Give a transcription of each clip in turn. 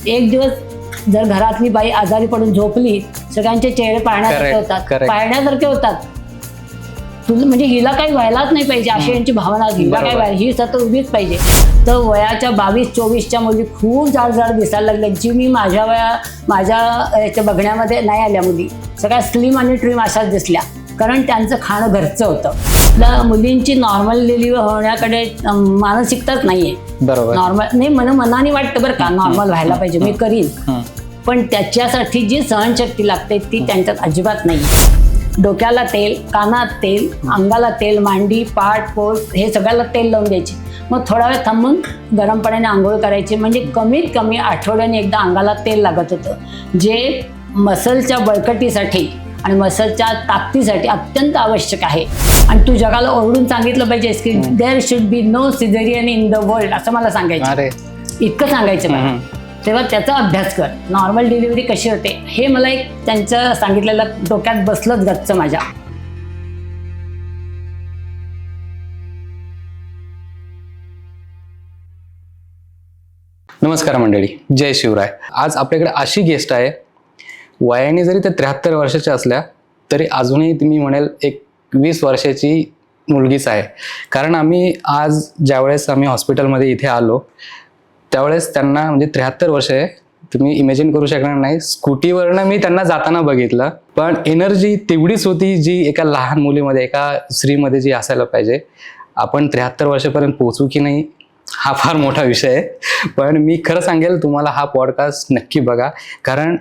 एक दिवस जर घरातली बाई आजारी पडून झोपली, सगळ्यांचे चेहरे पाहण्यासारखे होतात, पाहण्यासारखे होतात. तुला म्हणजे हिला काही व्हायलाच नाही पाहिजे अशी यांची भावना, हिला काय व्हायला, ही सतत उभीच पाहिजे. तर वयाच्या 22-24च्या मुली खूप जाड दिसायला लागल्या, जी मी माझ्या याच्या बघण्यामध्ये नाही आल्या मुली. सगळ्या स्लिम आणि ट्रिम अशाच दिसल्या, कारण त्यांचं खाणं घरचं होतं. आपल्या मुलींची नॉर्मल डिलिव्हरी होण्याकडे मानसिकताच नाहीये. बरोबर. नॉर्मल नाही, मनाने वाटतं बरं का नॉर्मल व्हायला पाहिजे, मी करीन, पण त्याच्यासाठी जी सहनशक्ती लागते ती त्यांच्यात अजिबात नाही. डोक्याला तेल, कानात तेल, अंगाला तेल, मांडी, पाठ, पोट हे सगळ्याला तेल लावून द्यायचे. मग थोडा वेळ थांबून गरम पाण्याने आंघोळ करायची. म्हणजे कमीत कमी आठवड्याने एकदा अंगाला तेल लागत होतं, जे मसलच्या बळकटीसाठी आणि मसलच्या ताकदीसाठी अत्यंत आवश्यक आहे. आणि तू जगाला ओरडून सांगितलं पाहिजेस की there should be no caesarean in the world, असं मला सांगायचं, इतकं सांगायचं मला. तेव्हा त्याचा अभ्यास कर, नॉर्मल डिलिव्हरी कशी होते हे मला एक त्यांचं सांगितलेलं डोक्यात बसलंच गच्च माझ्या. नमस्कार मंडळी, जय शिवराय. आज आपल्याकडे अशी गेस्ट आहे, वयाने जरी ते 73 वर्षाच्या असल्या तरी अजूनही मी म्हणेल एक 20 वर्षाची मुलगीच आहे. कारण आम्ही आज ज्यावेळेस आम्ही हॉस्पिटलमध्ये इथे आलो त्यावेळेस त्यांना म्हणजे 73 वर्ष आहे, तुम्ही इमॅजिन करू शकणार नाही. स्कूटीवरनं मी त्यांना जाताना बघितलं, पण एनर्जी तेवढीच होती जी एका लहान मुलीमध्ये, एका स्त्रीमध्ये जी असायला पाहिजे. आपण 73 वर्षापर्यंत पोहोचू की नाही हा फार मोठा विषय आहे, पण मी खरं सांगेल तुम्हाला हा पॉडकास्ट नक्की बघा. कारण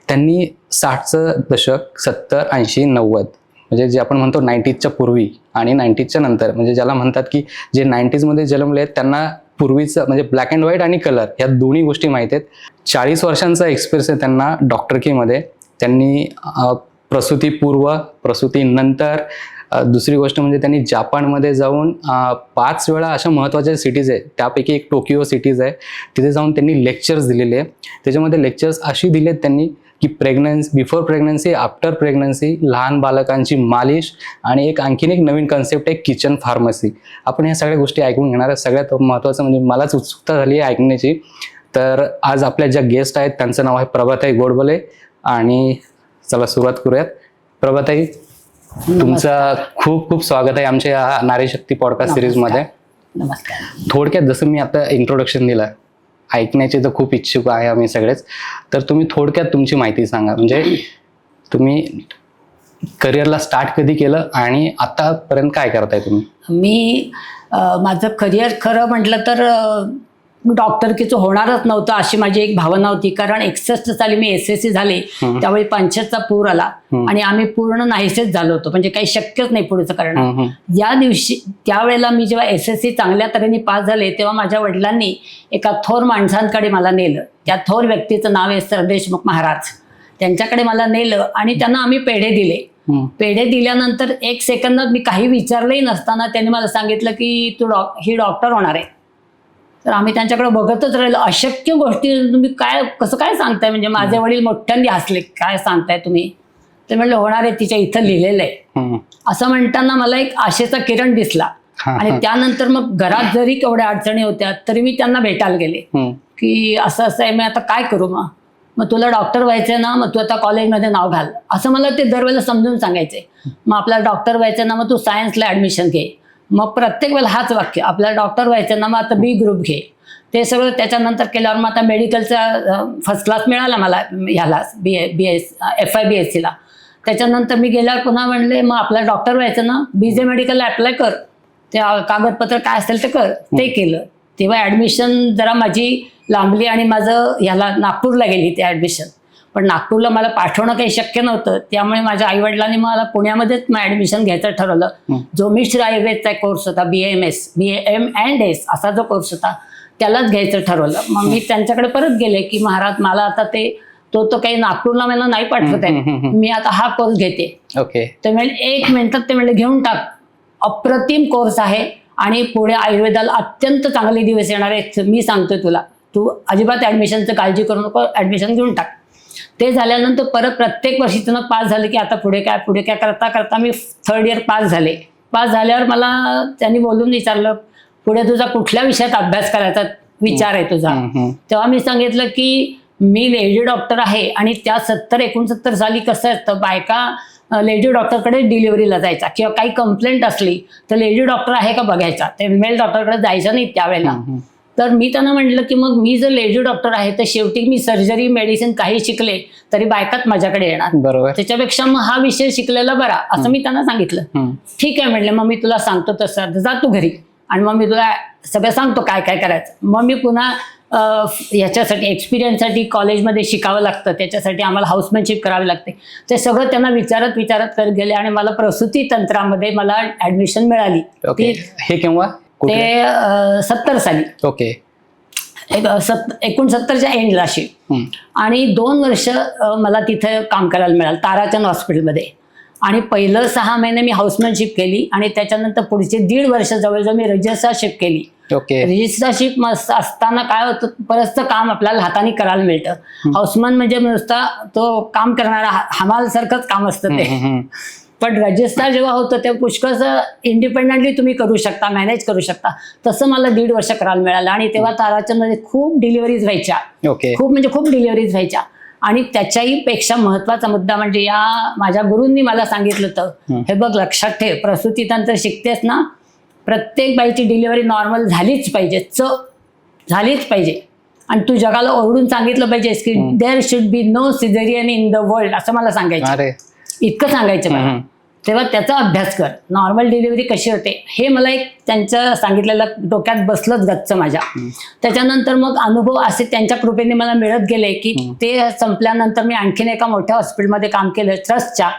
त्यांनी 60चं दशक, 70, 80, 90 म्हणजे जे आपण म्हणतो 90sच्या पूर्वी आणि 90sच्या नंतर, म्हणजे ज्याला म्हणतात की जे 90sमध्ये जन्मले त्यांना पूर्वीचं म्हणजे ब्लॅक अँड व्हाईट आणि कलर ह्या दोन्ही गोष्टी माहीत आहेत. 40 वर्षांचा एक्सपिरियन्स आहे त्यांना डॉक्टरकीमध्ये. त्यांनी प्रसूतीपूर्व, प्रसूतीनंतर, दुसरी गोष्ट म्हणजे त्यांनी जापानमध्ये जाऊन 5 वेळा अशा महत्त्वाच्या सिटीज आहे, त्यापैकी एक टोकियो सिटीज आहे, तिथे जाऊन त्यांनी लेक्चर्स दिलेले आहे. त्याच्यामध्ये लेक्चर्स अशी दिलेत त्यांनी की बिफोर प्रेग्नन्सी, आफ्टर प्रेग्नन्सी, लहान बालकांची मालिश आणि आणखीन एक नवीन कन्सेप्ट आहे किचन फार्मसी. आपण ह्या सगळ्या गोष्टी ऐकून घेणार आहे. सगळ्यात महत्त्वाचं म्हणजे मलाच उत्सुकता झाली आहे ऐकण्याची. तर आज आपल्या ज्या गेस्ट आहेत त्यांचं नाव आहे प्रभाताई गोडबोले. आणि चला सुरुवात करूयात. प्रभाताई, तुमचं खूप खूप स्वागत आहे आमच्या नारी शक्ती पॉडकास्ट सिरीजमध्ये. नमस्कार. थोडक्यात जसं मी आता इंट्रोडक्शन दिलं, ऐकण्याचे तर खूप इच्छुक आहे आम्ही सगळेच, तर तुम्ही थोडक्यात तुमची माहिती सांगा. म्हणजे तुम्ही करिअरला स्टार्ट कधी केलं आणि आतापर्यंत काय करताय तुम्ही? मी माझं करिअर खरं म्हटलं तर डॉक्टरकीचं होणारच नव्हतं अशी माझी एक भावना होती. कारण 61 साली मी SSC झाले, त्यावेळी 65चा पूर आला आणि आम्ही पूर्ण नाहीसेच झालो होतो, म्हणजे काही शक्यच नाही पुढचं करणं. या दिवशी त्यावेळेला मी जेव्हा SSC चांगल्या तऱ्हेने पास झाले तेव्हा माझ्या वडिलांनी एका थोर माणसांकडे मला नेलं. त्या थोर व्यक्तीचं नाव आहे सर देशमुख महाराज. त्यांच्याकडे मला नेलं आणि त्यांना आम्ही पेढे दिले. पेढे दिल्यानंतर 1 सेकंदात मी काही विचारलंही नसताना त्यांनी मला सांगितलं की तू ही डॉक्टर होणार आहे. तर आम्ही त्यांच्याकडे बघतच राहिलो. अशक्य गोष्टी तुम्ही कसं काय सांगताय, म्हणजे माझे वडील मोठ्यांनी हसले, काय सांगताय तुम्ही? ते म्हणलं होणार आहे, तिच्या इथं लिहिलेलं आहे. असं म्हणताना मला एक आशेचा किरण दिसला. आणि त्यानंतर मग घरात जरी केवढ्या अडचणी होत्या तरी मी त्यांना भेटायला गेले की असं असं आहे, मी आता काय करू? मग तुला डॉक्टर व्हायचंय ना, मग तू आता कॉलेजमध्ये नाव घाल, असं मला ते दरवेळेला समजून सांगायचे. मग आपल्याला डॉक्टर व्हायचं ना, मग तू सायन्सला ॲडमिशन घे. मग प्रत्येक वेळेला हाच वाक्य, आपल्याला डॉक्टर व्हायचं ना, मग आता B ग्रुप घे. ते सगळं त्याच्यानंतर केल्यावर मग आता मेडिकलचा फर्स्ट क्लास मिळाला मला ह्याला FIBSc ला. त्याच्यानंतर मी गेल्यावर पुन्हा म्हणले मग आपल्याला डॉक्टर व्हायचं ना, BJ मेडिकलला अप्लाय कर, ते कागदपत्र काय असेल ते कर. ते केलं. तेव्हा ॲडमिशन जरा माझी लांबली आणि माझं ह्याला नागपूरला गेली ते ॲडमिशन. पण नागपूरला मला पाठवणं काही शक्य नव्हतं, त्यामुळे माझ्या आईवडिलांनी मला पुण्यामध्येच मग ॲडमिशन घ्यायचं ठरवलं. जो मिश्र आयुर्वेदचा कोर्स होता, BAMS असा जो कोर्स होता त्यालाच घ्यायचं ठरवलं. मग मी त्यांच्याकडे परत गेले की महाराज मला आता तो काही नागपूरला मला नाही पाठवत आहे, मी आता हा कोर्स घेते. ओके. ते म्हणजे 1 मिनिटात ते म्हणजे घेऊन टाक, अप्रतिम कोर्स आहे आणि पुढे आयुर्वेदाला अत्यंत चांगले दिवस येणार आहेत, मी सांगतोय तुला, तू अजिबात ॲडमिशनचं काळजी करू नको, ॲडमिशन घेऊन टाक. ते झाल्यानंतर परत प्रत्येक वर्षी त्यांना पास झालं की आता पुढे काय करता करता मी 3rd इयर पास झाले. पास झाल्यावर मला त्यांनी बोलून विचारलं पुढे तुझा कुठल्या विषयात अभ्यास करायचा विचार आहे तुझा. तेव्हा मी सांगितलं की मी लेडी डॉक्टर आहे आणि त्या 70-69 साली कसं असतं, बायका लेडी डॉक्टरकडे डिलिव्हरीला जायचा किंवा काही कंप्लेंट असली तर लेडी डॉक्टर आहे का बघायचा, ते मेल डॉक्टरकडे जायचं नाही त्यावेळेला. तर मी त्यांना म्हटलं की मग मी जर लेडी डॉक्टर आहे तर शेवटी मी सर्जरी मेडिसिन काही शिकले तरी बायकाच माझ्याकडे येणार, बरोबर, त्याच्यापेक्षा मग हा विषय शिकलेला बरा, असं मी त्यांना सांगितलं. ठीक आहे म्हटलं, मग मी तुला सांगतो तसं, जा तू घरी आणि मग मी तुला सगळं सांगतो काय काय करायचं. मग मी पुन्हा याच्यासाठी एक्सपिरियन्ससाठी कॉलेजमध्ये शिकावं लागतं, त्याच्यासाठी आम्हाला हाऊसमॅनशिप करावी लागते. ते सगळं त्यांना विचारत करत गेले आणि मला प्रसूती तंत्रामध्ये मला ऍडमिशन मिळाली. ओके. हे केव्हा? ते 70 साली. ओके. 69च्या एंडला अशी. आणि 2 वर्ष मला तिथे काम करायला मिळालं ताराचंद हॉस्पिटलमध्ये. आणि पहिलं 6 महिने मी हाऊसमॅनशिप केली आणि त्याच्यानंतर पुढचे 1.5 वर्ष जवळजवळ मी रजिस्ट्रारशिप केली. ओके. रजिस्ट्रारशिप असताना काय होतं, बरंचसं काम आपल्याला हाताने करायला मिळतं. हाऊसमॅन म्हणजे नुसता तो काम करणारा हमाल सारखंच काम असतं ते. पण रजिस्ट्रार जेव्हा होतं तेव्हा पुष्कळसं इंडिपेंडेंटली तुम्ही करू शकता, मॅनेज करू शकता. तसं मला 1.5 वर्ष करायला मिळालं. आणि तेव्हा ताराचंदमध्ये खूप डिलिव्हरीज व्हायच्या, खूप म्हणजे खूप डिलिव्हरीज व्हायच्या. आणि त्याच्याही पेक्षा महत्वाचा मुद्दा म्हणजे या माझ्या गुरूंनी मला सांगितलं होतं, हे बघ लक्षात ठेव, प्रसूती तंत्र शिकतेस ना, प्रत्येक बाईची डिलिव्हरी नॉर्मल झालीच पाहिजे, झालीच पाहिजे. आणि तू जगाला ओरडून सांगितलं पाहिजेस की there should be no caesarean in the world, असं मला सांगायचं. इतकं सांगायचं मला. तेव्हा त्याचा अभ्यास कर, नॉर्मल डिलिव्हरी कशी होते हे मला एक त्यांच्या सांगितलेलं डोक्यात बसलंच गच्च माझ्या. त्याच्यानंतर मग अनुभव असे त्यांच्या कृपेने मला मिळत गेले की ते संपल्यानंतर मी आणखीन एका मोठ्या हॉस्पिटलमध्ये काम केलं ट्रस्टच्या,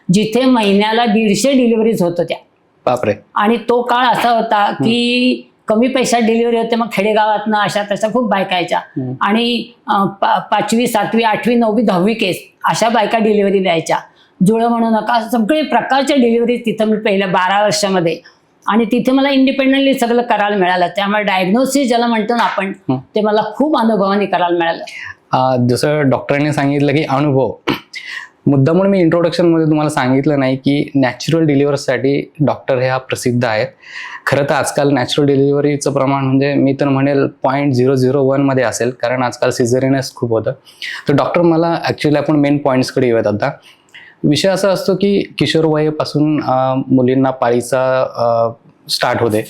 जिथे महिन्याला 150 डिलिव्हरीज होत होत्या. बापरे. आणि तो काळ असा होता की कमी पैशात डिलिव्हरी होते, मग खेडेगावातनं अशा तशा खूप बायका यायच्या. आणि 5वी 7वी 8वी 9वी 10वी केस अशा बायका डिलिव्हरी द्यायच्या. जुळं म्हणू नका, सगळे प्रकारच्या डिलिव्हरी तिथं मी पहिल्या 12 वर्षामध्ये. आणि तिथे मला इंडिपेंडेंटली सगळं करायला मिळालं. त्यामुळे डायग्नोसिस ज्याला म्हणतो ना आपण, ते मला खूप अनुभवाने करायला मिळालं. जसं डॉक्टरांनी सांगितलं की अनुभव, मुद्दा म्हणून मी इंट्रोडक्शनमध्ये तुम्हाला सांगितलं नाही की नॅचरल डिलिव्हरीसाठी डॉक्टर हे हा प्रसिद्ध आहेत. खरं तर आजकाल नॅचरल डिलिव्हरीचं प्रमाण म्हणजे मी तर म्हणेल 0.001 मध्ये असेल, कारण आजकाल सिझेरियनच खूप होतं. तर डॉक्टर मला ॲक्च्युली आपण मेन पॉईंट्सकडे येऊयात. आता विषय असा असतो की किशोरवयापासून मुलींना पाळीचा स्टार्ट होते.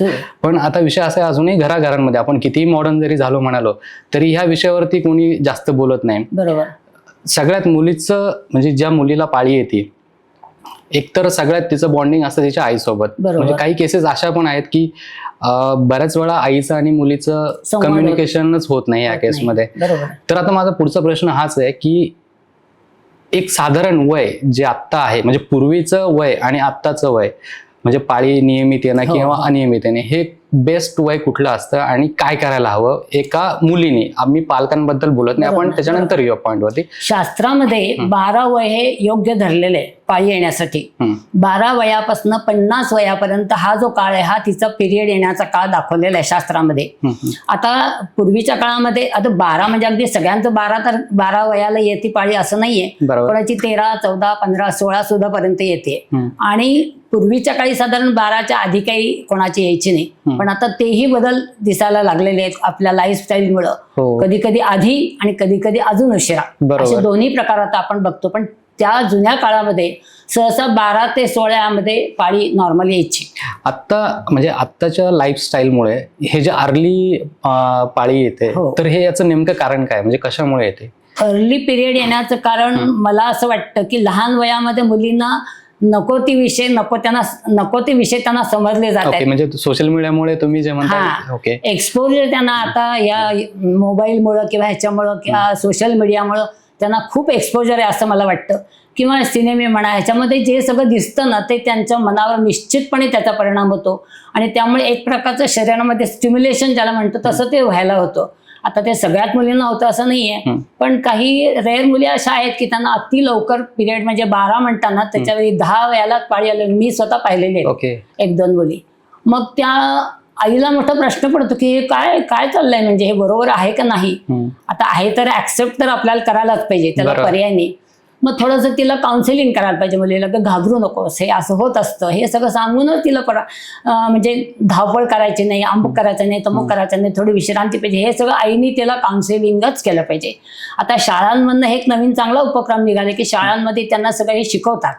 पण आता विषय असा आहे, अजूनही घराघरांमध्ये आपण कितीही मॉडर्न जरी झालो म्हणालो तरी ह्या विषयावरती कोणी जास्त बोलत नाही. बरोबर. सगळ्यात मुलीचं म्हणजे ज्या मुलीला पाळी येते, एकतर सगळ्यात तिचं बॉन्डिंग असतं तिच्या आईसोबत. म्हणजे काही केसेस अशा पण आहेत की बऱ्याच वेळा आईचं आणि मुलीचं कम्युनिकेशनच होत नाही या केसमध्ये. तर आता माझा पुढचा प्रश्न हाच आहे की एक साधारण वय जे आत्ता आहे, म्हणजे पूर्वीचं वय आणि आत्ताचं वय, म्हणजे पाळी नियमित येणं किंवा अनियमित येणे, हे बेस्ट वय कुठलं असतं आणि काय करायला हवं एका मुलीने? आम्ही पालकांबद्दल बोलत नाही, आपण त्याच्यानंतर येऊ पॉईंटवरती. शास्त्रामध्ये 12 वय हे योग्य धरलेलं आहे पाळी येण्यासाठी. 12 वयापासून 50 वयापर्यंत हा जो काळ आहे हा तिचा पिरियड येण्याचा काळ दाखवलेला आहे शास्त्रामध्ये. आता पूर्वीच्या काळामध्ये आता 12 म्हणजे अगदी सगळ्यांचं 12, तर 12 वयाला येते पाळी असं नाहीये. कोणाची 13, 14, 15, 16 सुद्धा पर्यंत येते. आणि पूर्वीच्या काळी साधारण 12च्या आधी काही कोणाची यायची नाही. पण आता तेही बदल दिसायला लागलेले आहेत आपल्या लाईफस्टाईलमुळं. कधी कधी आधी आणि कधी कधी अजून उशिरा, असे दोन्ही प्रकार आता आपण बघतो. पण त्या जुन्या काळामध्ये सहसा 12 ते 16 मध्ये पाळी नॉर्मल यायची. आता म्हणजे आत्ताच्या लाईफस्टाईलमुळे हे जे अर्ली पाळी येते, तर हे याचं नेमकं कारण काय, म्हणजे कशामुळे येते? अर्ली पिरियड येण्याचं कारण मला असं वाटतं की लहान वयामध्ये मुलींना नको ते विषय त्यांना समजले जातात. म्हणजे सोशल मीडियामुळे तुम्ही जे म्हणता, एक्सपोजर त्यांना आता या मोबाईलमुळं किंवा ह्याच्यामुळं किंवा सोशल मीडियामुळं त्यांना खूप एक्सपोजर आहे असं मला वाटतं. किंवा सिनेमे म्हणा, ह्याच्यामध्ये जे सगळं दिसतं ना ते त्यांच्या मनावर निश्चितपणे त्याचा परिणाम होतो. आणि त्यामुळे एक प्रकारचं शरीरामध्ये स्टिम्युलेशन ज्याला म्हणतो तसं ते व्हायला होतं. आता ते सगळ्याच मुलींना होतं असं नाहीये, पण काही रेअर मुली अशा आहेत की त्यांना अति लवकर पिरियड, म्हणजे 12 म्हणताना त्याच्यावेळी 10 वयाला पाळी आली. मी स्वतः पाहिलेले 1-2 मुली. मग त्या आईला मोठा प्रश्न पडतो की हे काय काय चाललंय, म्हणजे हे बरोबर आहे का नाही. आता आहे तर ऍक्सेप्ट तर आपल्याला करायलाच पाहिजे, त्याला पर्याय नाही. मग थोडंसं तिला काउन्सिलिंग करायला पाहिजे मुलीला, की घाबरू नकोस, हे असं होत असतं, हे सगळं सांगूनच तिला म्हणजे धावपळ करायची नाही, अमुक करायचं नाही, तमुक करायचं नाही, थोडी विश्रांती पाहिजे, हे सगळं आईने तिला काउन्सिलिंगच केलं पाहिजे. आता शाळांमधनं हे एक नवीन चांगला उपक्रम निघाले की शाळांमध्ये त्यांना सगळं हे शिकवतात,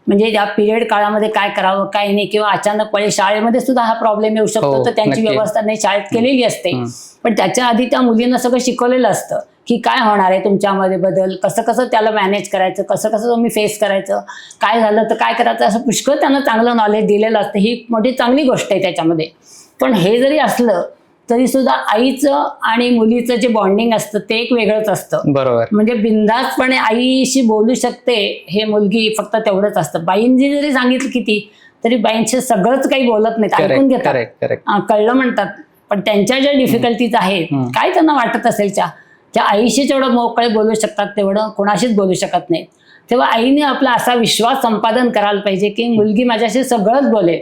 म्हणजे या पिरियड काळामध्ये काय करावं काय नाही, किंवा अचानकपणे शाळेमध्ये सुद्धा हा प्रॉब्लेम येऊ शकतो, तर त्यांची व्यवस्था नाही शाळेत केलेली असते. पण त्याच्या आधी त्या मुलींना सगळं शिकवलेलं असतं की काय होणार आहे तुमच्यामध्ये बदल, कसं कसं त्याला मॅनेज करायचं, कसं कसं तुम्ही फेस करायचं, काय झालं तर काय करायचं, असं पुष्कळ त्यांना चांगलं नॉलेज दिलेलं असतं. ही मोठी चांगली गोष्ट आहे त्याच्यामध्ये. पण हे जरी असलं तरी सुद्धा आईचं आणि मुलीचं जे बॉन्डिंग असतं ते एक वेगळंच असतं. बरोबर. म्हणजे बिनधास्तपणे आईशी बोलू शकते हे मुलगी, फक्त तेवढंच असतं. बाईंनी जरी सांगितलं किती तरी बाईंशी सगळंच काही बोलत नाहीत, ऐकून घेतात, कळलं म्हणतात. पण त्यांच्या ज्या डिफिकल्टीज आहेत, काय त्यांना वाटत असेल त्या आईशी जेवढं मोकळे बोलू शकतात तेवढं कोणाशीच बोलू शकत नाही. तेव्हा आईने आपला असा विश्वास संपादन करायला पाहिजे की मुलगी माझ्याशी सगळंच बोलेल,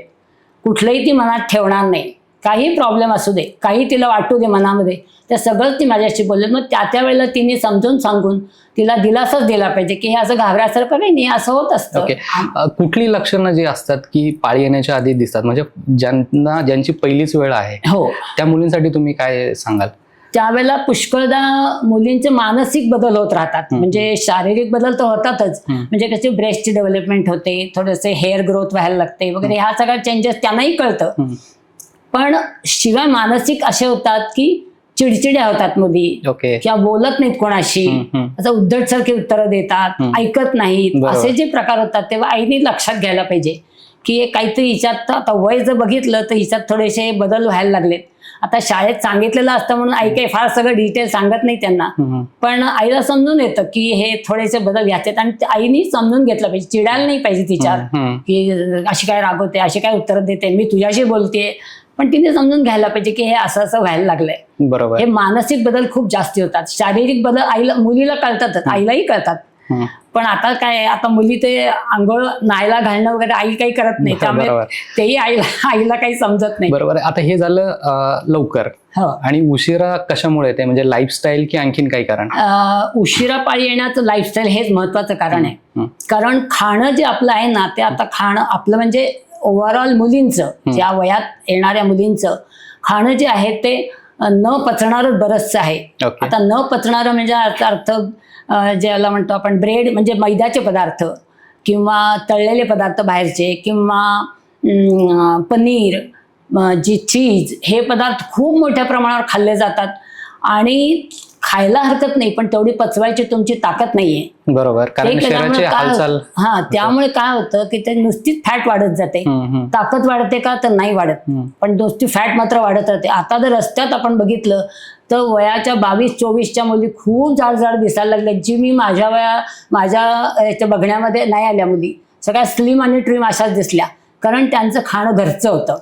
कुठलंही ती मनात ठेवणार नाही, काही प्रॉब्लेम असू दे, काही तिला वाटू दे मनामध्ये, त्या सगळंच ती माझ्याशी बोलेल. मग त्या वेळेला तिने समजून सांगून तिला दिलासाच दिला पाहिजे की हे असं घाबरासारखं काही नाही, असं होत असतं. कुठली लक्षणं जी असतात की पाळी येण्याच्या आधी दिसतात, म्हणजे ज्यांची पहिलीच वेळ आहे, हो, त्या मुलींसाठी तुम्ही काय सांगाल? त्यावेळेला पुष्कळदा मुलींचे मानसिक बदल होत राहतात, म्हणजे शारीरिक बदल तर होतातच, म्हणजे कशी ब्रेस्टची डेव्हलपमेंट होते, थोडेसे हेअर ग्रोथ व्हायला लागते वगैरे, ह्या सगळ्या चेंजेस त्यांनाही कळतं. पण शिवाय मानसिक असे होतात की चिडचिड्या होतात मुली, किंवा बोलत नाहीत कोणाशी, असं उद्धट सारखी उत्तरं देतात, ऐकत नाहीत, असे जे प्रकार होतात. तेव्हा आईने लक्षात घ्यायला पाहिजे की काहीतरी हिच्यात, आता वय जर बघितलं तर हिच्यात थोडेसे बदल व्हायला लागलेत. आता शाळेत सांगितलेलं असतं म्हणून आई काही फार सगळं डिटेल सांगत नाही त्यांना, पण आईला समजून येतं की हे थोडेसे बदल याच्यात, आणि आईनी समजून घेतलं पाहिजे, चिडायला नाही पाहिजे तिच्यावर की अशी काय रागवते, अशी काय उत्तर देते, मी तुझ्याशी बोलतेय. पण तिने समजून घ्यायला पाहिजे की हे असं असं व्हायला लागलंय. बरोबर. हे मानसिक बदल खूप जास्ती होतात. शारीरिक बदल आईला मुलीला कळतातच, आईलाही कळतात. पण आता काय, आता मुली ते आंघोळ न्हायला घालणं वगैरे आई काही करत नाही, त्यामुळे तेही आईला काही समजत नाही. बरोबर. आता हे झालं लवकर, आणि उशिरा कशामुळे येते, म्हणजे लाईफस्टाईल की आणखीन काही कारण? उशिरा पाळी येण्याचं लाईफस्टाईल हेच महत्वाचं कारण आहे. कारण खाणं जे आपलं आहे ना, ते आता खाणं आपलं म्हणजे ओव्हरऑल मुलींचं, ज्या वयात येणाऱ्या मुलींचं खाणं जे आहे ते न पचणारच बरंचसं आहे. आता न पचणारं म्हणजे अर्थ ज्याला म्हणतो आपण ब्रेड, म्हणजे मैद्याचे पदार्थ किंवा तळलेले पदार्थ बाहेरचे, किंवा पनीर, जी चीज, हे पदार्थ खूप मोठ्या प्रमाणावर खाल्ले जातात आणि खायला हरकत नाही, पण तेवढी पचवायची तुमची ताकद नाहीये. बरोबर. त्यामुळे काय होतं की ते नुसतीच फॅट वाढत जाते. ताकद वाढते का तर नाही वाढत, पण नुसती फॅट मात्र वाढत राहते. आता जर रस्त्यात आपण बघितलं तर वयाच्या 22-24च्या मुली खूप जाड दिसायला लागल्या, जी मी माझ्या बघण्यामध्ये नाही आल्या मुली. सगळ्या स्लिम आणि ट्रिम अशाच दिसल्या, कारण त्यांचं खाणं घरचं होतं.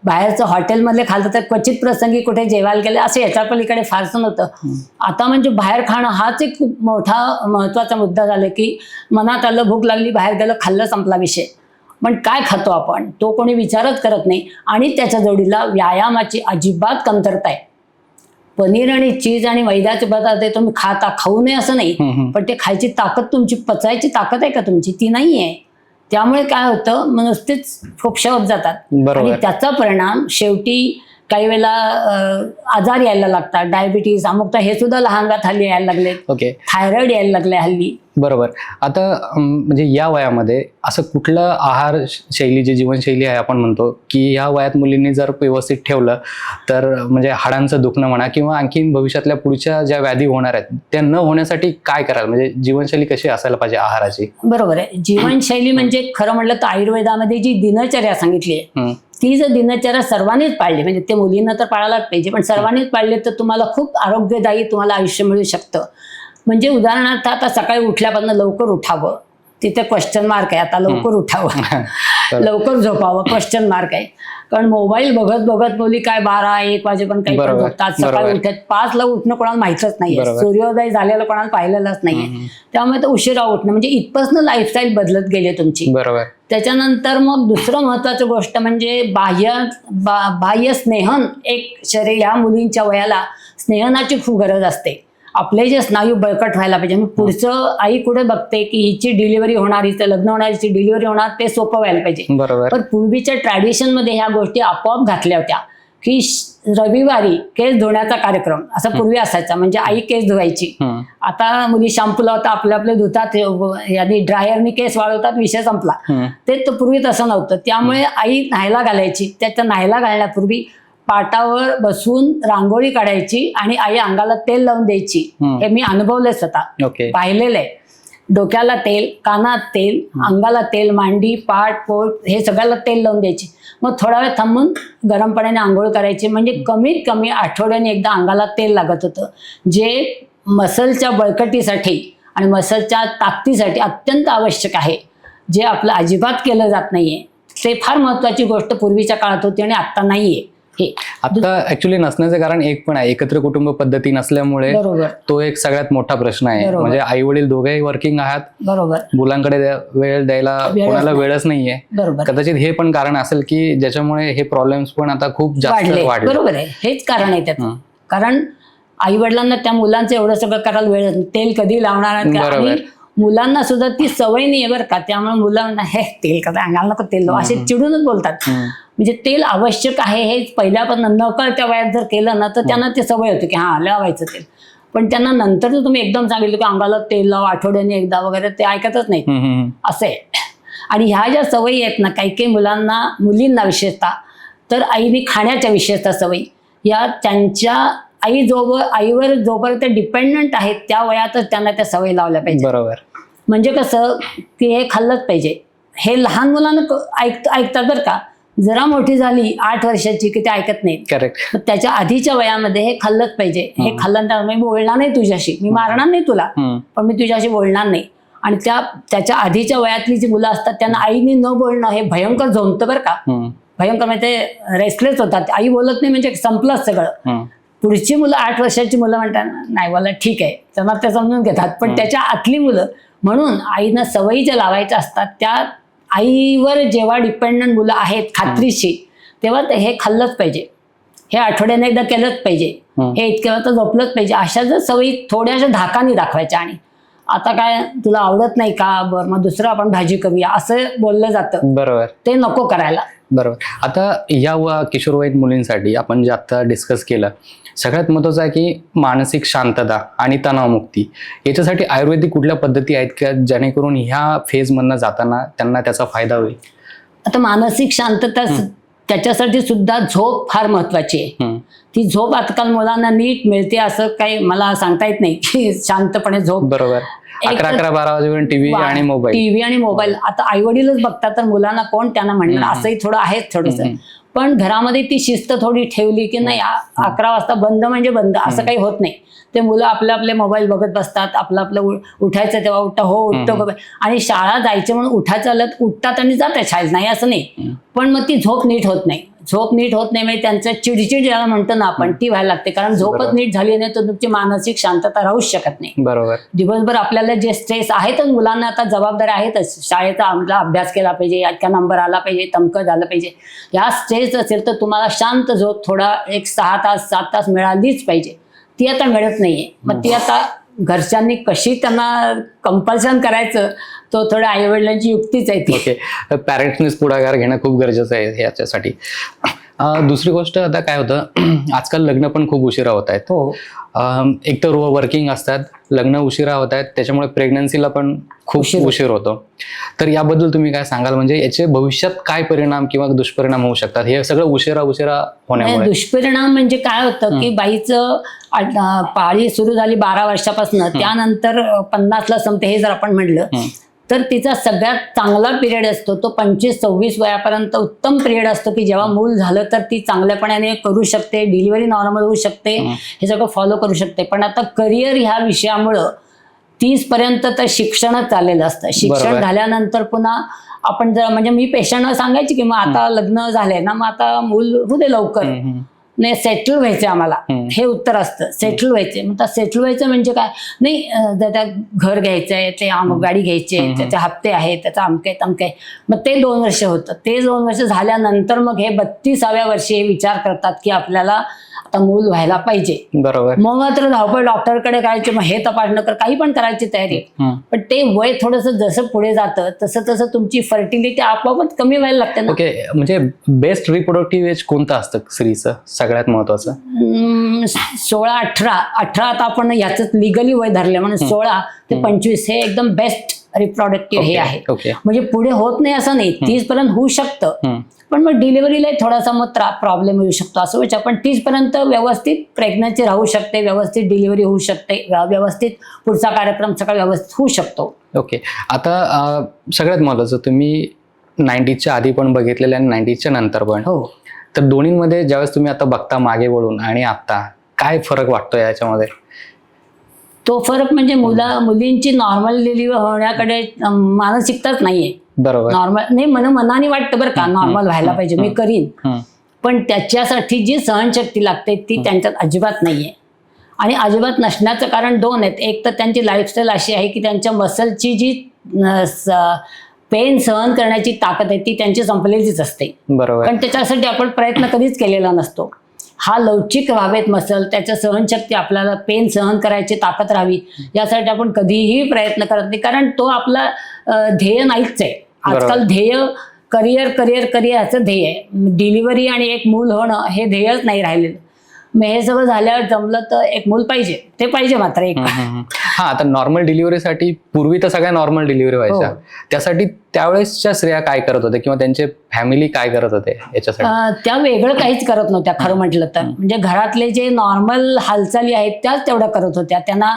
बाहेरचं हॉटेलमधले खाल्लं तर क्वचित प्रसंगी कुठे जेवायला गेले, असं याच्या पलीकडे फारसं नव्हतं. आता म्हणजे बाहेर खाणं हाच एक खूप मोठा महत्वाचा मुद्दा झाला की मनात आलं, भूक लागली, बाहेर गेलं, खाल्लं, संपला विषय. पण काय खातो आपण तो कोणी विचारच करत नाही. आणि त्याच्या जोडीला व्यायामाची अजिबात कमतरता आहे. पनीर आणि चीज आणि मैद्याचे पदार्थ तुम्ही खाऊ नये असं नाही, पण ते खायची ताकद, तुमची पचायची ताकद आहे का तुमची, ती नाही आहे. त्यामुळे काय होतं, नुसतेच फुफशा होत जातात, आणि त्याचा परिणाम शेवटी काही वेळेला आजार यायला लागतात, डायबिटीज, अमुक, हे सुद्धा लहान वयात हल्ली यायला लागले, थायरॉइड यायला लागले हल्ली. बरोबर. आता म्हणजे या वयामध्ये असं कुठलं आहार शैली, जी जीवनशैली आहे आपण म्हणतो की या वयात मुलींनी जर व्यवस्थित ठेवलं तर म्हणजे हाडांचं दुखणं म्हणा किंवा आणखीन भविष्यातल्या पुढच्या ज्या व्याधी होणार आहेत त्या न होण्यासाठी काय करायला, म्हणजे जीवनशैली कशी असायला पाहिजे आहाराची? बरोबर आहे. जीवनशैली म्हणजे खरं म्हटलं तर आयुर्वेदामध्ये जी दिनचर्या सांगितली आहे, ती जर दिनचर्या सर्वांनीच पाळली, म्हणजे ते मुलींना तर पाळायलाच पाहिजे, पण सर्वांनीच पाळले तर तुम्हाला खूप आरोग्यदायी तुम्हाला आयुष्य मिळू शकतं. म्हणजे उदाहरणार्थ आता सकाळी उठल्यापासून लवकर उठावं, तिथे क्वेश्चन मार्क आहे. आता लवकर उठावं, लवकर झोपावं, क्वेश्चन मार्क आहे. कारण मोबाईल बघत बघत मुली काय 12-1 वाजेपर्यंत काही पण झोपतात. सकाळी उठत 5ला उठणं कोणाला माहितच नाहीये, सूर्योदय झालेलं कोणाला पाहिलेलंच नाहीये. त्यामुळे तर उशिरा उठणं, म्हणजे इथपासून लाईफस्टाईल बदलत गेली तुमची. त्याच्यानंतर मग दुसरं महत्वाचं गोष्ट म्हणजे बाह्य स्नेहन. एक शरीर, या मुलींच्या वयाला स्नेहनाची खूप गरज असते. आपले जे स्नायू बळकट व्हायला पाहिजे. मग पुढचं आई कुठे बघते की हिची डिलिव्हरी होणार, हिचं लग्न होणार, हिची डिलिव्हरी होणार, ते सोपं व्हायला पाहिजे. बरोबर. पण पूर्वीच्या ट्रॅडिशन मध्ये ह्या गोष्टी आपोआप घातल्या होत्या की रविवारी केस धुण्याचा कार्यक्रम असा पूर्वी असायचा. म्हणजे आई केस धुवायची. आता मुली शॅम्पू लावतात, आपले धुतात, यांनी ड्रायरनी केस वाळवतात, विषय संपला. ते तर पूर्वी तसं नव्हतं. त्यामुळे आई न्हायला घालायची. त्याच्या न्हायला घालण्यापूर्वी पाटावर बसून रांगोळी काढायची आणि आई अंगाला तेल लावून द्यायची. हे मी अनुभवलंय स्वतः, पाहिलेलं आहे. डोक्याला तेल, कानात तेल, अंगाला तेल, मांडी, पाठ, पोट हे सगळ्याला तेल लावून द्यायची. मग थोडा वेळ थांबून गरम पाण्याने आंघोळ करायची. म्हणजे कमीत कमी आठवड्याने एकदा अंगाला तेल लागत होतं, जे मसलच्या बळकटीसाठी आणि मसलच्या ताकदीसाठी अत्यंत आवश्यक आहे, जे आपलं अजिबात केलं जात नाहीये. ते फार महत्वाची गोष्ट पूर्वीच्या काळात होती आणि आता नाहीये. हे आता ऍक्च्युली नसण्याचं कारण एक पण आहे, एकत्र कुटुंब पद्धती नसल्यामुळे तो एक सगळ्यात मोठा प्रश्न आहे. म्हणजे आई वडील दोघेही वर्किंग आहात, बरोबर, मुलांकडे वेळ द्यायला कोणाला वेळच नाहीये. कदाचित हे पण कारण असेल की ज्याच्यामुळे हे प्रॉब्लेम्स पण आता खूप जास्त वाढले. बरोबर आहे, हेच कारण आहे त्याचं. कारण आई वडिलांना त्या मुलांचं एवढं सगळं करायला वेळ, तेल कधी लावणार, आणि मुलांना सुद्धा ती सवय नाही आहे बरं का. त्यामुळे मुलांना हे तेल कसं अंगाला नको तेल असे चिडूनच बोलतात. म्हणजे तेल आवश्यक आहे हे पहिल्यापासून नकळत्या वयात जर केलं ना तर त्यांना ते सवय होते की हा लावायचं तेल. पण त्यांना नंतर जर तुम्ही एकदम सांगितलं की अंगाला तेल लाव आठवड्याने एकदा वगैरे, ते ऐकतच नाही. असं आहे. आणि ह्या ज्या सवयी आहेत ना, काही मुलांना, मुलींना विशेषतः, तर आईने खाण्याच्या विशेषतः सवयी या त्यांच्या आईवर जोपर्यंत डिपेंडंट आहेत त्या वयातच त्यांना त्या सवयी लावल्या पाहिजे. बरोबर. म्हणजे कसं की हे खाल्लंच पाहिजे. हे लहान मुलांना ऐकतात बरं का. जरा मोठी झाली 8 वर्षाची की ते ऐकत नाहीत. करेक्ट. त्याच्या आधीच्या वयामध्ये हे खाल्लंच पाहिजे. हे खाल्ल्यानंतर मी बोलणार नाही तुझ्याशी, मी मारणार नाही तुला, पण मी तुझ्याशी बोलणार नाही. आणि त्याच्या आधीच्या वयातली जी मुलं असतात त्यांना आईने न बोलणं हे भयंकर झोंबतं बरं का. भयंकर. म्हणजे ते रेस्टलेस होतात. आई बोलत नाही म्हणजे संपलंच सगळं. पुढची मुलं 8 वर्षाची मुलं म्हणतात नाही बोला ठीक आहे, त्यांना ते समजून घेतात. पण त्याच्या आतली मुलं, म्हणून आईनं सवयी ज्या लावायच्या असतात त्या आईवर जेव्हा डिपेंडंट मुलं आहेत खात्रीशी, तेव्हा हे खाल्लंच पाहिजे, हे आठवड्याने एकदा केलंच पाहिजे, हे इतक्या वेळा तर झोपलंच पाहिजे. अशा जर सवयी थोड्याशा धाकाने दाखवायच्या. आणि आता काय तुला आवडत नाही का, बरं मग दुसरं आपण भाजी करूया, असं बोललं जातं. बरोबर. ते नको करायला. बरोबर. आता या किशोरवयीन मुलींसाठी आपण जे आता डिस्कस केलं, सगळ्यात महत्वाचं आहे की मानसिक शांतता आणि तणावमुक्ती. याच्यासाठी आयुर्वेदिक कुठल्या पद्धती आहेत का जेणेकरून ह्या फेज मधनं जाताना त्यांना त्याचा फायदा होईल? आता मानसिक शांतता त्याच्यासाठी सुद्धा झोप फार महत्वाची आहे. ती झोप आजकाल मुलांना नीट मिळते असं काही मला सांगता येत नाही की शांतपणे झोप. बरोबर. 11-12 वाजेपर्यंत टीव्ही आणि मोबाईल. आता आई वडीलच बघतात तर मुलांना कोण त्यांना म्हणणार, असंही थोडं आहेच थोडंसं. पण घरामध्ये ती शिस्त थोडी ठेवली की नाही 11 वाजता बंद म्हणजे बंद, असं काही होत नाही. ते मुलं आपले मोबाईल बघत बसतात, आपलं उठायचं तेव्हा उठतो. आणि शाळा जायचं म्हणून उठतात आणि जातात शाळेत, नाही असं नाही. पण मग ती झोप नीट होत नाही. म्हणजे त्यांचं चिडचिड ज्याला म्हणतो ना आपण, ती व्हायला लागते. कारण झोपच नीट झाली नाही तर तुमची मानसिक शांतता राहूच शकत नाही. बरोबर. दिवसभर आपल्याला जे स्ट्रेस आहेतच, मुलांना आता जबाबदारी आहेतच, शाळेचा आपला अभ्यास केला पाहिजे, इतका नंबर आला पाहिजे, तमकं झालं पाहिजे. या स्ट्रेस असेल तर तुम्हाला शांत झोप थोडा 6 तास 7 तास मिळालीच पाहिजे. ती आता मिळत नाहीये. मग ती आता घरच्यांनी कशी त्यांना कंपल्शन करायचं, तो थोड्या आई वडिलांची युक्तीच आहे ती. ओके. पॅरेंट्सनीच पुढाकार घेणं खूप गरजेचं आहे याच्यासाठी. दुसरी गोष्ट, आता काय होतं, आजकाल लग्न पण खूप उशिरा होत आहेत. एक तर वर्किंग असतात, लग्न उशिरा होत आहेत, त्याच्यामुळे प्रेग्नन्सीला पण खूप उशीर होतो. तर याबद्दल तुम्ही काय सांगाल? म्हणजे याचे भविष्यात काय परिणाम किंवा दुष्परिणाम होऊ शकतात हे सगळं उशिरा होण्यामुळे? दुष्परिणाम म्हणजे काय होतं की बाईचं पाळी सुरू झाली 12 वर्षापासून, त्यानंतर 50ला संपते हे जर आपण म्हणलं तर तिचा सगळ्यात चांगला पिरियड असतो तो 25-26 वयापर्यंत उत्तम पिरियड असतो की जेव्हा मूल झालं तर ती चांगल्यापणाने करू शकते, डिलिव्हरी नॉर्मल होऊ शकते, हे सगळं फॉलो करू शकते. पण आता करिअर ह्या विषयामुळं 30 पर्यंत तर शिक्षणच चाललेलं असतं. शिक्षण झाल्यानंतर पुन्हा आपण जर, म्हणजे मी पेशंटला सांगायची की मग आता लग्न झालंय ना, मग आता मूल होऊ दे लवकर, नाही सेटल व्हायचं आम्हाला, हे उत्तर असतं. सेटल व्हायचे. मग सेटल व्हायचं म्हणजे काय नाही, त्या घर घ्यायचंय, ते गाडी घ्यायची, त्याचे हप्ते आहेत, त्याचा अमके तमके. मग ते 2 वर्ष होतं. ते 2 वर्ष झाल्यानंतर मग हे 32व्या वर्षी हे विचार करतात की आपल्याला आता मूल व्हायला पाहिजे. बरोबर. मग मात्र धावपळ डॉक्टरकडे करायचे, मग हे तपासणं कर, काही पण करायची तयारी. पण ते वय थोडंसं जसं पुढे जातं तसं तसं तुमची फर्टिलिटी आपोआपच कमी व्हायला लागते ना. ओके, म्हणजे बेस्ट रिप्रोडक्टिव्ह एज कोणतं असतं स्त्रीचं सगळ्यात महत्वाचं? 16-18 आता आपण याच लिगली वय धरले म्हणून 16 ते 25 हे एकदम बेस्ट रिप्रोडक्टिव्ह हे आहे. म्हणजे पुढे होत नाही असं नाही, 30 पर्यंत होऊ शकतं, पण मग डिलिव्हरीला थोडासा मग प्रॉब्लेम येऊ शकतो असं विचार. पण 30 पर्यंत व्यवस्थित प्रेग्नन्सी राहू शकते, व्यवस्थित डिलिव्हरी होऊ शकते, व्यवस्थित पुढचा कार्यक्रम सगळा व्यवस्थित होऊ शकतो. ओके, आता सगळ्यात महत्वाचं तुम्ही 90च्या आधी पण बघितलेलं आणि 90च्या नंतर पण. हो. तर दोन्हीमध्ये ज्यावेळेस तुम्ही आता बघता मागे वळून आणि आता काय फरक वाटतो याच्यामध्ये? तो फरक म्हणजे मुलींची नॉर्मल डिलिव्हरी होण्याकडे मानसिकताच नाहीये. बरोबर. नॉर्मल नाही, मनाने वाटतं बरं का नॉर्मल व्हायला पाहिजे, मी करीन, पण त्याच्यासाठी जी सहनशक्ती लागते ती त्यांच्यात अजिबात नाहीये. आणि अजिबात नसण्याचं कारण 2 आहेत. एक तर त्यांची लाईफस्टाईल अशी आहे की त्यांच्या मसलची जी पेन सहन करण्याची ताकद आहे ती त्यांची संपलेलीच असते. बरोबर. पण त्याच्यासाठी आपण प्रयत्न कधीच केलेला नसतो. हा लवचिक व्हावेत मसल, त्याच्या सहनशक्ती, आपल्याला पेन सहन करायची ताकद राहावी, यासाठी आपण कधीही प्रयत्न करत नाही, कारण तो आपला ध्येय नाहीच आहे. आजकाल ध्येय करिअर करिअर करिअर असं ध्येय आहे. डिलिव्हरी आणि एक मूल होणं हे ध्येयच नाही राहिलेलं. मग हे सगळं झाल्यावर जमलं तर एक मूल पाहिजे, ते पाहिजे मात्र एक. हा, आता नॉर्मल डिलिव्हरीसाठी पूर्वी तर सगळ्या नॉर्मल डिलिव्हरी व्हायच्या, त्यासाठी त्यावेळेसच्या स्त्रिया काय करत होत्या किंवा त्यांचे फॅमिली काय करत होते याच्यासाठी? त्या वेगळं काहीच करत नव्हत्या खरं म्हटलं तर. म्हणजे घरातले जे नॉर्मल हालचाली आहेत त्याच तेवढ्या करत होत्या. त्यांना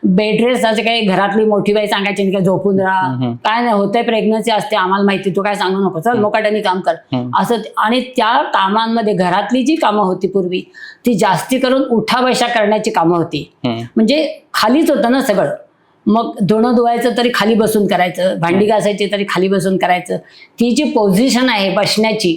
बेड रेस्ट असे काही घरातली मोठी बाई सांगायची नाही, झोपून राहा, काय नाही होतंय, प्रेग्नन्सी असते, आम्हाला माहिती, तू काय सांगू नको, चल मोकाट्याने काम कर असं. आणि त्या कामांमध्ये घरातली जी कामं होती पूर्वी ती जास्ती करून उठा बैशा करण्याची कामं होती. म्हणजे खालीच होतं ना सगळं. मग धुणं धुवायचं तरी खाली बसून करायचं, भांडी घासायची तरी खाली बसून करायचं. ती जी पोझिशन आहे बसण्याची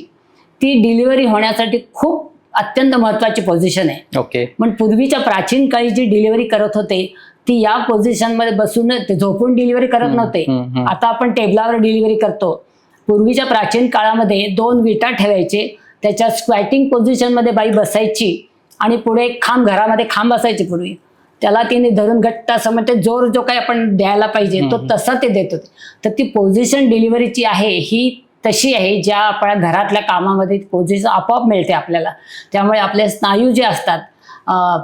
ती डिलिव्हरी होण्यासाठी खूप अत्यंत महत्वाची पोझिशन आहे. ओके. पण पूर्वीच्या प्राचीन काळी जी डिलिव्हरी करत होते ती या पोझिशन मध्ये बसून झोपून डिलिव्हरी करत नव्हते. आता आपण टेबलावर डिलिव्हरी करतो. पूर्वीच्या प्राचीन काळामध्ये 2 विटा ठेवायचे, त्याच्या स्क्वॅटिंग पोझिशन मध्ये बाई बसायची आणि पुढे एक खांब, घरामध्ये खांब असायचे पूर्वी, त्याला तिने धरून घट्ट असं म्हणजे जोर जो काही आपण द्यायला पाहिजे तो तसा ते देत होते. तर ती पोझिशन डिलिव्हरीची आहे ही तशी आहे ज्या आपल्या घरातल्या कामामध्ये पोझिशन आपोआप मिळते आपल्याला. त्यामुळे आपले स्नायू जे असतात,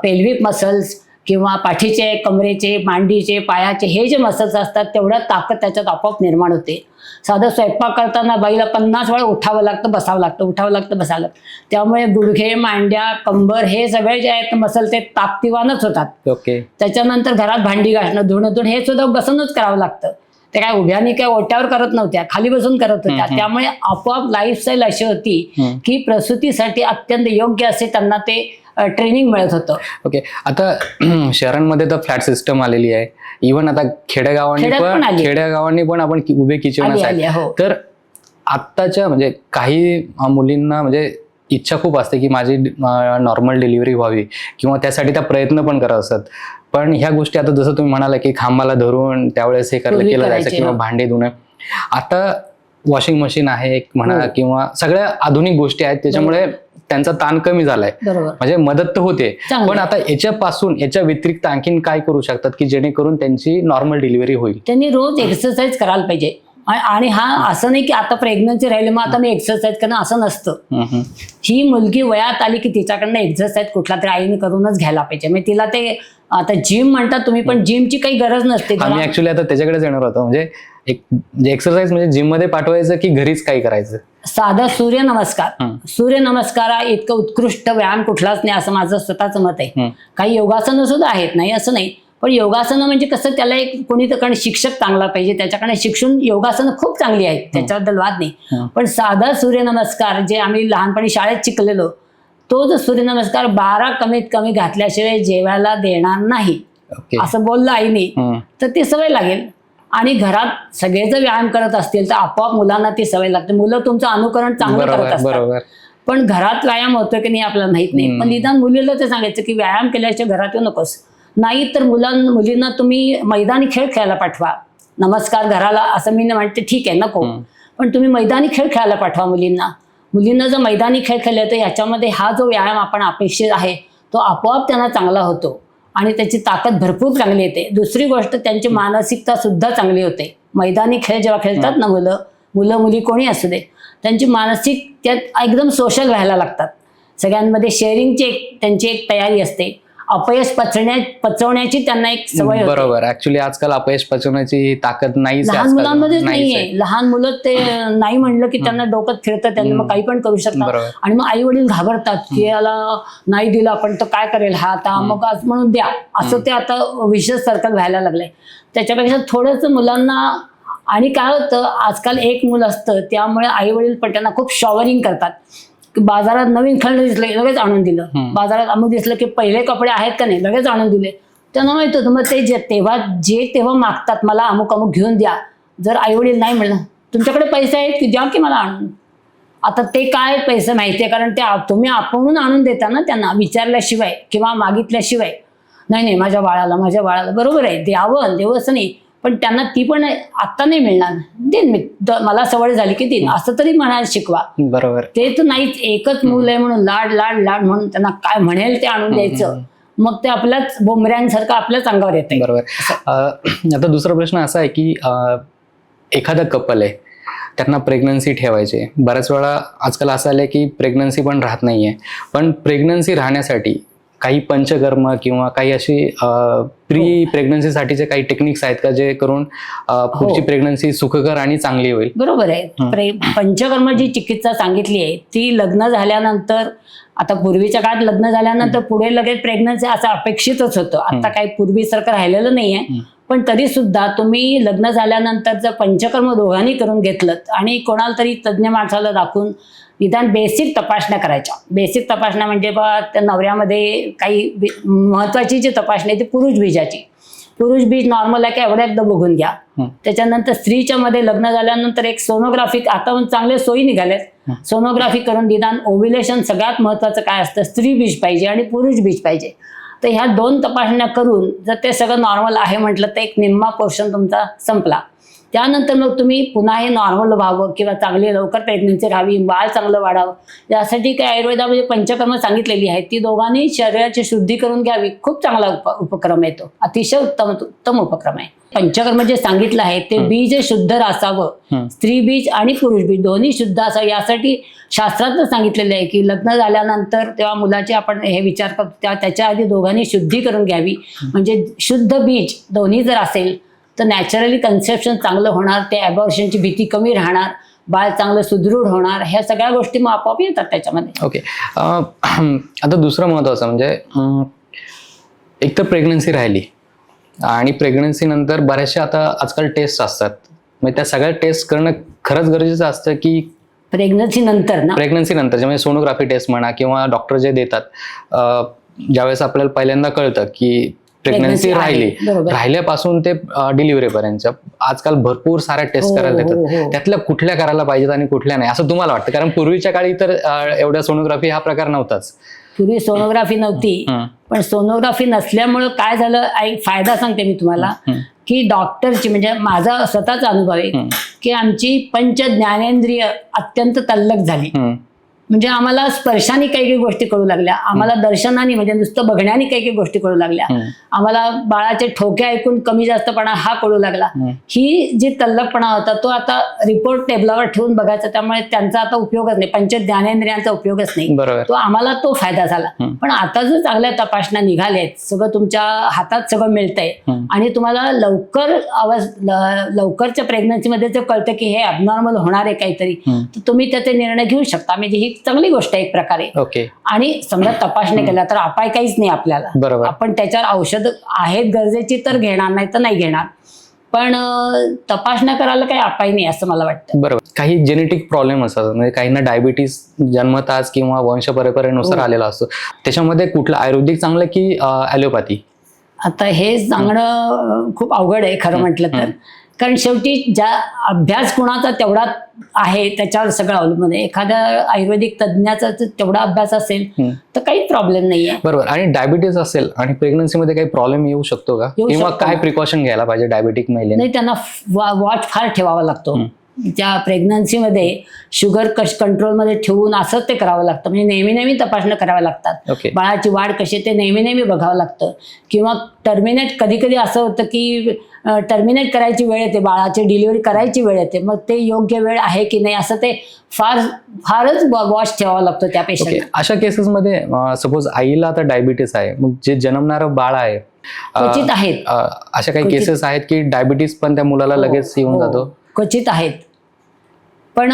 पेल्विक मसल्स किंवा पाठीचे, कमरेचे, मांडीचे, पायाचे हे जे मसल्स असतात तेवढ्या ताकद त्याच्यात आपोआप निर्माण होते. साधं स्वयंपाक करताना बाईला 50 वेळा उठावं लागतं, बसावं लागतं, उठावं लागतं, बसावं लागतं. त्यामुळे गुडघे, मांड्या, कंबर हे सगळे जे आहेत मसल ते ताकदीवानच होतात. ओके. त्याच्यानंतर घरात भांडी घासणं, धुणं हे सुद्धा बसूनच करावं लागतं. ते काय उभ्यानी काय ओट्यावर करत नव्हत्या, खाली बसून करत होत्या. त्यामुळे आपोआप लाईफस्टाईल अशी होती की प्रसूतीसाठी अत्यंत योग्य असे त्यांना ते ट्रेनिंग मिळत होतं. ओके. आता शहरांमध्ये तर फ्लॅट सिस्टम आलेली आहे, इव्हन आता खेड्यागावांनी पण आपण उभे किचन आहेत. तर आत्ताच्या म्हणजे काही मुलींना म्हणजे इच्छा खूप असते की माझी नॉर्मल डिलिव्हरी व्हावी किंवा त्यासाठी त्या प्रयत्न पण करत असतात. पण ह्या गोष्टी आता जसं तुम्ही म्हणाला की खांबाला धरून त्यावेळेस हे केलं जायचं किंवा भांडे धुणं, आता वॉशिंग मशीन आहे एक म्हणा किंवा सगळ्या आधुनिक गोष्टी आहेत, त्याच्यामुळे त्यांचा ताण कमी झालाय, म्हणजे मदत तर होते. पण आता याच्या व्यतिरिक्त आणखीन काय करू शकतात की जेणेकरून त्यांची नॉर्मल डिलिव्हरी होईल? त्यांनी रोज एक्सरसाइज करायला पाहिजे. आणि हा असं नाही की आता प्रेग्नन्सी राहिले मग आता मी एक्सरसाइज करणं असं नसतं. ही मुलगी वयात आली की तिच्याकडनं एक्सरसाइज कुठला तरी आईने करूनच घ्यायला पाहिजे. म्हणजे तिला ते आता जिम म्हणतात तुम्ही, पण जिमची काही गरज नसते. आम्ही ऍक्च्युली आता त्याच्याकडेच येणार होतो. म्हणजे एक्सरसाइज म्हणजे जिम मध्ये पाठवायचं की घरीच काही करायचं? साधा सूर्यनमस्कार हा इतकं उत्कृष्ट व्यायाम कुठलाच नाही असं माझं स्वतःचं मत आहे. काही योगासनं सुद्धा आहेत, नाही असं नाही, पण योगासनं म्हणजे कसं त्याला एक कोणीकडे शिक्षक चांगला पाहिजे, त्याच्याकडे शिक्षून योगासनं खूप चांगली आहेत, त्याच्याबद्दल वाद नाही. पण साधा सूर्यनमस्कार जे आम्ही लहानपणी शाळेत शिकलेलो तो जो सूर्यनमस्कार 12 कमीत कमी घातल्याशिवाय जेवायला देणार नाही असं बोललं आईने, तर ती सवय लागेल. आणि घरात सगळे जर व्यायाम करत असतील तर आपोआप मुलांना ती सवय लागते. मुलं तुमचं अनुकरण चांगलं करत असतात. पण घरात व्यायाम होतो की नाही आपल्याला माहित नाही. पण निदान मुलीला ते सांगायचं की व्यायाम केल्याशिवाय घरात येऊ नकोस. नाही तर मुलींना तुम्ही मैदानी खेळ खेळायला पाठवा. नमस्कार घराला असं मी म्हणते ठीक आहे नको, पण तुम्ही मैदानी खेळ खेळायला पाठवा मुलींना. मुलींना जर मैदानी खेळ खेळले तर याच्यामध्ये हा जो व्यायाम आपण अपेक्षित आहे तो आपोआप त्यांना चांगला होतो आणि त्याची ताकद भरपूर चांगली येते. दुसरी गोष्ट त्यांची मानसिकता सुद्धा चांगली होते. मैदानी खेळ जेव्हा खेळतात ना मुलं मुली कोणी असू दे, त्यांची मानसिक त्यात एकदम सोशल व्हायला लागतात. सगळ्यांमध्ये शेअरिंगची त्यांची एक तयारी असते. अपयश पचवण्याची त्यांना एक सवय होते. बरोबर. ऍक्च्युली आजकाल अपयश पचवण्याची ताकद नाहीच लहान मुलांमध्येच नाहीये. लहान मुलं ते नाही म्हणलं की त्यांना डोकं फिरतं, त्यांना मग काही पण करू शकतात. आणि मग आई वडील घाबरतात की याला नाही दिलं आपण तर काय करेल हा आता, मग आज म्हणून द्या, असं ते आता विशेष सर्कल व्हायला लागलंय. त्याच्यापेक्षा थोडंसं मुलांना, आणि काय होतं आजकाल एक मुलं असतं त्यामुळे आई वडील पण त्यांना खूप शॉवरिंग करतात. बाजारात नवीन खेळणं दिसलं लगेच आणून दिलं, बाजारात अमुक दिसलं की पहिले कपडे आहेत का नाही लगेच आणून दिले. त्यांना माहित होतं मग ते तेव्हा मागतात मला अमुक अमुक घेऊन द्या. जर आई वडील नाही म्हणलं तुमच्याकडे पैसे आहेत की द्या की मला आणून, आता ते काय पैसे माहितीये कारण ते तुम्ही आपण आणून देता ना त्यांना विचारल्याशिवाय किंवा मागितल्याशिवाय. नाही माझ्या बाळाला बरोबर आहे देवं असं नाही, पण त्यांना ती पण आता नाही मिळणार, देईन मी, मला सवय झाली की देईन असं तरी म्हणायला शिकवा. बरोबर. ते तर नाहीच, एकच मूल आहे म्हणून लाड लाड लाड म्हणून त्यांना काय म्हणेल ते आणून द्यायचं, मग ते आपल्याच बोमऱ्यांसारखं आपल्याच अंगावर येतं. बरोबर. आता दुसरा प्रश्न असा आहे की एखादा कपल आहे, त्यांना प्रेग्नन्सी ठेवायची, बऱ्याच वेळा आजकाल असं आलंय की प्रेग्नन्सी पण राहत नाहीये, पण प्रेग्नन्सी राहण्यासाठी काही पंचकर्म किंवा काही अशी प्री प्रेग्नन्सीसाठीचे काही टेक्निक्स आहेत का जे करून पुढची प्रेग्नन्सी सुखकर आणि चांगली होईल? बरोबर आहे. पंचकर्म जी चिकित्सा सांगितली आहे ती लग्न झाल्यानंतर, आता पूर्वीच्या काळात लग्न झाल्यानंतर पुढे लगेच प्रेग्नन्सी असं अपेक्षितच होतं. आता काही पूर्वीसारखं राहिलेलं नाहीये, पण तरी सुद्धा तुम्ही लग्न झाल्यानंतर जर पंचकर्म दोघांनी करून घेतलं आणि कोणाला तरी तज्ज्ञ माणसाला दाखवून निदान बेसिक तपासण्या करायच्या. बेसिक तपासण्या म्हणजे बा त्या नवऱ्यामध्ये काही महत्वाची जी तपासणी आहे ती पुरुष बीज नॉर्मल आहे का एवढ्या एकदा बघून घ्या. त्याच्यानंतर स्त्रीच्या मध्ये लग्न झाल्यानंतर एक सोनोग्राफी, आता चांगले सोयी निघाल्यात, सोनोग्राफी करून निदान ओव्ह्युलेशन सगळ्यात महत्वाचं काय असतं, स्त्री बीज पाहिजे आणि पुरुष बीज पाहिजे. तर ह्या 2 तपासण्या करून जर ते सगळं नॉर्मल आहे म्हटलं तर एक निम्मा पोर्शन तुमचा संपला. त्यानंतर मग तुम्ही पुन्हा हे नॉर्मल व्हावं किंवा चांगली लवकर प्रेग्नन्सी राहावी, बाळ चांगलं वाढावं, यासाठी काही आयुर्वेदामध्ये पंचकर्म सांगितलेली आहेत. ती दोघांनी शरीराची शुद्धी करून घ्यावी. खूप चांगला उपक्रम आहे तो, अतिशय उत्तम उपक्रम आहे. पंचकर्म जे सांगितलं आहे ते बीज शुद्ध असावं, स्त्री बीज आणि पुरुष बीज दोन्ही शुद्ध असावं. यासाठी शास्त्रात सांगितलेलं आहे की लग्न झाल्यानंतर तेव्हा मुलाचे आपण हे विचार करतो त्याच्या आधी दोघांनी शुद्धी करून घ्यावी. म्हणजे शुद्ध बीज दोन्ही जर असेल तर नॅचरली कन्सेप्शन चांगलं होणार, ते अबॉर्शनची भीती कमी राहणार, बाळ चांगलं सुदृढ होणार, ह्या सगळ्या गोष्टी मग आपोआप येतात त्याच्यामध्ये. ओके. आता दुसरं महत्त्वाचं म्हणजे एक तर प्रेग्नन्सी राहिली आणि प्रेग्नन्सी नंतर बऱ्याचशा आता आजकाल टेस्ट असतात, म्हणजे त्या सगळ्या टेस्ट करणं खरंच गरजेचं असतं की प्रेग्नन्सी नंतर म्हणजे सोनोग्राफी टेस्ट म्हणा किंवा डॉक्टर जे देतात, ज्यावेळेस आपल्याला पहिल्यांदा कळतं की प्रेग्नन्सी राहिल्यापासून ते डिलिव्हरी पर्यंत आजकाल भरपूर साऱ्या टेस्ट करायला देतात. त्यातल्या कुठल्या करायला पाहिजेत आणि कुठल्या नाही असं तुम्हाला वाटतं? कारण पूर्वीच्या काळी तर एवढ्या सोनोग्राफी हा प्रकार नव्हताच. पूर्वी सोनोग्राफी नव्हती, पण सोनोग्राफी नसल्यामुळं काय झालं, एक फायदा सांगते मी तुम्हाला की डॉक्टरची, म्हणजे माझा स्वतःचा अनुभव आहे की आमची पंच ज्ञानेंद्रिय अत्यंत तल्लख झाली. म्हणजे आम्हाला स्पर्शाने काही काही गोष्टी कळू लागल्या, आम्हाला दर्शनाने म्हणजे नुसतं बघण्याने काही काही गोष्टी कळू लागल्या, आम्हाला बाळाचे ठोके ऐकून कमी जास्तपणा हा कळू लागला. ही जी तल्लखपणा होता तो आता रिपोर्ट टेबलावर ठेवून बघायचा, त्यामुळे त्यांचा आता उपयोगच नाही, पंच ज्ञानेंद्रियांचा उपयोगच नाही. तो आम्हाला तो फायदा झाला. पण आता जर चांगल्या तपासण्या निघाल्या आहेत, सगळं तुमच्या हातात सगळं मिळतंय आणि तुम्हाला लवकरच्या प्रेग्नन्सीमध्ये जर कळतं की हे अबनॉर्मल होणार आहे काहीतरी, तर तुम्ही त्याचे निर्णय घेऊ शकता. म्हणजे ही चांगली गोष्ट आहे एक प्रकारे. आणि समजा तपासणी केल्या तर अपाय काहीच नाही आपल्याला, आपण त्याच्यावर औषध आहेत गरजेची तर घेणार, नाही तर नाही घेणार, पण तपासण्या करायला काही अपाय नाही असं मला वाटतं. बरोबर. काही जेनेटिक प्रॉब्लेम असतात, म्हणजे काहींना डायबिटीस जन्मताच किंवा वंश परंपरेनुसार आलेला असतो, त्याच्यामध्ये कुठलं आयुर्वेदिक चांगलं की ॲलोपॅथी? आता हे सांगणं खूप अवघड आहे खरं म्हटलं तर, कारण शेवटी ज्या अभ्यास कुणाचा तेवढा आहे त्याच्यावर सगळं अवलंबून आहे. एखाद्या आयुर्वेदिक तज्ज्ञाचा तेवढा अभ्यास असेल तर काही प्रॉब्लेम नाहीये. बरोबर. आणि डायबिटीस असेल आणि प्रेग्नन्सी मध्ये काही प्रॉब्लेम येऊ शकतो का, किंवा काय प्रिकॉशन घ्यायला पाहिजे डायबेटिक महिलेने? नाही, त्यांना वॉच फार ठेवावा लागतो. त्या प्रेग्नन्सीमध्ये शुगर कंट्रोलमध्ये ठेवून असंच ते करावं लागतं. म्हणजे नेहमी नेहमी तपासणं कराव्या लागतात. ओके. बाळाची वाढ कशी आहे ते नेहमी नेहमी बघावं लागतं. किंवा टर्मिनेट कधी कधी असं होतं की टर्मिनेट करायची वेळ येते, बाळाची डिलिव्हरी करायची वेळ येते, मग ते योग्य वेळ आहे की नाही असं ते फारच वॉच ठेवावं लागतं त्या पेशंट. अशा केसेसमध्ये सपोज आईला आता डायबिटीस आहे, मग जे जन्मणारं बाळ आहे क्वचित आहेत. अशा काही क्वचित. केसेस आहेत की डायबिटीस पण त्या मुलाला लगेच येऊन हो, जातो? क्वचित आहेत, पण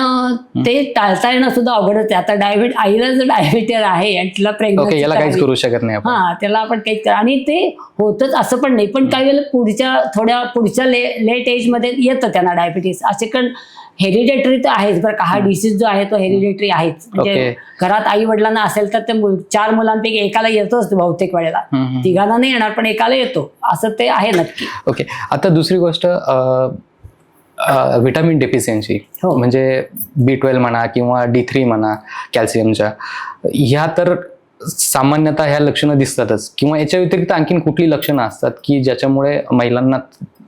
ते टाळता येणं सुद्धा अवघडच आहे. आता आईला जर डायबिटीस आहे आणि तिला ओके, प्रेग्नन्सी याला काहीच करू शकत नाही आपण. हा, त्याला आपण काही आणि ते होतच असं पण नाही, पण काही वेळेला पुढच्या लेट एज मध्ये येतं त्यांना डायबिटीस. असे पण हेरिडेटरी तर आहेच बरं का. हा डिसीज जो आहे तो हेरिडेटरी आहेच. म्हणजे ओके. घरात आई वडिलांना असेल तर ते 4 मुलांपैकी एकाला येतोच बहुतेक वेळेला. तिघांना नाही येणार पण एकाला येतो, असं ते आहे नक्की. ओके. आता दुसरी गोष्ट, व्हिटॅमिन डेफिशियन्सी, हो. म्हणजे B12 म्हणा किंवा D3 म्हणा कॅल्शियमच्या, ह्या तर सामान्यतः ह्या लक्षणं दिसतातच, किंवा याच्या व्यतिरिक्त आणखीन कुठली लक्षणं असतात की ज्याच्यामुळे महिलांना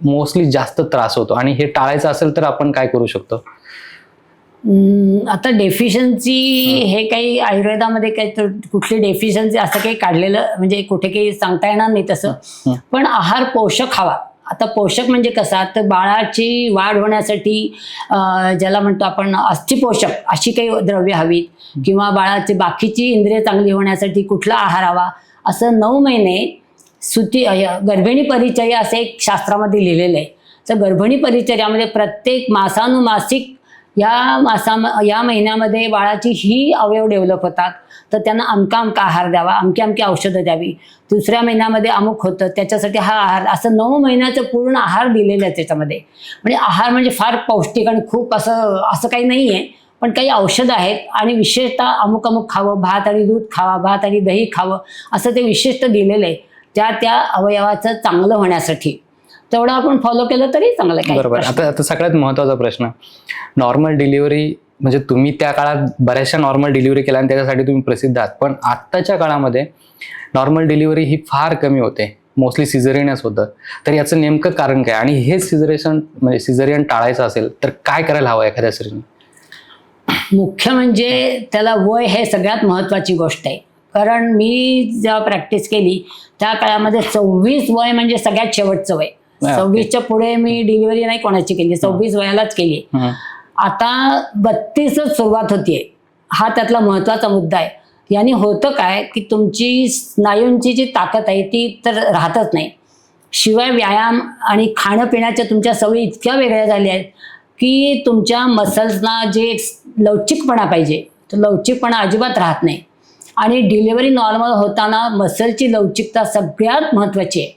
मोस्टली जास्त त्रास होतो, आणि हे टाळायचं असेल तर आपण काय करू शकतो? आता डेफिशियन्सी हे काही आयुर्वेदामध्ये काही कुठली डेफिशियन्सी असं काही काढलेलं म्हणजे कुठे काही सांगता येणार नाही तसं. पण आहार पोषक हवा. आता पोषक म्हणजे कसा, तर बाळाची वाढ होण्यासाठी ज्याला म्हणतो आपण अस्थिपोषक अशी काही द्रव्य हवीत, किंवा बाळाची बाकीची इंद्रिय चांगली होण्यासाठी कुठला आहार हवा, असं 9 महिने गर्भिणी परिचर्या असे एक शास्त्रामध्ये लिहिलेलं आहे. तर गर्भिणी परिचर्यामध्ये प्रत्येक मासानुमासिक या महिन्यामध्ये बाळाची ही अवयव डेव्हलप होतात, तर त्यांना अमका आहार द्यावा, अमकी औषधं द्यावी. दुसऱ्या महिन्यामध्ये अमुक होतं, त्याच्यासाठी हा आहार, असं 9 महिन्याचं पूर्ण आहार दिलेलं आहे त्याच्यामध्ये. म्हणजे आहार म्हणजे फार पौष्टिक आणि खूप असं काही नाही आहे, पण काही औषधं आहेत. आणि विशेषतः अमुक खावं, भात आणि दूध खावा, भात आणि दही खावं, असं ते विशिष्ट दिलेलं आहे त्या अवयवाचं चांगलं होण्यासाठी. तेवढं आपण फॉलो केलं तरी चांगलं आहे. बरोबर. आता सगळ्यात महत्त्वाचा प्रश्न, नॉर्मल डिलिव्हरी, म्हणजे तुम्ही त्या काळात बऱ्याचशा नॉर्मल डिलिव्हरी केल्या आणि त्याच्यासाठी तुम्ही प्रसिद्ध आहात, पण आत्ताच्या काळामध्ये नॉर्मल डिलिव्हरी ही फार कमी होते, मोस्टली सिझेरियनच होतं. तर याचं नेमकं कारण काय, आणि हे सिझेरियन टाळायचं असेल तर काय करायला हवं एखाद्या स्त्रीने? मुख्य म्हणजे त्याला वय हे सगळ्यात महत्त्वाची गोष्ट आहे. कारण मी जेव्हा प्रॅक्टिस केली त्या काळामध्ये 26 वय म्हणजे सगळ्यात शेवटचं वय. 26च्या पुढे मी डिलिव्हरी नाही कोणाची केली, 26 वयालाच केली. आता 32च सुरुवात होतीये, हा त्यातला महत्वाचा मुद्दा आहे. याने होतं काय की तुमची स्नायूंची जी ताकद आहे ती तर राहतच नाही, शिवाय व्यायाम आणि खाणं पिण्याच्या तुमच्या सवयी इतक्या वेगळ्या झाल्या आहेत की तुमच्या मसल्सना जे लवचिकपणा पाहिजे तो लवचिकपणा अजिबात राहत नाही. आणि डिलिव्हरी नॉर्मल होताना मसलची लवचिकता सगळ्यात महत्त्वाची आहे.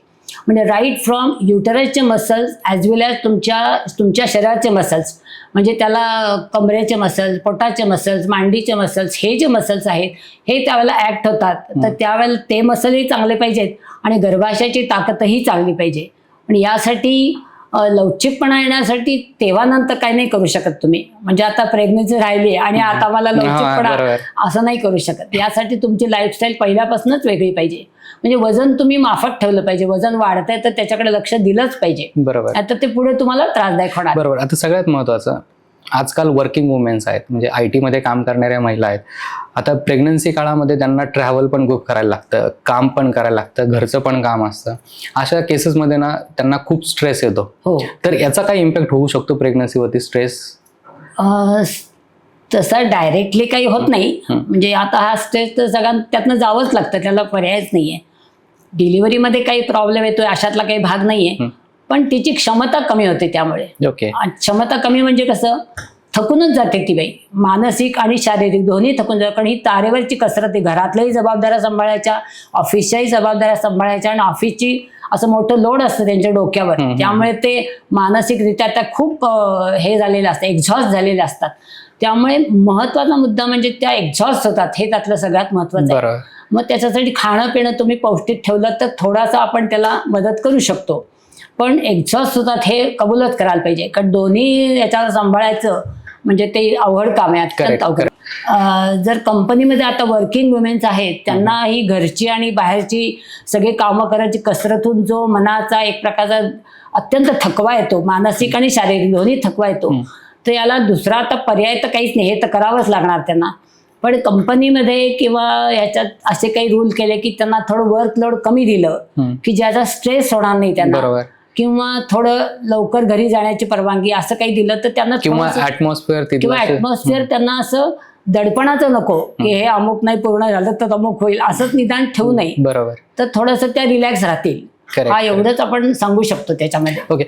म्हणजे राईट फ्रॉम युटरसचे मसल्स ॲज वेल ॲज तुमच्या शरीराचे मसल्स, म्हणजे त्याला कमरेचे मसल्स, पोटाचे मसल्स, मांडीचे मसल्स, हे जे मसल्स आहेत हे त्यावेळेला ॲक्ट होतात. तर त्यावेळेला ते मसलही चांगले पाहिजेत आणि गर्भाशयाची ताकदही चांगली पाहिजे. आणि यासाठी लवचिकपणा येण्यासाठी तेव्हा नंतर काही नाही करू शकत तुम्ही. म्हणजे आता प्रेग्नन्सी राहिली आणि आता मला लवचिकपणा असं नाही करू शकत. यासाठी तुमची लाईफस्टाईल पहिल्यापासूनच वेगळी पाहिजे. म्हणजे वजन तुम्ही माफक ठेवलं पाहिजे. वजन वाढतंय तर त्याच्याकडे लक्ष दिलंच पाहिजे. बरोबर. आता ते पुढे तुम्हाला त्रासदायक होणार. बरोबर. आता सगळ्यात महत्त्वाचं, आजकाल वर्किंग वुमेन्स आहेत, म्हणजे IT मध्ये काम करणाऱ्या महिला आहेत. आता प्रेग्नन्सी काळामध्ये त्यांना ट्रॅव्हल पण खूप करायला लागतं, काम पण करायला लागतं, घरचं पण काम असतं. अशा केसेसमध्ये ना त्यांना खूप स्ट्रेस येतो. हो. तर याचा काय इम्पॅक्ट होऊ शकतो प्रेग्नन्सीवरती, स्ट्रेस? तसं डायरेक्टली काही होत नाही. म्हणजे आता हा स्ट्रेस तर सगळ्यांना त्यातनं जावंच लागतं, त्याला पर्यायच नाहीये. डिलिव्हरीमध्ये काही प्रॉब्लेम येतोय अशातला काही भाग नाहीये, पण तिची क्षमता कमी होते. त्यामुळे क्षमता कमी म्हणजे कसं, थकूनच जाते ती बाई, मानसिक आणि शारीरिक दोन्ही थकून जाते. कारण ही तारेवरची कसरत आहे, घरातल्याही जबाबदाऱ्या सांभाळायच्या, ऑफिसच्याही जबाबदाऱ्या सांभाळायच्या, आणि ऑफिसची असं मोठं लोड असतं त्यांच्या डोक्यावर. त्यामुळे ते मानसिकरित्या त्या खूप हे झालेले असतात, एक्झॉस्ट झालेले असतात. त्यामुळे महत्वाचा मुद्दा म्हणजे त्या एक्झॉस्ट होतात, हे त्यातलं सगळ्यात महत्वाचं आहे. मग त्याच्यासाठी खाणं पिणं तुम्ही पौष्टिक ठेवलं तर थोडासा आपण त्याला मदत करू शकतो. पण एक्झॉस्ट होतात हे कबूलच करायला पाहिजे, कारण दोन्ही याच्यावर सांभाळायचं म्हणजे ते अवघड काम आहे, अत्यंत अवघड. जर कंपनीमध्ये आता वर्किंग वुमेन्स आहेत त्यांना ही घरची आणि बाहेरची सगळी कामं करायची कसरतून जो मनाचा एक प्रकारचा अत्यंत थकवा येतो, मानसिक आणि शारीरिक दोन्ही थकवा येतो. तर याला दुसरा आता पर्याय तर काहीच नाही, हे तर करावंच लागणार त्यांना. पण कंपनीमध्ये किंवा ह्याच्यात असे काही रूल केले की त्यांना थोडं वर्कलोड कमी दिलं की ज्याचा स्ट्रेस होणार नाही त्यांना, बरोबर. किंवा थोडं लवकर घरी जाण्याची परवानगी असं काही दिलं तर त्यांना किंवा किंवा ऍटमॉस्फिअर त्यांना असं दडपणाचं नको की हे अमुक नाही पूर्ण झालं तर अमुक होईल असंच निदान ठेवू नये. बरोबर. तर थोडंसं त्या रिलॅक्स राहतील. हा एवढंच आपण सांगू शकतो त्याच्यामध्ये. ओके,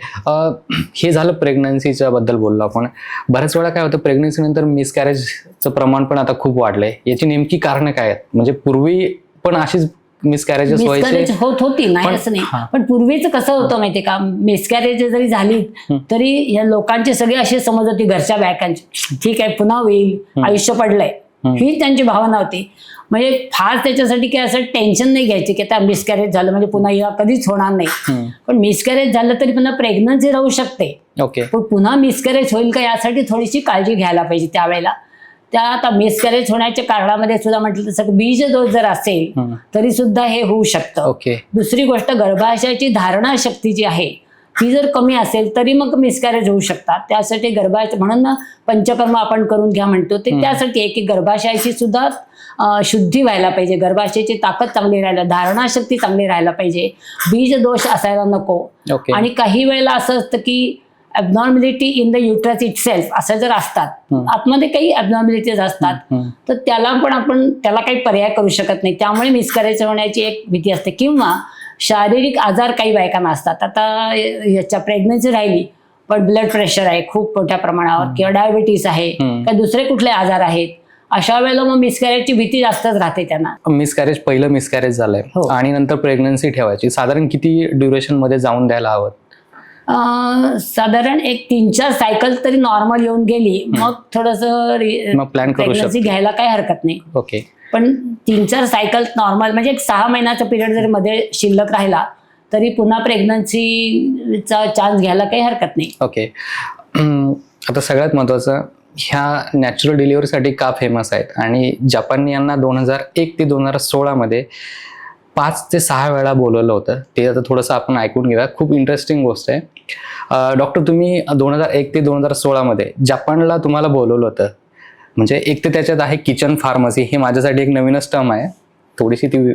हे झालं प्रेग्नन्सीच्या बद्दल बोललो आपण. बऱ्याच वेळा काय होतं, प्रेग्नन्सी नंतर मिसकॅरेजचं प्रमाण पण आता खूप वाढलंय. याची नेमकी कारणं काय आहेत? म्हणजे पूर्वी पण अशीच मिसकॅरेजेस व्हायचे? होती नाही असं नाही, पण पूर्वीच कसं होतं माहितीये का, मिसकॅरेज जरी झाली तरी या लोकांची सगळी अशी समज होती घरच्या बायकांची, ठीक आहे पुन्हा होईल, आयुष्य पडलंय, ही त्यांची भावना होती. म्हणजे फार त्याच्यासाठी काही असं टेन्शन नाही घ्यायची की आता मिसकॅरेज झालं म्हणजे पुन्हा या कधीच होणार नाही. पण मिसकॅरेज झालं तरी पुन्हा प्रेग्नन्सी राहू शकते. ओके. पण पुन्हा मिसकॅरेज होईल का यासाठी थोडीशी काळजी घ्यायला पाहिजे त्यावेळेला. त्या आता मिसकॅरेज होण्याच्या कारणामध्ये सुद्धा म्हटलं तसं बीज दोष जर असेल तरी सुद्धा हे होऊ शकतं. ओके. दुसरी गोष्ट, गर्भाशयाची धारणा शक्ती जी आहे ती जर कमी असेल तरी मग मिसकॅरेज होऊ शकतात. त्यासाठी गर्भाशय म्हणून ना पंचकर्म आपण करून घ्या म्हणतो ते त्यासाठी आहे की गर्भाशयाची सुद्धा शुद्धी व्हायला पाहिजे, गर्भाशयाची ताकद चांगली राहायला, धारणा शक्ती चांगली राहायला पाहिजे, बीज दोष असायला नको. आणि काही वेळेला असं असतं की abnormality in the uterus itself असं जर असतात, आतमध्ये काही ॲबनॉर्मॅलिटीज असतात तर त्याला पण आपण त्याला काही पर्याय करू शकत नाही. त्यामुळे मिसकॅरेज होण्याची एक भीती असते. किंवा शारीरिक आजार काही बायकांना असतात. आता याच्या प्रेग्नन्सी राहिली पण ब्लड प्रेशर आहे खूप मोठ्या प्रमाणावर, किंवा डायबिटीस आहे, किंवा दुसरे कुठले आजार आहेत, अशा वेळेला मग मिसकॅरेजची भीती जास्तच राहते त्यांना. पहिलं मिसकॅरेज झालंय आणि नंतर प्रेग्नन्सी ठेवायची, साधारण किती ड्युरेशन मध्ये जाऊन द्यायला हवं? साधारण एक 3-4 सायकल तरी नॉर्मल येऊन गेली मग थोडंसं प्लॅन करू प्रेग्नन्सी घ्यायला काही हरकत नाही. ओके. पण 3-4 सायकल नॉर्मल म्हणजे एक 6 महिन्याचा पिरियड जरी मध्ये शिल्लक राहिला तरी पुन्हा प्रेग्नन्सीचा चान्स घ्यायला काही हरकत नाही. ओके. आता सगळ्यात महत्वाचं, ह्या नॅचरल डिलिव्हरीसाठी का फेमस आहेत? आणि जपान यांना 2001 ते 2016 मध्ये 5 ते 6 वेळा बोलवलं होतं. ते आता थोडंसं आपण ऐकून घेऊया, खूप इंटरेस्टिंग गोष्ट आहे. डॉक्टर, तुम्ही 2001 ते 2016 मध्ये जपानला तुम्हाला बोलवलं होतं. म्हणजे एक तर त्याच्यात आहे किचन फार्मसी, हे माझ्यासाठी एक नवीनच टर्म आहे, थोडीशी ती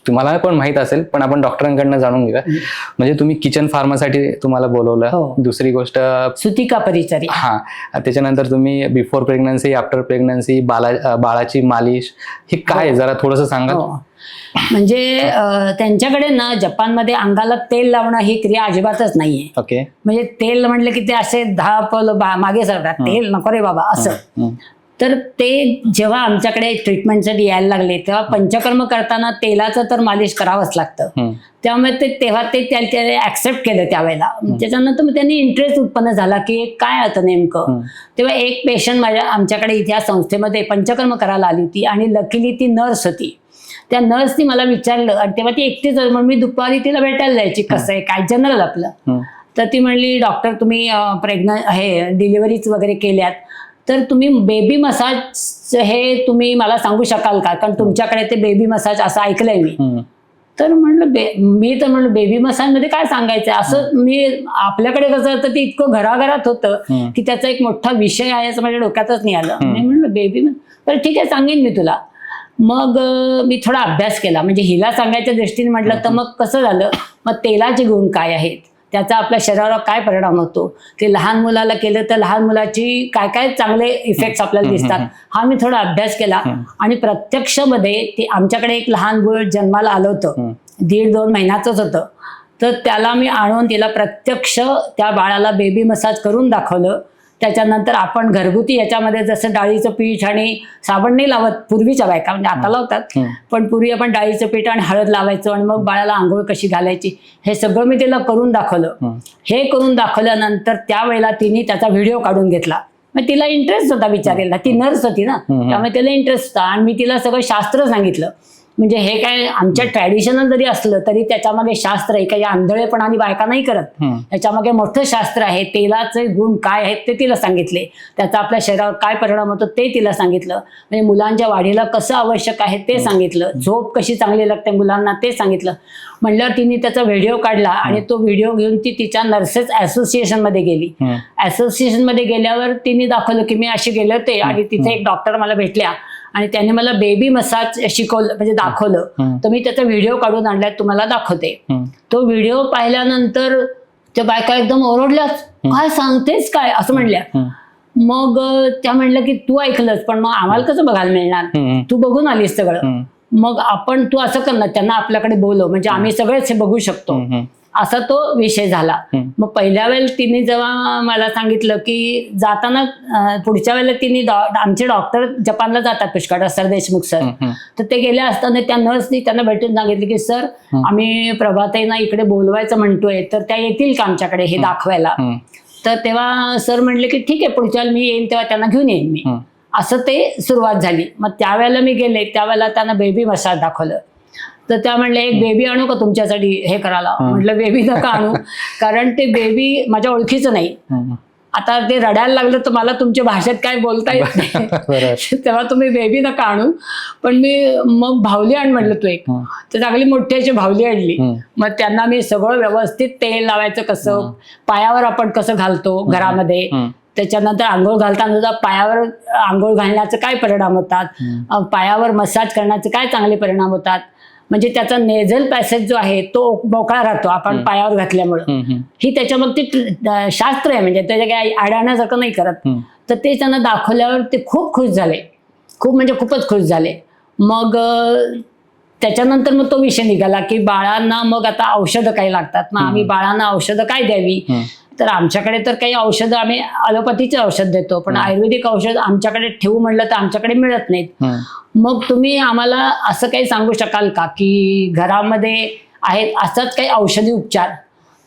तुम्हाला पण माहित असेल पण आपण डॉक्टरांकडनं जाणून घेऊया. म्हणजे तुम्ही किचन फार्मसाठी तुम्हाला बोलवलं. दुसरी गोष्ट सुतिका परिचर्या. हा, त्याच्यानंतर तुम्ही बिफोर प्रेग्नन्सी, आफ्टर प्रेग्नन्सी, बाळाची मालिश, हे काय जरा थोडंसं सांगा. म्हणजे त्यांच्याकडे ना जपानमध्ये अंगाला तेल लावणं ही क्रिया अजिबातच नाहीये. ओके. म्हणजे तेल म्हणलं की ते असे 10 पावलं मागे सरतात, तेल नको रे बाबा असं. तर ते जेव्हा आमच्याकडे ट्रीटमेंटसाठी यायला लागले तेव्हा पंचकर्म करताना तेलाचं तर मालिश करावंच लागतं. त्यामुळे तेव्हा ते ऍक्सेप्ट केलं त्यावेळेला. त्याच्यानंतर मग त्यांनी इंटरेस्ट उत्पन्न झाला की काय होतं नेमकं. तेव्हा एक पेशंट आमच्याकडे इथे या संस्थेमध्ये पंचकर्म करायला आली होती आणि लकीली ती नर्स होती. त्या नर्सनी मला विचारलं आणि तेव्हा ती एकटीच, मग मी दुपारी तिला भेटायला जायची, कसं आहे काय जनरल आपलं. तर ती म्हणली, डॉक्टर तुम्ही डिलिव्हरीज वगैरे केल्यात तर तुम्ही बेबी मसाज हे तुम्ही मला सांगू शकाल का, कारण तुमच्याकडे ते बेबी मसाज असं ऐकलंय मी. तर म्हणलं मी तर म्हणलं बेबी मसाज मध्ये काय सांगायचं असं. मी आपल्याकडे कसं होतं ते इतकं घराघरात होतं की त्याचा एक मोठा विषय आहे असं माझ्या डोक्यातच नाही आलं. मी म्हणलं बेबी, तर ठीक आहे सांगेन मी तुला. मग मी थोडा अभ्यास केला, म्हणजे हिला सांगायच्या दृष्टीने म्हटलं तर मग कसं झालं, मग तेलाचे गुण काय आहेत, त्याचा आपल्या शरीरावर काय परिणाम होतो, ते लहान मुलाला केलं तर लहान मुलाची काय काय चांगले इफेक्ट्स आपल्याला दिसतात, हा मी थोडा अभ्यास केला. आणि प्रत्यक्ष मध्ये ते आमच्याकडे एक लहान मूल जन्माला आलं होतं, 1.5-2 महिन्याचंच होतं. तर त्याला मी आणून तिला प्रत्यक्ष त्या बाळाला बेबी मसाज करून दाखवलं. त्याच्यानंतर आपण घरगुती याच्यामध्ये जसं डाळीचं पीठ आणि साबण नाही लावत पूर्वीच्या बायका, म्हणजे आता लावतात, पण पूर्वी आपण डाळीचं पीठ आणि हळद लावायचो आणि मग बाळाला आंघोळ कशी घालायची हे सगळं मी तिला करून दाखवलं. हे करून दाखवल्यानंतर त्यावेळेला तिने त्याचा व्हिडिओ काढून घेतला. मग तिला इंटरेस्ट होता विचारायला, ती नर्स होती ना, त्यामुळे तिला इंटरेस्ट होता. आणि मी तिला सगळं शास्त्र सांगितलं म्हणजे हे काय आमच्या ट्रॅडिशनल जरी असलं तरी त्याच्यामागे शास्त्र आहे. काही आंधळेपणाने बायका नाही करत. त्याच्यामागे मोठं शास्त्र आहे. तेलाचे गुण काय आहेत ते तिला सांगितले, त्याचा आपल्या शरीरावर काय परिणाम होतो ते तिला सांगितलं, म्हणजे मुलांच्या वाढीला कसं आवश्यक आहे ते सांगितलं, झोप कशी चांगली लागते मुलांना ते सांगितलं. म्हणल्यावर तिने त्याचा व्हिडिओ काढला आणि तो व्हिडिओ घेऊन ती तिच्या नर्सेस असोसिएशन मध्ये गेली. असोसिएशन मध्ये गेल्यावर तिने दाखवलं की मी अशी गेले होते आणि तिथे एक डॉक्टर मला भेटल्या आणि त्यांनी मला बेबी मसाज शिकवलं, म्हणजे दाखवलं. तर मी त्याचा व्हिडिओ काढून आणलाय, तुम्हाला दाखवते. तो व्हिडिओ पाहिल्यानंतर त्या बायका एकदम ओरडल्याच, काय सांगतेस काय असं म्हणल्या. मग त्या म्हणलं की तू ऐकलंस पण मग आम्हाला कसं बघायला मिळणार, तू बघून आलीस सगळं, मग आपण तू असं कर ना, त्यांना आपल्याकडे बोलव म्हणजे आम्ही सगळेच हे बघू शकतो. असा तो विषय झाला. मग पहिल्या वेळेला तिने जेव्हा मला सांगितलं की जाताना पुढच्या वेळेला तिने आमचे डॉक्टर जपानला जातात पुष्कळ, सर देशमुख सर, तर ते गेले असताना त्या नर्सनी त्यांना भेटून सांगितले की सर आम्ही प्रभाताईंना इकडे बोलवायचं म्हणतोय तर त्या येतील का आमच्याकडे हे दाखवायला. तर तेव्हा सर म्हणले की ठीक आहे, पुढच्या वेळेला मी येईन तेव्हा त्यांना घेऊन येईन मी. असं ते सुरुवात झाली. मग त्यावेळेला मी गेले त्यावेळेला त्यांना बेबी मसाज दाखवलं. तर त्या म्हणले एक बेबी आणू का तुमच्यासाठी हे करायला. म्हटलं बेबी नका आणू, कारण ते बेबी माझ्या ओळखीचं नाही. आता ते रडायला लागलं तर मला तुमच्या भाषेत काय बोलता येत नाही, तेव्हा तुम्ही बेबी नका आणू. पण मी मग भावली आण म्हटलं तू एक, तर चांगली मोठी अशी भावली आणली. मग त्यांना मी सगळं व्यवस्थित तेल लावायचं कसं, पायावर आपण कसं घालतो घरामध्ये, त्याच्यानंतर आंघोळ घालताना सुद्धा पायावर आंघोळ घालण्याचे काय परिणाम होतात, पायावर मसाज करण्याचे काय चांगले परिणाम होतात, म्हणजे त्याचा नेझल पॅसेज जो आहे तो मोकळा राहतो आपण पायावर घातल्यामुळं. ही त्याच्यामध्ये शास्त्र आहे, म्हणजे त्याच्या काही अडाण्यासारखं नाही करत. तर ते त्यांना दाखवल्यावर ते खूप खुश झाले, खूप म्हणजे खूपच खुश झाले. मग त्याच्यानंतर मग तो विषय निघाला की बाळांना मग आता औषधं काही लागतात, मग आम्ही बाळांना औषधं काय द्यावी. तर आमच्याकडे तर काही औषधं आम्ही ॲलोपॅथीचे औषध देतो, पण आयुर्वेदिक औषध आमच्याकडे ठेवू म्हणलं तर आमच्याकडे मिळत नाहीत. मग तुम्ही आम्हाला असं काही सांगू शकाल का की घरामध्ये आहेत असंच काही औषधी उपचार.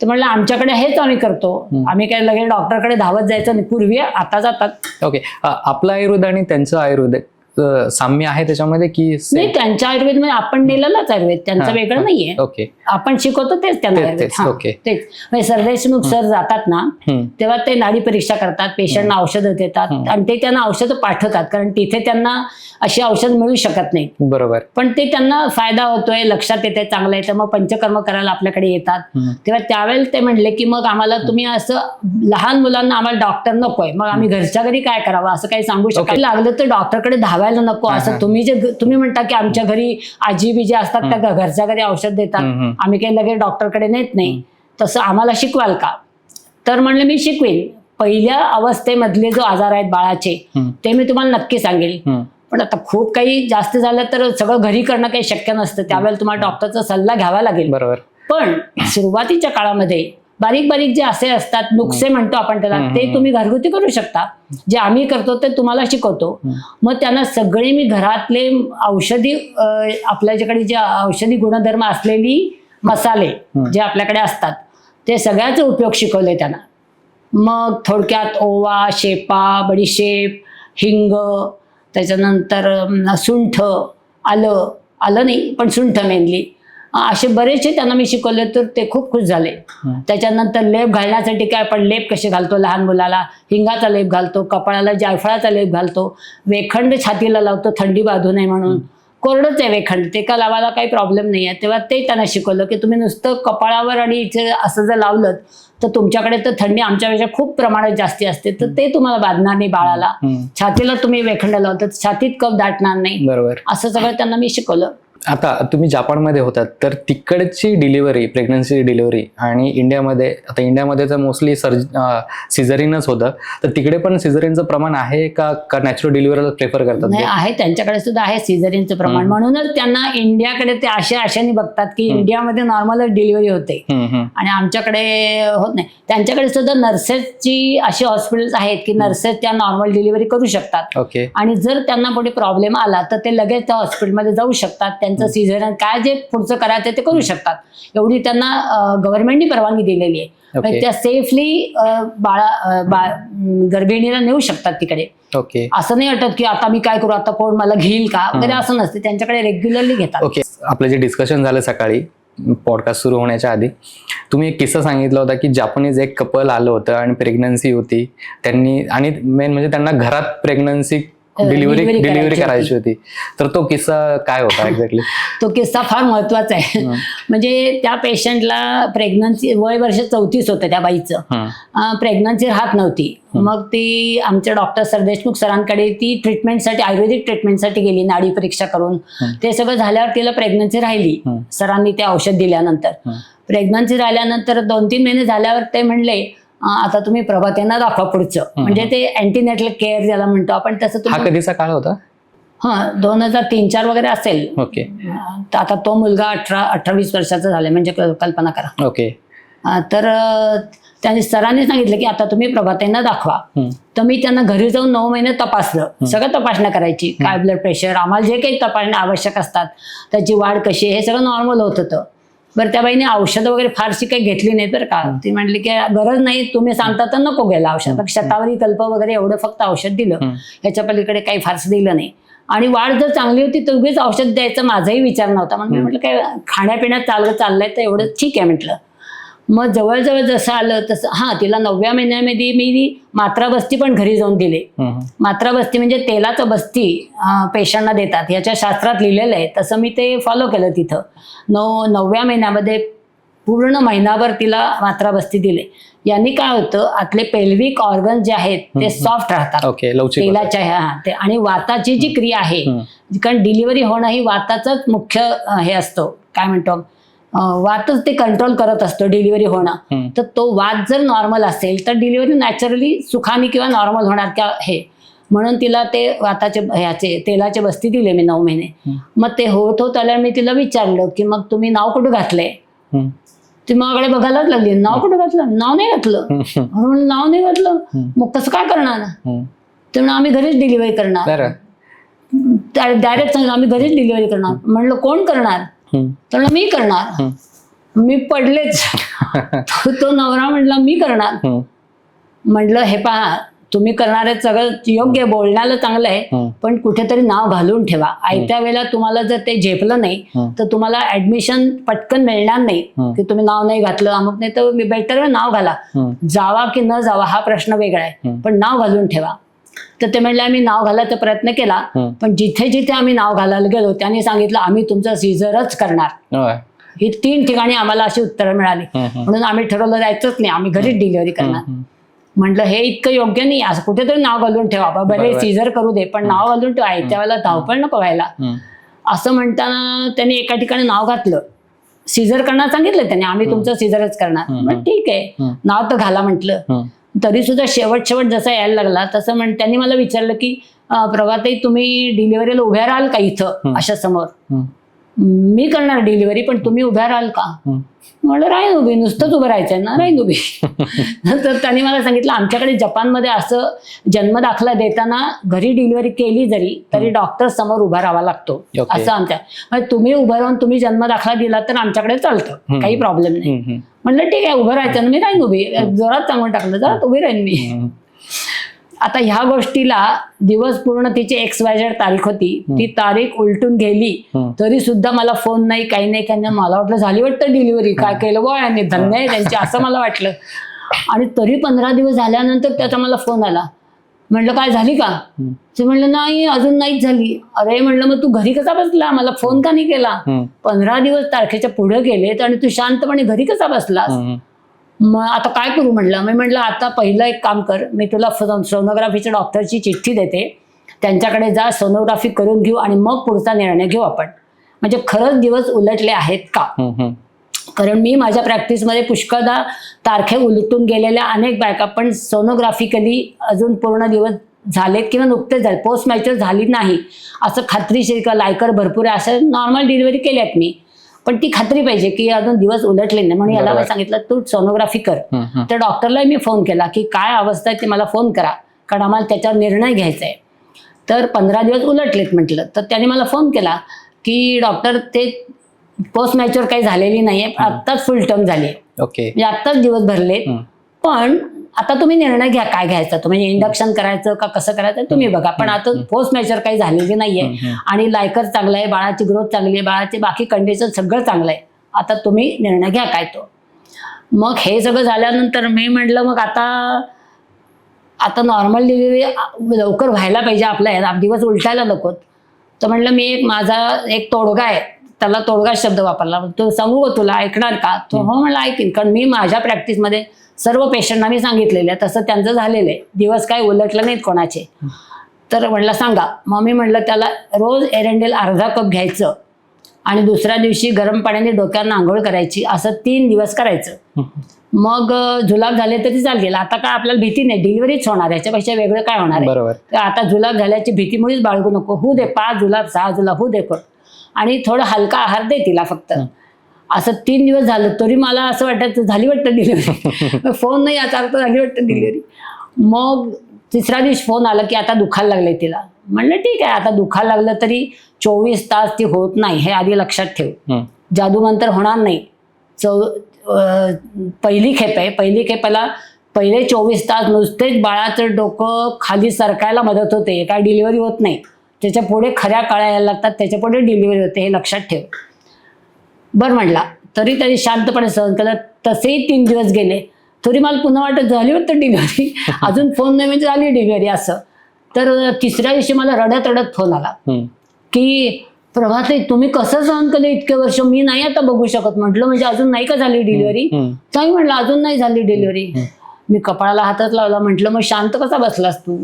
तर म्हणलं आमच्याकडे हेच आम्ही करतो, आम्ही काही लगेच डॉक्टरकडे धावत जायचं नाही, पूर्वी आता जातात. ओके, आपलं आयुर्वेद आणि त्यांचं आयुर्वेद साम्य आहे त्याच्यामध्ये की नाही, त्यांच्या आयुर्वेद मध्ये आपण नेलेलाच आयुर्वेद, त्यांचं वेगळं नाहीये. ओके, आपण शिकवतो तेच त्यांना आयुर्वेद. तेच म्हणजे सरदेशमुख सर जातात ना तेव्हा ते नाडी परीक्षा करतात, पेशंटना औषधं देतात आणि ते त्यांना औषधं पाठवतात, कारण तिथे त्यांना अशी औषध मिळू शकत नाही. बरोबर, पण ते त्यांना फायदा होतोय, लक्षात येते, चांगलं आहे. तर मग पंचकर्म करायला आपल्याकडे येतात. तेव्हा त्यावेळेला ते म्हणले की मग आम्हाला तुम्ही असं लहान मुलांना आम्हाला डॉक्टर नकोय, मग आम्ही घरच्या घरी काय करावं असं काही सांगू शकाल. लागलं तर डॉक्टरकडे धावायला नको असं तुम्ही म्हणता की आमच्या घरी आजी बिजी असतात त्या घरच्या घरी औषध देतात, आम्ही काही लगेच डॉक्टरकडे नेत नाही, तसं आम्हाला शिकवाल का. तर म्हणलं मी शिकवेन. पहिल्या अवस्थेमधले जो आजार आहेत बाळाचे ते मी तुम्हाला नक्की सांगेल. पण आता खूप काही जास्त झालं तर सगळं घरी करणं काही शक्य नसतं, त्यावेळेला तुम्हाला डॉक्टरचा सल्ला घ्यावा लागेल. बरोबर. पण सुरुवातीच्या काळामध्ये बारीक बारीक जे असे असतात नुकसे म्हणतो आपण त्याला, ते तुम्ही घरगुती करू शकता. जे आम्ही करतो ते तुम्हाला शिकवतो. मग त्यांना सगळे मी घरातले औषधी आपल्याकडे जे औषधी गुणधर्म असलेली मसाले जे आपल्याकडे असतात ते सगळ्याचे उपयोग शिकवले त्यांना. मग थोडक्यात ओवा, शेपा, बडीशेप, हिंग, त्याच्यानंतर सुंठ, आलं नाही पण सुंठ मेनली, असे बरेचसे त्यांना मी शिकवले, तर ते खूप खुश झाले. त्याच्यानंतर लेप घालण्यासाठी काय आपण लेप कसे घालतो लहान मुलाला, हिंगाचा लेप घालतो, कपाळाला जायफळाचा लेप घालतो, वेखंड छातीला लावतो थंडी बाधू नये म्हणून. कोरडंच आहे वेखंड, ते का लावायला काही प्रॉब्लेम नाही आहे. तेव्हा ते त्यांना शिकवलं की तुम्ही नुसतं कपाळावर आणि इथे असं जर लावलं तर तुमच्याकडे तर थंडी आमच्यापेक्षा खूप प्रमाणात जास्ती असते, तर ते तुम्हाला बाधणार नाही बाळाला. छातीला तुम्ही वेखंड लावतात, छातीत कफ दाटणार नाही. बरोबर, असं सगळं त्यांना मी शिकवलं. आता तुम्ही जपानमध्ये होतात तर तिकडची डिलिव्हरी, प्रेग्नन्सी डिलिव्हरी आणि इंडियामध्ये, आता इंडियामध्ये तर मोस्टली सिझरिनच होतं, तर तिकडे पण सिझरिनचं प्रमाण आहे का नॅचरल डिलिव्हरीला प्रेफर करतात? नाही आहे, त्यांच्याकडे सुद्धा आहे सिझरिनचं प्रमाण. म्हणूनच त्यांना इंडियाकडे ते आशेने बघतात की इंडियामध्ये नॉर्मलच डिलिव्हरी होते आणि आमच्याकडे होत नाही. त्यांच्याकडे सुद्धा नर्सेसची अशी हॉस्पिटल्स आहेत की नर्सेस त्या नॉर्मल डिलिव्हरी करू शकतात. ओके, आणि जर त्यांना पुढे प्रॉब्लेम आला तर ते लगेच त्या हॉस्पिटलमध्ये जाऊ शकतात, त्यांचं सिझेरियन काय जे पुढचं करायचं ते करू शकतात, एवढी त्यांना गव्हर्नमेंटनी परवानगी दिलेली आहे. म्हणजे त्या सेफली गर्भिणीला नेऊ शकतात तिकडे. ओके. असं नाही वाटत की आता मी काय करू, आता कोण मला घेईल का वगैरे, असं नसते, त्यांच्याकडे रेग्युलरली घेतात. ओके. आपलं जे डिस्कशन झालं सकाळी पॉडकास्ट सुरू होण्याच्या आधी, तुम्ही एक किस्सा सांगितला होता की जापनीज एक कपल आलं होतं आणि प्रेग्नन्सी होती त्यांनी, आणि मेन म्हणजे त्यांना घरात प्रेग्नन्सी डिलिव्हरी करायची होती. तर तो किस्सा काय होता एक्झॅक्टली? तो किस्सा फार महत्वाचा आहे. म्हणजे त्या पेशंटला प्रेग्नन्सी, वय वर्ष 34 होतं त्या बाईचं, प्रेग्नन्सी राहत नव्हती. मग ती आमच्या डॉक्टर सरदेशमुख सरांकडे ती ट्रीटमेंटसाठी, आयुर्वेदिक ट्रीटमेंटसाठी गेली, नाडी परीक्षा करून. ते सगळं झाल्यावर तिला प्रेग्नन्सी राहिली. सरांनी ते औषध दिल्यानंतर प्रेग्नन्सी राहिल्यानंतर 2-3 महिने झाल्यावर ते म्हणले आता तुम्ही प्रभातेना दाखवा पुढचं, म्हणजे ते अँटीनेटल केअर ज्याला म्हणतो आपण तसं. हा कधीचा काळ होता? 2003-4 वगैरे असेल. ओके. आता तो मुलगा 18-20 वर्षाचा झालाय, म्हणजे कल्पना करा. ओके. तर त्यांनी सरांनी सांगितलं की आता तुम्ही प्रभातेना दाखवा. तर मी त्यांना घरी जाऊन 9 महिने तपासलं, सगळं तपासण्या करायची, काय ब्लड प्रेशर, आम्हाला जे काही तपासण्या आवश्यक असतात, त्याची वाढ कशी, हे सगळं नॉर्मल होत होतं. बरं, त्या बाईने औषधं वगैरे फारशी काही घेतली नाही बरं का. ती म्हणली की गरज नाही, तुम्ही सांगता तर नको घ्यायला औषध, शतावरी कल्प वगैरे एवढं फक्त औषध दिलं, ह्याच्या पलीकडे काही फारसं दिलं नाही. आणि वाढ जर चांगली होती तर उगीच औषध द्यायचा माझाही विचार नव्हता. म्हणून मी म्हटलं काय खाण्यापिण्यात चाललंय तर एवढं ठीक आहे म्हटलं. मग जवळजवळ जसं आलं तसं तिला 9व्या महिन्यामध्ये मी मात्रा बस्ती पण घरी जाऊन दिले. मात्रा बस्ती म्हणजे तेलाचं बस्ती पेशंटना देतात, याच्या शास्त्रात लिहिलेलं आहे, तसं मी ते फॉलो केलं. तिथं 9व्या महिन्यामध्ये पूर्ण महिनाभर तिला मात्रा बस्ती दिले. यांनी काय होतं, आतले पेल्विक ऑर्गन जे आहेत ते सॉफ्ट राहतात तेलाच्या आणि वाताची जी क्रिया आहे, कारण डिलिव्हरी होणं ही वाताचंच मुख्य हे असतो, काय म्हणतो वातच ते कंट्रोल करत असतो डिलिव्हरी होणं. तर तो वात जर नॉर्मल असेल तर डिलिव्हरी नॅचरली सुखाने किंवा नॉर्मल होणार का हे, म्हणून तिला ते वाताचे तेलाचे बस्ती दिले मी 9 महिने. मग ते होत आल्यावर मी तिला विचारलं की मग तुम्ही नाव कुठं घातलंय? ती माझ्याकडे बघायलाच लागली, नाव कुठं घातलं? नाव नाही घातलं. म्हणून नाव नाही घातलं, मग कसं काय करणार? तर आम्ही घरीच डिलिव्हरी करणार. डायरेक्ट सांगितलं आम्ही घरीच डिलिव्हरी करणार. म्हणलं कोण करणार? तर मी करणार. मी पडलेच. तो नवरा म्हटला मी करणार. म्हटलं हे पहा, तुम्ही करणारे सगळं योग्य, बोलण्याला चांगलं आहे, पण कुठेतरी नाव घालून ठेवा. आयत्या वेळेला तुम्हाला जर ते झेपलं नाही तर तुम्हाला ऍडमिशन पटकन मिळणार नाही. की तुम्ही नाव नाही घातलं अमुक नाही, तर बेटर नाव घाला. जावा की न जावा हा प्रश्न वेगळा आहे, पण नाव घालून ठेवा. तर ते म्हणले आम्ही नाव घालायचा प्रयत्न केला, पण जिथे जिथे आम्ही नाव घालायला गेलो त्यांनी सांगितलं आम्ही तुमचं सीझरच करणार. ही 3 ठिकाणी आम्हाला अशी उत्तरं मिळाली. म्हणून आम्ही ठरवलं जायचंच नाही, आम्ही घरीच डिलिव्हरी करणार. म्हटलं हे इतकं योग्य नाही, असं कुठेतरी नाव घालून ठेवा. बरे सीझर करू दे, पण नाव घालून ठेवा, त्यावेळेला धावपळ नको व्हायला. असं म्हणताना त्यांनी एका ठिकाणी नाव घातलं, सीझर करणार सांगितलं त्यांनी, आम्ही तुमचं सीझरच करणार. मग ठीक आहे, नाव तर घाला म्हटलं. तरी सुद्धा शेवट जसा यायला लागला तसं त्यांनी मला विचारलं की प्रभाताई तुम्ही डिलिव्हरीला उभ्या राहाल का इथं अशा समोर? मी करणार डिलिव्हरी, पण तुम्ही उभ्या राहाल का? म्हणलं राहीन उभी, नुसतंच उभं राहायचंय ना, राहीन उभी. तर त्यांनी मला सांगितलं आमच्याकडे जपानमध्ये असं जन्मदाखला देताना घरी डिलिव्हरी केली जरी तरी डॉक्टर समोर उभा राहावा लागतो असं आमच्या. म्हणजे तुम्ही उभं राहून तुम्ही जन्मदाखला दिला तर आमच्याकडे चालतं, काही प्रॉब्लेम नाही. म्हणलं ठीक आहे, उभं राहायचं ना, मी राहीन उभी. जोरात सांगून टाकलं, जोरात उभी राहीन मी. आता ह्या गोष्टीला दिवस पूर्ण तिची XYZ तारीख होती, ती तारीख उलटून गेली तरी सुद्धा मला फोन नाही, काही नाही. मला वाटलं झाली वाटतं डिलिव्हरी, काय केलं बॉ यांनी, धन्य आहे त्यांची, असं मला वाटलं. आणि तरी 15 दिवस झाल्यानंतर त्याचा मला फोन आला. म्हणलं काय झाली का? ते म्हणलं नाही, अजून नाहीच झाली. अरे म्हणलं मग तू घरी कसा बसला, मला फोन का नाही केला? 15 दिवस तारखेच्या पुढे गेलेत आणि तू शांतपणे घरी कसा बसलास? मग आता काय करू म्हटलं. मी म्हटलं आता पहिलं एक काम कर, मी तुला सोनोग्राफीच्या डॉक्टरची चिठ्ठी देते, त्यांच्याकडे जा, सोनोग्राफी करून घेऊ आणि मग पुढचा निर्णय घेऊ आपण. म्हणजे खरंच दिवस उलटले आहेत का? कारण मी माझ्या प्रॅक्टिसमध्ये पुष्कळदा तारखे उलटून गेलेल्या अनेक बायका, पण सोनोग्राफिकली अजून पूर्ण दिवस झालेत किंवा नुकतेच झाले, पोस्ट मॅच्युअर झाली नाही असं खात्रीशीर किंवा लायकर भरपूर आहे असं नॉर्मल डिलिव्हरी केल्यात मी. पण ती खात्री पाहिजे की अजून दिवस उलटले नाही, म्हणून याला सांगितलं तू सोनोग्राफी कर. तर डॉक्टरला मी फोन केला की काय अवस्था आहे ते मला फोन करा, कारण आम्हाला त्याच्यावर निर्णय घ्यायचा आहे. तर 15 दिवस उलटलेत म्हटलं. तर त्याने मला फोन केला. की डॉक्टर ते पोस्ट मॅच्युअर काही झालेली नाहीये, आत्ताच फुल टर्म झाली आहे, ओके. म्हणजे आत्ताच दिवस भरले. पण आता तुम्ही निर्णय घ्या काय घ्यायचा, तुम्ही इंडक्शन करायचं का कसं करायचं तुम्ही बघा, पण आता पोस्ट मॅच्युअर काही झालेली नाहीये आणि लायकर चांगला आहे, बाळाची ग्रोथ चांगली आहे, बाळाची बाकी कंडिशन सगळं चांगलं आहे, आता तुम्ही निर्णय घ्या काय तो. मग हे सगळं झाल्यानंतर मी म्हटलं मग आता नॉर्मल डिलिव्हरी लवकर व्हायला पाहिजे, आपल्या दिवस उलटायला नको. तर म्हटलं मी माझा एक तोडगा आहे, त्याला तोडगा शब्द वापरला, तो सांगू का तुला, ऐकणार का? तो हो म्हणलं ऐकीन, कारण मी माझ्या प्रॅक्टिसमध्ये सर्व पेशंटना मी सांगितलेलं आहे, तसं त्यांचं झालेलं आहे, दिवस काय उलटले नाहीत कोणाचे. तर म्हटलं सांगा. मग मी म्हटलं त्याला रोज एरंडेल अर्धा कप घ्यायचं आणि दुसऱ्या दिवशी गरम पाण्याने डोक्यानं आंघोळ करायची, असं 3 दिवस करायचं. मग जुलाब झाले तरी चालेल, आता काय आपल्याला भीती नाही, डिलिव्हरीच होणार, याच्यापेक्षा वेगळं काय होणार आहे. बरोबर. तर आता जुलाब झाल्याची भीतीमुळेच बाळगू नको, होऊ दे 5 जुलाब 6 जुलाब होऊ दे, आणि थोडं हलका आहार दे तिला फक्त. असं 3 दिवस झालं तरी मला असं वाटायचं झाली वाटतं डिलिव्हरी. फोन नाही याचा अर्थ झाली वाटतं डिलिव्हरी. मग तिसऱ्या दिवशी फोन आला की आता दुखायला लागले तिला. म्हणलं ठीक आहे, आता दुखायला लागलं तरी 24 तास ती होत नाही, हे आधी लक्षात ठेव, जादूमंतर होणार नाही. पहिली खेप आहे, पहिली खेपेला पहिले 24 तास नुसतेच बाळाचं डोकं खाली सरकायला मदत होते, काय डिलिव्हरी होत नाही. त्याच्या पुढे खऱ्या काळ्या यायला लागतात, त्याच्या पुढे डिलिव्हरी होते, हे लक्षात ठेव. बरं म्हटला, तरी त्यांनी शांतपणे सहन केलं. तसेही 3 दिवस गेले तरी मला पुन्हा वाटत झाली वाटतं डिलिव्हरी, अजून फोन नाही म्हणजे झाली डिलिव्हरी असं. तर तिसऱ्या दिवशी मला रडत रडत फोन आला की प्रभाताई तुम्ही कसं सहन केलं इतके वर्ष, मी नाही आता बघू शकत. म्हटलं म्हणजे अजून नाही का झाली डिलिव्हरी? नाही म्हटलं अजून नाही झाली डिलिव्हरी. मी कपाळाला हातच लावला, म्हटलं मग शांत कसा बसलास तू?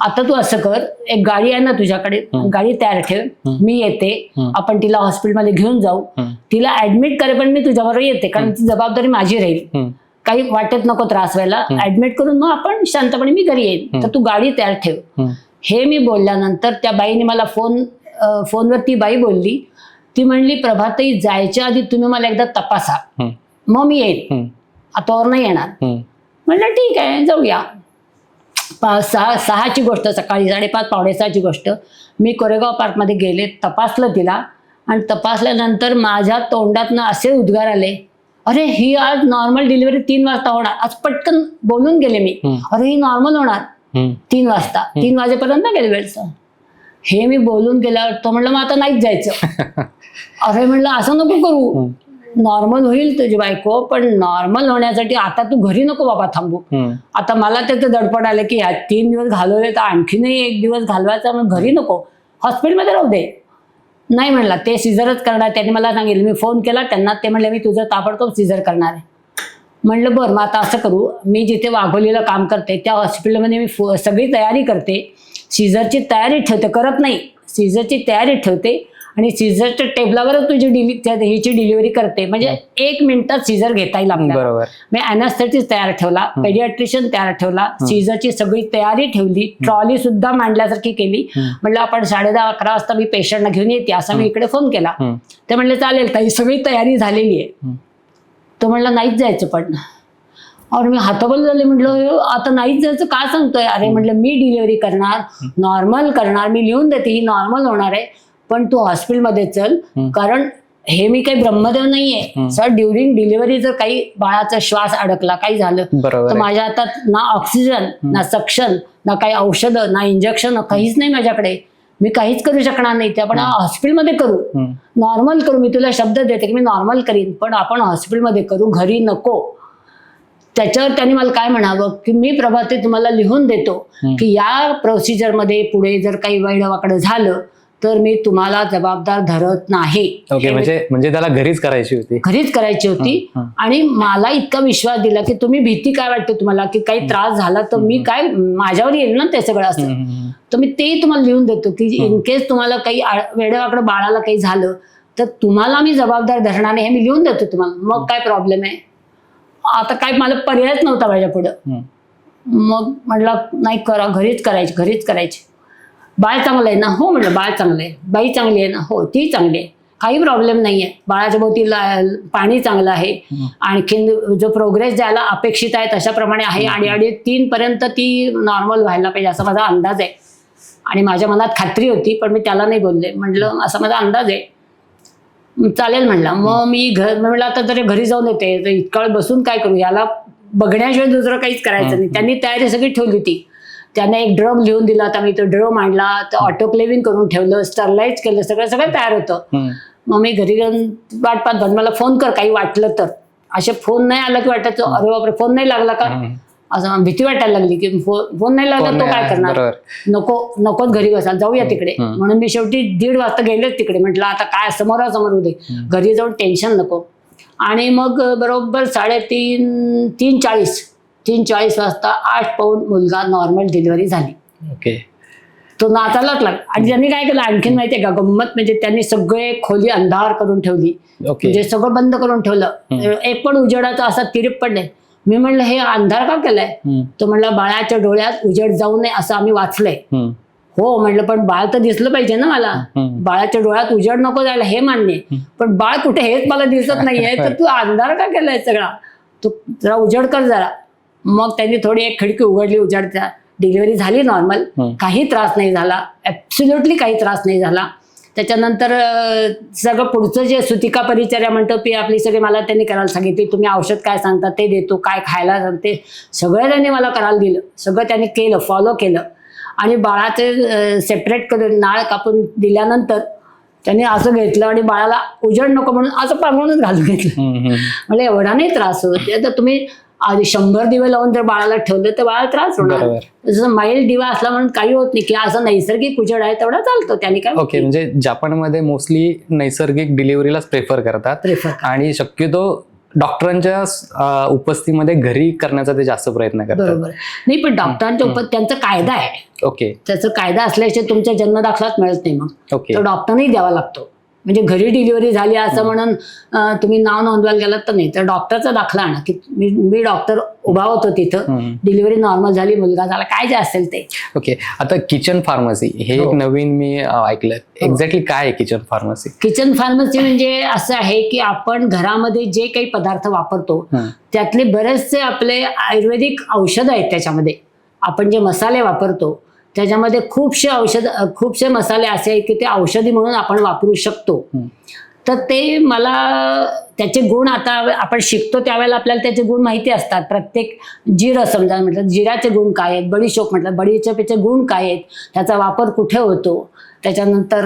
आता तू असं कर, एक गाडी आहे ना तुझ्याकडे, गाडी तयार ठेव, मी येते, आपण तिला हॉस्पिटलमध्ये घेऊन जाऊ, तिला ऍडमिट करे, पण मी तुझ्याबरोबर येते, कारण ती जबाबदारी माझी राहील, काही वाटत नको त्रास व्हायला, ऍडमिट करून मग आपण शांतपणे मी घरी येईन, तर तू गाडी तयार ठेव. हे मी बोलल्यानंतर त्या बाईने मला फोनवर ती बाई बोलली, ती म्हणली प्रभाताई जायच्या आधी तुम्ही मला एकदा तपासा, मग मी येईन, आतावर नाही येणार. म्हटलं ठीक आहे जाऊया. 6ची गोष्ट, सकाळी 5:30 पावणे 6ची गोष्ट. मी कोरेगाव पार्कमध्ये गेले, तपासलं तिला, आणि तपासल्यानंतर माझ्या तोंडातनं असे उद्गार आले, अरे ही आज नॉर्मल डिलिव्हरी 3 वाजता होणार. आज पटकन बोलून गेले मी, अरे ही नॉर्मल होणार 3 वाजता, 3 वाजेपर्यंत गेले वेळचं. हे मी बोलून गेल्यावर तो म्हणलं मग आता नाहीच जायचं. अरे म्हणलं असं नको करू, नॉर्मल होईल तुझी बायको, पण नॉर्मल होण्यासाठी आता तू घरी नको बाबा थांबू. आता मला त्याचं दडपण आलं की ह्या 3 दिवस घालवले तर आणखीनही 1 दिवस घालवायचा, मग घरी नको, हॉस्पिटलमध्ये राहू दे. नाही म्हणला, ते सिझरच करणार, त्यांनी मला सांगितलं. मी फोन केला त्यांना, ते म्हणले मी तुझं ताबडतोब सिझर करणार आहे. म्हणलं बरं, मग आता असं करू, मी जिथे वाघोलीला काम करते त्या हॉस्पिटलमध्ये मी सगळी तयारी करते, सिझरची तयारी ठेवते, करत नाही, सिझरची तयारी ठेवते, आणि सिझरच्या टेबलावरच तुझी हिची डिलिव्हरी करते, म्हणजे 1 मिनिटात सिझर घेता येईल आपल्याला. मी अॅनास्थेटिस्ट तयार ठेवला, पेडियाट्रिशियन तयार ठेवला, सिझरची सगळी तयारी ठेवली, ट्रॉली सुद्धा मांडल्यासारखी केली. म्हणलं आपण 10:30-11 वाजता मी पेशंटना घेऊन येते, असा मी इकडे फोन केला. ते म्हणले चालेल ताई, सगळी तयारी झालेली आहे. तो म्हणला नाहीच जायचं, पण और मी हाताबल झाले, म्हटलं आता नाहीच जायचं का सांगतोय? अरे म्हटलं मी डिलिव्हरी करणार, नॉर्मल करणार, मी लिहून देते ही नॉर्मल होणार आहे, पण तू हॉस्पिटलमध्ये चल, कारण हे मी काही ब्रह्मदेव नाहीये सर. ड्युरिंग डिलिव्हरी जर काही बाळाचा श्वास अडकला, काही झालं तर माझ्या हातात ना ऑक्सिजन, ना सक्शन, ना काही औषधं, ना इंजेक्शन, काहीच नाही माझ्याकडे, मी काहीच करू शकणार नाही. ते आपण हॉस्पिटलमध्ये करू, नॉर्मल करू, मी तुला शब्द देते की मी नॉर्मल करीन, पण आपण हॉस्पिटलमध्ये करू, घरी नको. त्याच्यावर त्यांनी मला काय म्हणावं की मी प्रभाते तुम्हाला लिहून देतो की या प्रोसिजरमध्ये पुढे जर काही वेळवाकडं झालं तर मी तुम्हाला जबाबदार धरत नाही. ओके, म्हणजे त्याला घरीच करायची होती. आणि मला इतका विश्वास दिला की तुम्ही भीती काय वाटते तुम्हाला की काही त्रास झाला तर मी काय, माझ्यावर येईल ना ते सगळं असं. तर मी तेही तुम्हाला लिहून देतो की इन केस तुम्हाला काही वेळेवाकडं बाळाला काही झालं तर तुम्हाला मी जबाबदार धरणार नाही, हे मी लिहून देतो तुम्हाला. मग काय प्रॉब्लेम आहे? आता काय मला पर्यायच नव्हता माझ्या पुढं. मग म्हटलं नाही करा, घरीच करायची. बाळ चांगलं आहे ना? हो म्हटलं बाळ चांगलं आहे. बाई चांगली आहे ना? हो ती चांगली आहे, काही प्रॉब्लेम नाहीये. बाळाच्या भोवती पाणी चांगलं आहे, आणखीन जो प्रोग्रेस ज्याला अपेक्षित आहे तशाप्रमाणे आहे, आणि 3 पर्यंत ती नॉर्मल व्हायला पाहिजे असा माझा अंदाज आहे. आणि माझ्या मनात खात्री होती, पण मी त्याला नाही बोलले, म्हटलं असा माझा अंदाज आहे. चालेल म्हणला. मग मी म्हणलं आता जरी घरी जाऊन येते, तर इतका वेळ बसून काय करू, याला बघण्याशिवाय दुसरं काहीच करायचं नाही. त्यांनी तयारी सगळी ठेवली होती. त्याने एक ड्रम लिहून दिला होता, मी तो ड्रम आणला, तर ऑटोक्लेव्हिंग करून ठेवलं, स्टरलाइज केलं, सगळं तयार होतं. मग मी घरी जाऊन वाट पाहत मला फोन कर काही वाटलं तर. असे फोन नाही आला की वाटायचं अरे बापरे फोन नाही लागला का, असं भीती वाटायला लागली की फोन नाही लागला तो काय करणार, नकोच घरी बसा, जाऊया तिकडे. म्हणून मी शेवटी 1:30 वाजता गेलेच तिकडे. म्हटलं आता काय समोरासमोर होते, घरी जाऊन टेन्शन नको. आणि मग बरोबर 3:40 वाजता 8 पाऊण मुलगा नॉर्मल डिलिव्हरी झाली. ओके. तो नाचायलाच लागला. आणि त्यांनी काय केलं आणखीन माहितीये का गंमत, म्हणजे त्यांनी सगळे खोली अंधार करून ठेवली, म्हणजे सगळं बंद करून ठेवलं, एक पण उजेडाचा असा तिरीप पण नाही. मी म्हणलं हे अंधार का केलाय, तो म्हणला बाळाच्या डोळ्यात उजेड जाऊ नये असं आम्ही वाचलंय. हो म्हटलं पण बाळ तर दिसलं पाहिजे ना मला, बाळाच्या डोळ्यात उजेड नको जायला हे मान्य, पण बाळ कुठे हेच मला दिसत नाहीये, तर तू अंधार का केलाय सगळा, तू जरा उजेड कर जरा. मग त्यांनी थोडी एक खिडकी उघडली उजेडच्या, डिलिव्हरी झाली नॉर्मल, काही त्रास नाही झाला, ऍब्सोल्युटली काही त्रास नाही झाला. त्याच्यानंतर सगळं पुढचं जे सुतिका परिचर्या म्हणतो ती आपली सगळी मला त्यांनी करायला सांगितली. तुम्ही औषध काय सांगता ते देतो, काय खायला सांगते सगळं त्यांनी मला करायला दिलं, सगळं त्यांनी केलं, फॉलो केलं. आणि बाळाचे सेपरेट करून नाळ कापून दिल्यानंतर त्यांनी असं घेतलं आणि बाळाला उजेड नको म्हणून असं पांघरूनच घालून घेतलं. म्हणजे एवढा नाही त्रास होत. तर तुम्ही आधी 100 दिवे लावून जर बाळाला ठेवलं तर बाळाला त्रास होणार. जसं माईल दिवा असला म्हणून काही होत नाही, की असं नैसर्गिक उजेड आहे तेवढा चालतो त्याने काय. ओके. म्हणजे जपानमध्ये मोस्टली नैसर्गिक डिलिव्हरीलाच प्रेफर करतात आणि शक्यतो डॉक्टरांच्या उपस्थितीमध्ये घरी करण्याचा ते जास्त प्रयत्न करतात. बरोबर. नाही पण डॉक्टरांच्या त्यांचा कायदा आहे. ओके. त्याचा कायदा असल्याशिवाय तुमचा जन्मदाखलाच मिळत नाही. मग ओके. तो डॉक्टरनेही द्यावा लागतो. म्हणजे घरी डिलिव्हरी झाली असं म्हणून तुम्ही नाव नोंदवायला गेलात तर नाही, तर डॉक्टरचा दाखला आणा की मी डॉक्टर उभा होतो तिथं, डिलिव्हरी नॉर्मल झाली, मुलगा झाला, काय जे असेल ते. ओके. आता किचन फार्मसी हे एक नवीन मी ऐकलं, एक्झॅक्टली काय आहे किचन फार्मसी? किचन फार्मसी म्हणजे असं आहे की आपण घरामध्ये जे काही पदार्थ वापरतो त्यातले बरेचसे आपले आयुर्वेदिक औषध आहेत. त्याच्यामध्ये आपण जे मसाले वापरतो त्याच्यामध्ये खूपसे मसाले असे आहेत की ते औषधी म्हणून आपण वापरू शकतो. तर ते मला त्याचे गुण आता आपण शिकतो त्यावेळेला आपल्याला त्याचे गुण माहिती असतात. प्रत्येक जिरं समजा म्हटलं जिऱ्याचे गुण काय आहेत, बडीशोप म्हटलं बडीशोपेचे गुण काय आहेत, त्याचा वापर कुठे होतो. त्याच्यानंतर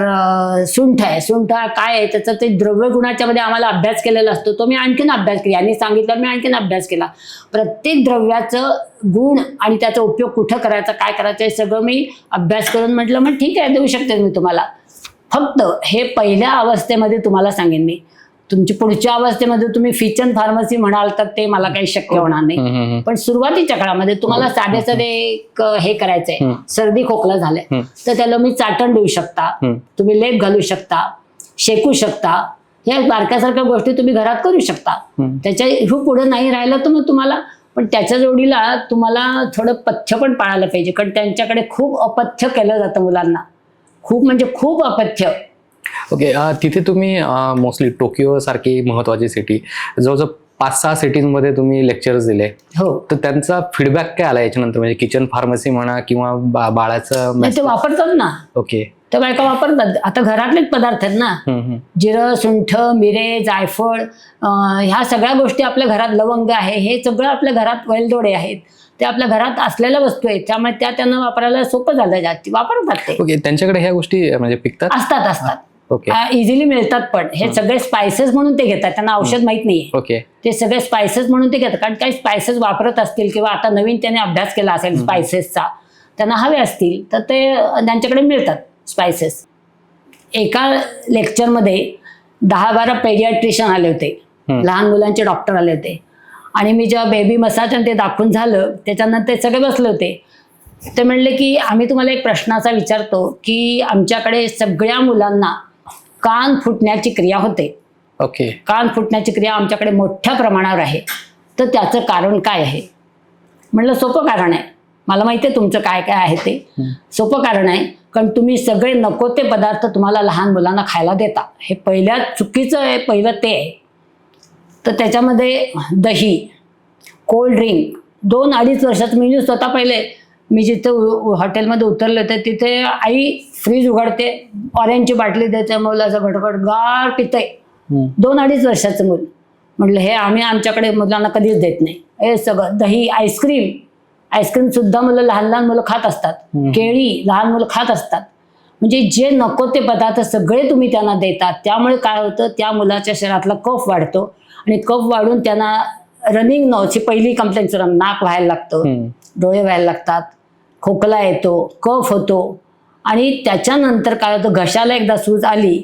सुंठ काय आहे, त्याचा ते द्रव्य गुणाच्या मध्ये आम्हाला अभ्यास केलेला असतो. तो मी आणखीन अभ्यास केला, यांनी सांगितलं मी आणखीन अभ्यास केला. प्रत्येक द्रव्याचं गुण आणि त्याचा उपयोग कुठं करायचा, काय करायचं हे सगळं मी अभ्यास करून म्हटलं मग ठीक आहे देऊ शकते मी तुम्हाला. फक्त हे पहिल्या अवस्थेमध्ये तुम्हाला सांगेन मी, तुमची पुढच्या अवस्थेमध्ये तुम्ही किचन फार्मसी म्हणाल तर ते मला काही शक्य होणार नाही. पण सुरुवातीच्या काळामध्ये तुम्हाला साधे हे करायचंय, सर्दी खोकला झालाय तर त्याला मी चाटण देऊ शकता, तुम्ही लेप घालू शकता, शेकू शकता, या बारक्यासारख्या गोष्टी तुम्ही घरात करू शकता. त्याच्या पुढे नाही राहिलं तर मग तुम्हाला, पण त्याच्या जोडीला तुम्हाला थोडं पथ्य पण पाळायला पाहिजे, कारण त्यांच्याकडे खूप अपथ्य केलं जातं मुलांना, खूप म्हणजे खूप अपथ्य. ओके. तिथे तुम्ही मोस्टली टोकियो सारखी महत्वाची सिटी, जवळजवळ 5-6 सिटीजमध्ये तुम्ही लेक्चर्स दिले. हो. तर त्यांचा फीडबॅक काय आला याच्यानंतर, म्हणजे किचन फार्मसी म्हणा किंवा बाळाचं ते वापरतात ना. ओके. तर बायका वापरतात. आता घरातलेच पदार्थ आहेत ना, जिरं, सुंठ, मिरे, जायफळ, ह्या सगळ्या गोष्टी आपल्या घरात, लवंग आहे, हे सगळं आपल्या घरात वेलदोडे आहेत, ते आपल्या घरात असलेल्या वस्तू आहेत, त्यामुळे त्यांना वापरायला सोपं झालं, जास्त वापरतात ते. ओके. त्यांच्याकडे ह्या गोष्टी म्हणजे पिकतात, असतात ओके, इझिली मिळतात. पण हे सगळे स्पायसेस म्हणून ते घेतात, त्यांना औषध माहित नाहीये. ओके. ते सगळे स्पायसेस म्हणून ते घेतात, कारण काही स्पायसेस वापरत असतील किंवा आता नवीन त्याने अभ्यास केला असेल स्पायसेसचा, त्यांना हवे असतील तर ते त्यांच्याकडे मिळतात स्पायसेस. एका लेक्चरमध्ये 10-12 पेडियाट्रिशियन आले होते, लहान मुलांचे डॉक्टर आले होते. आणि मी जेव्हा बेबी मसाज ते दाखवून झालं त्याच्यानंतर ते सगळे बसले होते. ते म्हणले की आम्ही तुम्हाला एक प्रश्नाचा विचारतो की आमच्याकडे सगळ्या मुलांना कान फुटण्याची क्रिया होते. ओके. कान फुटण्याची क्रिया आमच्याकडे मोठ्या प्रमाणावर आहे, तर त्याचं कारण काय आहे? म्हणलं सोपं कारण आहे, मला माहिती आहे तुमचं काय काय आहे ते. सोपं कारण आहे, कारण तुम्ही सगळे नको ते पदार्थ तुम्हाला लहान मुलांना खायला देता. हे पहिल्या चुकीचं आहे, पहिलं ते आहे. तर त्याच्यामध्ये दही, कोल्ड ड्रिंक, 2-2.5 वर्षात मी स्वतः पहिले मी जिथं हॉटेलमध्ये उतरले होते तिथे आई फ्रीज उघडते, ऑरेंजची बाटली देते, मुलं असं घटघट गार पिते, 2-2.5 वर्षाचं मूल. म्हटलं हे आम्ही आमच्याकडे मुलांना कधीच देत नाही. हे सगळं दही, आईस्क्रीम सुद्धा लहान मुलं खात असतात. केळी लहान मुलं खात असतात. म्हणजे जे नको ते पदार्थ सगळे तुम्ही त्यांना देतात. त्यामुळे काय होतं, त्या मुलाच्या शरीरातला कफ वाढतो आणि कफ वाढून त्यांना रनिंग नोजची पहिली कंप्लेंट, नाक व्हायला लागतं, डोळे व्हायला लागतात, खोकला येतो, कफ होतो. आणि त्याच्यानंतर काय होतं, घशाला एकदा सूज आली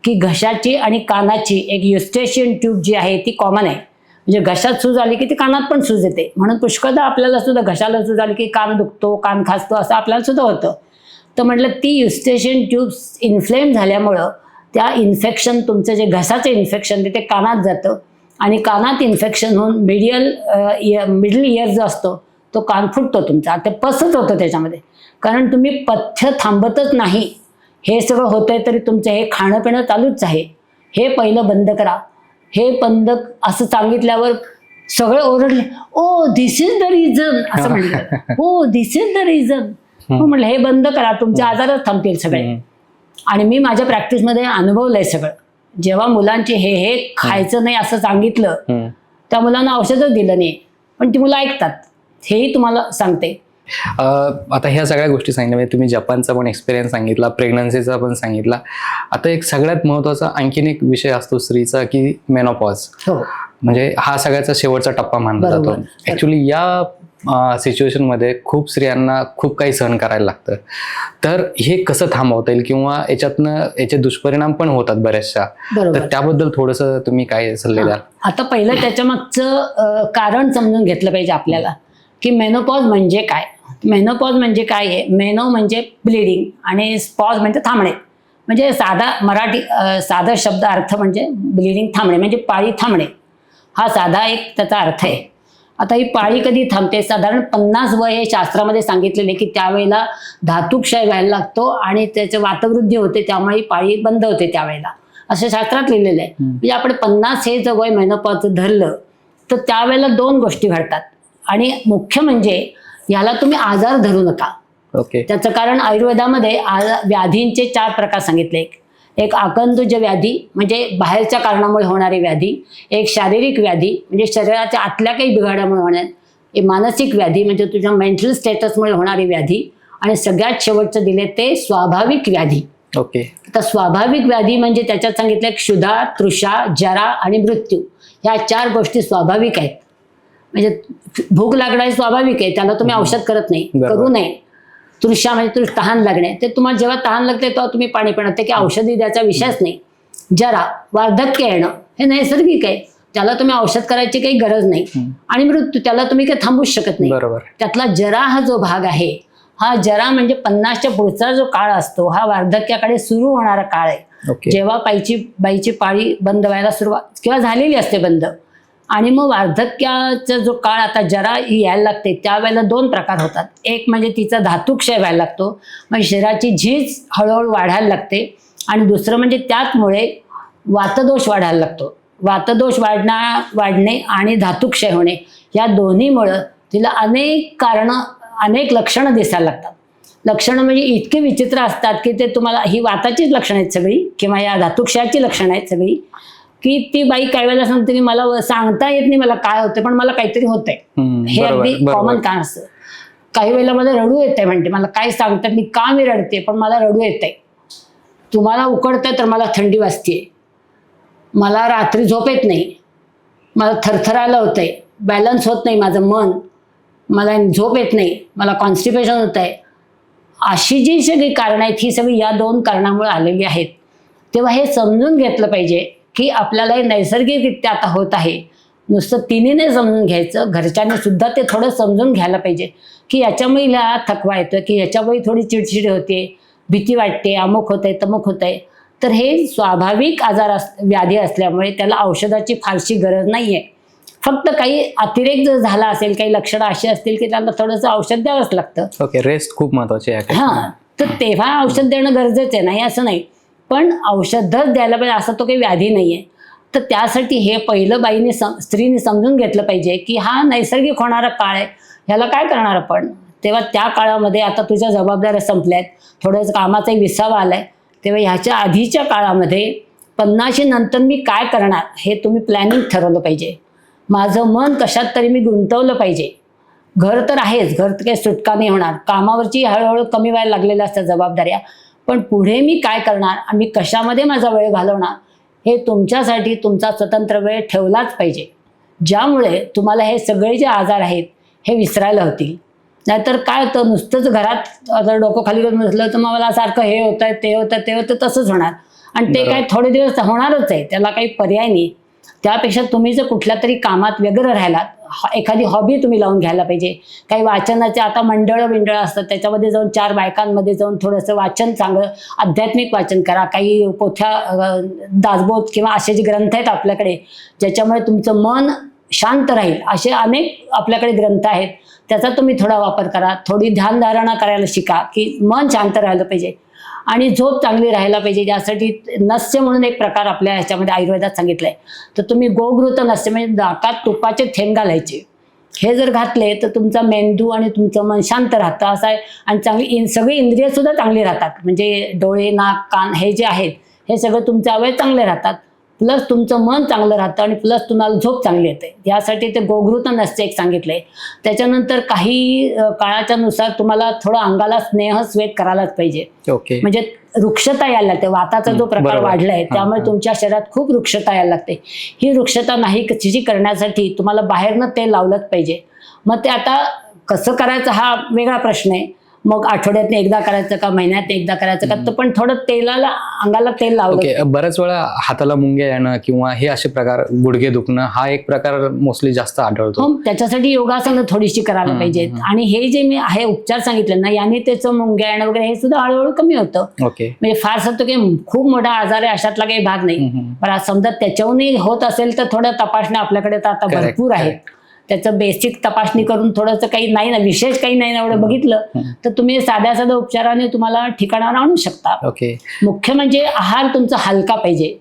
की घशाची आणि कानाची एक युस्टेशियन ट्यूब जी आहे ती कॉमन आहे. म्हणजे घशात सूज आली की ती कानात पण सूज येते. म्हणून पुष्कळदा आपल्याला सुद्धा घशाला सूज आली की कान दुखतो, कान खाजतो, असं आपल्याला सुद्धा होतं. तर म्हटलं ती युस्टेशियन ट्यूब्स इन्फ्लेम झाल्यामुळं त्या इन्फेक्शन, तुमचं जे घशाचं इन्फेक्शन ते कानात जातं आणि कानात इन्फेक्शन होऊन मिडल इयर जो असतो तो कान फुटतो तुमचा. ते पसच होतं त्याच्यामध्ये. कारण तुम्ही पथ्य थांबतच नाही. हे सगळं होतंय तरी तुमचं हे खाणं पिणं चालूच आहे. हे पहिलं बंद करा. हे बंद असं सांगितल्यावर सगळे ओरडले, ओ दिस इज द रिझन, असं म्हणलं. हो, दिस इज द रिझन. म्हटलं हे बंद करा, तुमचे आजारच थांबतील सगळे. आणि मी माझ्या प्रॅक्टिसमध्ये अनुभवलंय सगळं. जेव्हा मुलांची हे खायचं नाही असं सांगितलं, त्या मुलांना औषधच दिलं नाही, पण ती मुलं ऐकतात. हेही तुम्हाला सांगते. आता ह्या सगळ्या गोष्टी सांगितल्या, म्हणजे तुम्ही जपानचा पण एक्सपिरियन्स सांगितला, प्रेग्नन्सीचा पण सांगितला. आता एक सगळ्यात महत्त्वाचा आणखीन एक विषय असतो स्त्रीचा, की मेनोपॉज. म्हणजे हा सगळ्याचा शेवटचा टप्पा मानला जातो. ऍक्च्युली या सिच्युएशनमध्ये खूप स्त्रियांना खूप काही सहन करायला लागतं. तर हे कसं थांबवता येईल, किंवा याचे दुष्परिणाम पण होतात बऱ्याचशा, तर त्याबद्दल थोडंसं तुम्ही काय सल्ले द्याल? आता पहिलं त्याच्यामागचं कारण समजून घेतलं पाहिजे आपल्याला, की मेनोपॉज म्हणजे काय. मेनोपॉज म्हणजे काय आहे. मेनो म्हणजे ब्लिडिंग आणि पॉज म्हणजे थांबणे. म्हणजे साधा शब्द अर्थ म्हणजे ब्लिडिंग थांबणे, म्हणजे पाळी थांबणे. हा साधा एक त्याचा अर्थ आहे. आता ही पाळी कधी थांबते, साधारण 50 वय हे शास्त्रामध्ये सांगितलेले, की त्यावेळेला धातुक्षय व्हायला लागतो आणि त्याचे वातवृद्धी होते, त्यामुळे ही पाळी बंद होते त्यावेळेला, असं शास्त्रात लिहिलेलं आहे. म्हणजे आपण 50 हे जर वय मेनोपॉजचं धरलं तर त्यावेळेला 2 गोष्टी घडतात. आणि मुख्य म्हणजे याला तुम्ही आजार धरू नका. त्याचं कारण आयुर्वेदामध्ये व्याधींचे 4 प्रकार सांगितले. एक आकंदुज व्याधी म्हणजे बाहेरच्या कारणामुळे होणारी व्याधी, एक शारीरिक व्याधी म्हणजे शरीराच्या आतल्या काही बिघाडामुळे होणार, एक मानसिक व्याधी म्हणजे तुझ्या मेंटल स्टेटसमुळे होणारी व्याधी, आणि सगळ्यात शेवटचं दिले ते स्वाभाविक व्याधी. आता स्वाभाविक व्याधी म्हणजे त्याच्यात सांगितलं क्षुधा, तृषा, जरा आणि मृत्यू. ह्या 4 गोष्टी स्वाभाविक आहेत. म्हणजे भूक लागणे स्वाभाविक आहे, त्याला तुम्ही औषध करत नाही, करू नये. तृषा म्हणजे तुला तहान लागणे, ते तुम्हाला जेव्हा तहान लागते तेव्हा तुम्ही पाणी पिणं, ते काही औषधी द्यायचा विषयच नाही. जरा, वार्धक्य येणं हे नैसर्गिक आहे, त्याला तुम्ही औषध करायची काही गरज नाही. आणि मृत्यू, त्याला तुम्ही काही थांबूच शकत नाही. त्यातला जरा हा जो भाग आहे, हा जरा म्हणजे 50च्या पुढचा जो काळ असतो, हा वार्धक्याकडे सुरू होणारा काळ आहे. जेव्हा बाईची पाळी बंद व्हायला सुरुवात किंवा झालेली असते बंद, आणि मग वार्धक्याचा जो काळ आता जरा यायला लागते, त्यावेळेला 2 प्रकार होतात. एक म्हणजे तिचा धातुक्षय व्हायला लागतो, म्हणजे शरीराची झीज हळूहळू वाढायला लागते. आणि दुसरं म्हणजे त्याचमुळे वातदोष वाढायला लागतो. वातदोष वाढणे आणि धातुक्षय होणे या दोन्हीमुळं तिला अनेक लक्षणं दिसायला लागतात. लक्षणं म्हणजे इतके विचित्र असतात की ते तुम्हाला, ही वाताचीच लक्षणं आहेत सगळी किंवा या धातुक्षयाची लक्षणं आहेत सगळी, की ती बाई काही वेळेला सांगते की मला सांगता येत नाही मला काय होतंय, पण मला काहीतरी होतंय. हे अगदी कॉमन कारण असतं. काही वेळेला मला रडू येतंय म्हणते, मला काय सांगतात मी का मी रडते, पण मला रडू येतंय. तुम्हाला उकडतंय तर मला थंडी वाजते, मला रात्री झोप येत नाही, मला थरथरायला होतंय, बॅलन्स होत नाही माझं मन, मला झोप येत नाही, मला कॉन्स्टिपेशन होत आहे. अशी जी सगळी कारणं आहेत ही सगळी या 2 कारणामुळे आलेली आहेत. तेव्हा हे समजून घेतलं पाहिजे की आपल्याला हे नैसर्गिकरित्या आता होत आहे. नुसतं तिन्हीने समजून घ्यायचं, घरच्यांनी सुद्धा ते थोडं समजून घ्यायला पाहिजे की याच्यामुळे हिला थकवा येतो, की याच्यामुळे थोडी चिडचिड होते, भीती वाटते, अमुक होतंय तमुक होतंय. तर हे स्वाभाविक व्याधी असल्यामुळे त्याला औषधाची फारशी गरज नाहीये. फक्त काही अतिरेक जर झाला असेल, काही लक्षणं अशी असतील की त्याला थोडंसं औषध द्यावंच लागतं. रेस्ट खूप महत्वाची आहे. तर तेव्हा औषध देणं गरजेचं आहे, नाही असं नाही, पण औषधच द्यायला पाहिजे असं तो काही व्याधी नाहीये. तर त्यासाठी हे पहिलं स्त्रीने समजून घेतलं पाहिजे की हा नैसर्गिक होणारा काळ आहे, ह्याला काय करणार आपण. तेव्हा त्या काळामध्ये आता तुझ्या जबाबदाऱ्या संपल्यात, थोडंसं कामाचाही विसावा आलाय, तेव्हा ह्याच्या आधीच्या काळामध्ये 50 नंतर मी काय करणार हे तुम्ही प्लॅनिंग ठरवलं पाहिजे. माझं मन कशात तरी मी गुंतवलं पाहिजे. घर तर आहेच, घर तर काही सुटका नाही होणार, कामावरची हळूहळू कमी व्हायला लागलेल्या असतात जबाबदाऱ्या, पण पुढे मी काय करणार आणि मी कशामध्ये माझा वेळ घालवणार हे तुमच्यासाठी तुमचा स्वतंत्र वेळ ठेवलाच पाहिजे, ज्यामुळे तुम्हाला हे सगळे जे आजार आहेत हे विसरायला होतील. नाहीतर काय होतं, नुसतंच घरात आता डोकं खाली करून बसलं तर मग मला सारखं हे होतंय ते होतं ते होतं तसंच होणार, आणि ते काय थोडे दिवस होणारच आहे, त्याला काही पर्याय नाही. त्यापेक्षा तुम्ही जर कुठल्या तरी कामात वगैरे राहिलात, एखादी हॉबी तुम्ही लावून घ्यायला पाहिजे. काही वाचनाचे आता मंडळ असतात, त्याच्यामध्ये जाऊन 4 बायकांमध्ये जाऊन थोडंसं वाचन, चांगलं आध्यात्मिक वाचन करा. काही पोथ्या, दासबोध किंवा असे जे ग्रंथ आहेत आपल्याकडे ज्याच्यामुळे तुमचं मन शांत राहील, असे अनेक आपल्याकडे ग्रंथ आहेत, त्याचा तुम्ही थोडा वापर करा. थोडी ध्यानधारणा करायला शिका की मन शांत राहिलं पाहिजे आणि झोप चांगली राहायला पाहिजे. ज्यासाठी नस्य म्हणून एक प्रकार आपल्या ह्याच्यामध्ये आयुर्वेदात सांगितलंय, तर तुम्ही गोघृत नस्य म्हणजे नाकात तुपाचे थेंब घालायचे. हे जर घातले तर तुमचा मेंदू आणि तुमचं मन शांत राहतं असं आहे, आणि चांगली सगळी इंद्रिय सुद्धा चांगली राहतात. म्हणजे डोळे, नाक, कान हे जे आहेत हे सगळं तुमचे अवयव चांगले राहतात, प्लस तुमचं मन चांगलं राहतं आणि प्लस तुम्हाला झोप चांगली येते. यासाठी ते गोघृत नस्य एक सांगितलंय. त्याच्यानंतर काही काळाच्या नुसार तुम्हाला थोडं अंगाला स्नेह स्वेद करायलाच पाहिजे. ओके. म्हणजे वृक्षता यायला लागते. वाताचा जो प्रकार बरोबर. वाढलाय त्यामुळे तुमच्या शरीरात खूप वृक्षता यायला लागते. ही वृक्षता नाही कशी करण्यासाठी तुम्हाला बाहेरनं तेल लावलंच पाहिजे. मग ते आता कसं करायचं हा वेगळा प्रश्न आहे. मग आठवड्यातनं एकदा करायचं का महिन्यात एकदा करायचं का, तर पण थोडं तेलाला, अंगाला तेल लावलं. ओके. बऱ्याच वेळा हाताला मुंग्या येणं किंवा हे असे प्रकार, गुडघे दुखणं, हा एक प्रकार मोस्टली जास्त आढळतो. हो, त्याच्यासाठी योगासनं थोडीशी करायला पाहिजेत. आणि हे जे मी आहे उपचार सांगितले ना, याने त्याचं मुंग्या येणं वगैरे हे सुद्धा हळूहळू कमी होतं. ओके. म्हणजे फार असं की खूप मोठा आजार आहे अशातला काही भाग नाही. पण आज समजा त्याच्याहूनही होत असेल तर थोड्या तपासण्या आपल्याकडे तर आता Correct, भरपूर आहेत. त्याचं बेसिक तपासणी करून थोडंसं काही नाही ना, विशेष काही नाही ना एवढं बघितलं तर तुम्ही साध्या उपचाराने तुम्हाला ठिकाणावर आणू शकता. ओके. मुख्य म्हणजे आहार तुमचा हलका पाहिजे.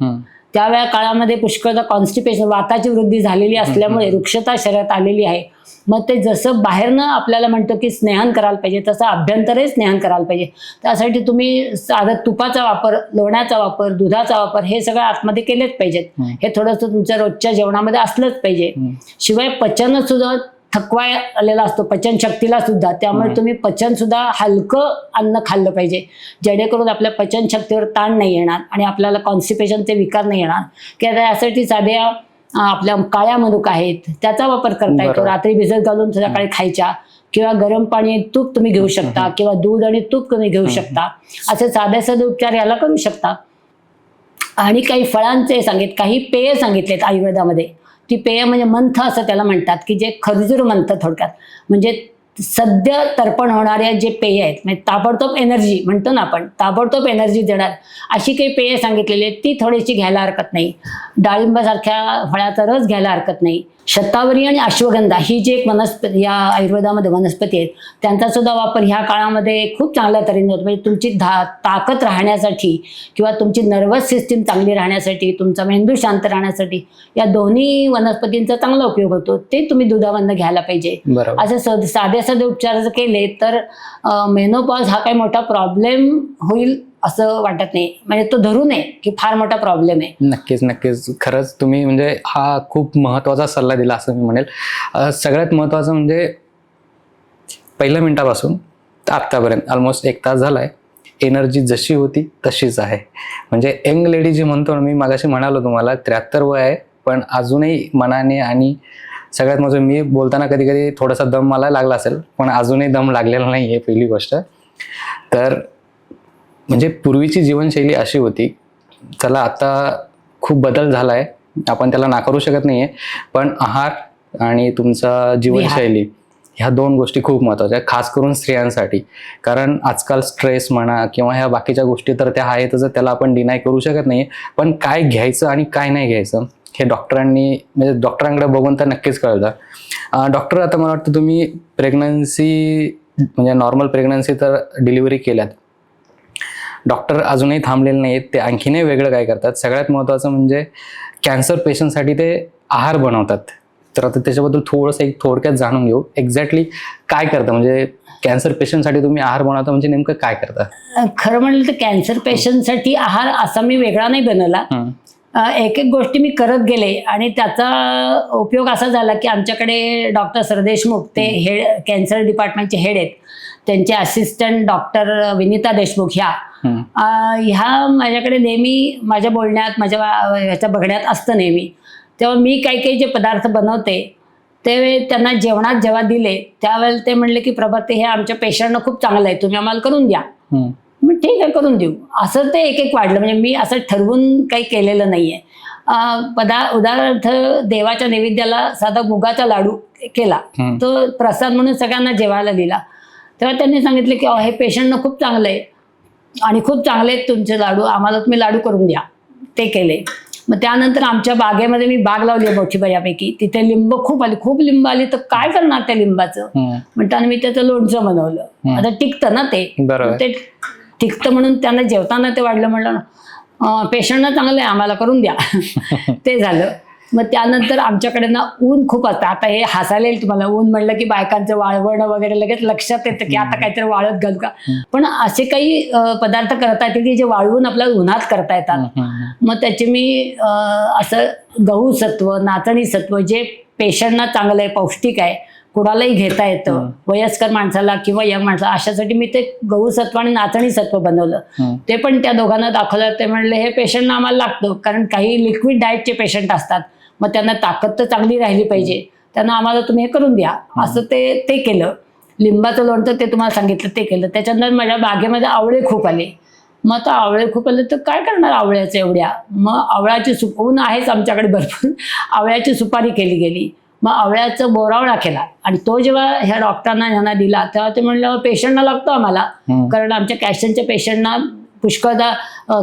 त्यावेळा काळामध्ये पुष्कळदा कॉन्स्टिपेशन, वाताची वृद्धी झालेली असल्यामुळे वृक्षता शरीरात आलेली आहे. मग ते जसं बाहेरनं आपल्याला म्हणतो की स्नेहन करायला पाहिजे, तसं अभ्यंतरही स्नेहन करायला पाहिजे. त्यासाठी तुम्ही साधं तुपाचा वापर, लोण्याचा वापर, दुधाचा वापर हे सगळं आतमध्ये केलेच पाहिजेत. हे थोडंसं तुमच्या रोजच्या जेवणामध्ये असलंच पाहिजे. शिवाय पचन सुद्धा थकवा आलेला असतो पचन शक्तीला सुद्धा, त्यामुळे तुम्ही पचन सुद्धा हलकं अन्न खाल्लं पाहिजे, जेणेकरून आपल्या पचन शक्तीवर ताण नाही येणार आणि आपल्याला कॉन्स्टिपेशनचे विकार नाही येणार. किंवा यासाठी साध्या आपल्या काळ्या मनुका आहेत त्याचा वापर करता येतो. रात्री भिजत घालून सकाळी खायच्या, किंवा गरम पाणी तूप तुम्ही घेऊ शकता, किंवा दूध आणि तूप तुम्ही घेऊ शकता. असे साधे उपचार याला करू शकता. आणि काही फळांचे काही पेय सांगितलेत आयुर्वेदामध्ये. ती पेय म्हणजे मंथ असं त्याला म्हणतात, की जे खजूर मंथ थोडक्यात, म्हणजे सद्य तर्पण होणाऱ्या जे पेय आहेत, म्हणजे ताबडतोब एनर्जी म्हणतो ना आपण, ताबडतोब एनर्जी देणार अशी काही पेय सांगितलेली आहेत, ती थोडीशी घ्यायला हरकत नाही. डाळिंबासारख्या फळाचा रस घ्यायला हरकत नाही. शतावरी आणि अश्वगंधा ही जी एक वनस्पती या आयुर्वेदामध्ये वनस्पती आहेत, त्यांचा सुद्धा वापर ह्या काळामध्ये खूप चांगल्या तऱ्हेने होतो. म्हणजे तुमची ताकद राहण्यासाठी किंवा तुमची नर्वस सिस्टीम चांगली राहण्यासाठी, तुमचा मेंदू शांत राहण्यासाठी या दोन्ही वनस्पतींचा चांगला उपयोग होतो. ते तुम्ही दुधामधनं घ्यायला पाहिजे. असे साधे उपचार जर केले तर मेनोपॉज हा काही मोठा प्रॉब्लेम होईल असं वाटत नाही. म्हणजे तो धरू नये की फार मोठा प्रॉब्लेम आहे. नक्कीच. खरंच तुम्ही म्हणजे हा खूप महत्त्वाचा सल्ला दिला असं मी म्हणेल. सगळ्यात महत्त्वाचं म्हणजे पहिल्या मिनिटापासून तर आत्तापर्यंत ऑलमोस्ट 1 तास झालाय, एनर्जी जशी होती तशीच आहे. म्हणजे यंग लेडी जी म्हणतो ना, मी मागाशी म्हणालो तुम्हाला 73 वय आहे, पण अजूनही मनाने आणि सगळ्यात म्हणजे मी बोलताना कधी कधी थोडासा दम मला लागला असेल, पण अजूनही दम लागलेला नाही आहे पहिली गोष्ट. तर म्हणजे पूर्वीची जीवनशैली अशी होती, चला आता खूप बदल झाला आहे, आपण त्याला नाकारू शकत नाही आहे, पण आहार आणि तुमचा जीवनशैली ह्या 2 गोष्टी खूप महत्त्वाच्या आहेत, खास करून स्त्रियांसाठी. कारण आजकाल स्ट्रेस म्हणा किंवा ह्या बाकीच्या गोष्टी तर त्या आहेतच, त्याला आपण डिनाय करू शकत नाही. पण काय घ्यायचं आणि काय नाही घ्यायचं हे म्हणजे डॉक्टरांकडे बघून तर नक्कीच कळतं. डॉक्टर, आता मला वाटतं तुम्ही प्रेग्नन्सी म्हणजे नॉर्मल प्रेग्नन्सी तर डिलिव्हरी केल्यात, डॉक्टर अजूनही थांबलेले नाहीत, ते आणखीनही वेगळं काय करतात. सगळ्यात महत्त्वाचं म्हणजे कॅन्सर पेशंटसाठी ते आहार बनवतात. तर आता त्याच्याबद्दल थोडंसं एक थोडक्यात जाणून घेऊ, एक्झॅक्टली काय करतं. म्हणजे कॅन्सर पेशंटसाठी तुम्ही आहार बनवता म्हणजे नेमकं काय करता? खरं म्हणलं तर कॅन्सर पेशंटसाठी आहार असा मी वेगळा नाही बनवला. एक एक गोष्टी मी करत गेले आणि त्याचा उपयोग असा झाला की आमच्याकडे डॉक्टर सरदेशमुख ते हेड कॅन्सर डिपार्टमेंटचे हेड आहेत, त्यांचे असिस्टंट डॉक्टर विनिता देशमुख ह्या माझ्याकडे नेहमी माझ्या बोलण्यात माझ्या ह्याच्या बघण्यात असतं नेहमी. तेव्हा मी काही काही जे पदार्थ बनवते ते त्यांना जेवणात जेव्हा दिले त्यावेळेला ते म्हणले की प्रभाते हे आमच्या पेशंटना खूप चांगलं आहे, तुम्ही आम्हाला करून द्या. मग ठीक आहे करून देऊ. असं ते एक एक वाढलं. म्हणजे मी असं ठरवून काही केलेलं नाहीये. उदाहरणार्थ देवाच्या नैवेद्याला साधा मुगाचा लाडू केला, तो प्रसाद म्हणून सगळ्यांना जेवायला दिला. तेव्हा त्यांनी सांगितलं की हे पेशंटनं खूप चांगलं आहे आणि खूप चांगले आहेत तुमचे लाडू, आम्हाला तुम्ही लाडू करून द्या. ते केले. मग त्यानंतर आमच्या बागेमध्ये मी बाग लावली मोठी बऱ्यापैकी, तिथे लिंब खूप लिंब आली, तर काय करणार त्या लिंबाचं, म्हणताना मी त्याचं लोणचं बनवलं. आता टिकतं ना ते टिकतं म्हणून त्यांना जेवताना ते वाढलं. म्हणलं पेशंटना चांगलं आहे, आम्हाला करून द्या. ते झालं. मग त्यानंतर आमच्याकडे ना ऊन खूप असतं. आता हे हसायला येईल तुम्हाला, ऊन म्हणलं की बायकांचं वाळवणं वगैरे लगेच लक्षात येतं की आता काहीतरी वाळत घाल का. पण असे काही पदार्थ करता येतात की जे वाळवून आपल्याला उन्हात करता येतात. मग त्याचे मी असं गहू सत्व, नाचणी सत्व जे पेशंटना चांगलं आहे, पौष्टिक आहे, कुणालाही घेता येतं, वयस्कर माणसाला किंवा यंग माणसाला, अशासाठी मी ते गहू सत्व आणि नाचणी सत्व बनवलं. ते पण त्या दोघांना दाखवलं. ते म्हणले हे पेशंटना आम्हाला लागतं, कारण काही लिक्विड डाएटचे पेशंट असतात, मग त्यांना ताकद तर चांगली राहिली पाहिजे, त्यांना आम्हाला तुम्ही हे करून द्या. असं ते केलं. लिंबाचं लोणचं ते तुम्हाला सांगितलं ते केलं. त्याच्यानंतर माझ्या बागेमध्ये आवळे खूप आले. मग आता आवळे खूप आले तर काय करणार आवळ्याचं एवढ्या. मग आवळ्याची ऊन आहेच आमच्याकडे भरपूर, आवळ्याची सुपारी केली गेली. मग आवळ्याचं बोरावळा केला आणि तो जेव्हा ह्या डॉक्टरांना ह्यांना दिला तेव्हा ते म्हणलं पेशंटना लागतो आम्हाला, कारण आमच्या कॅन्सरच्या पेशंटना पुष्कळदा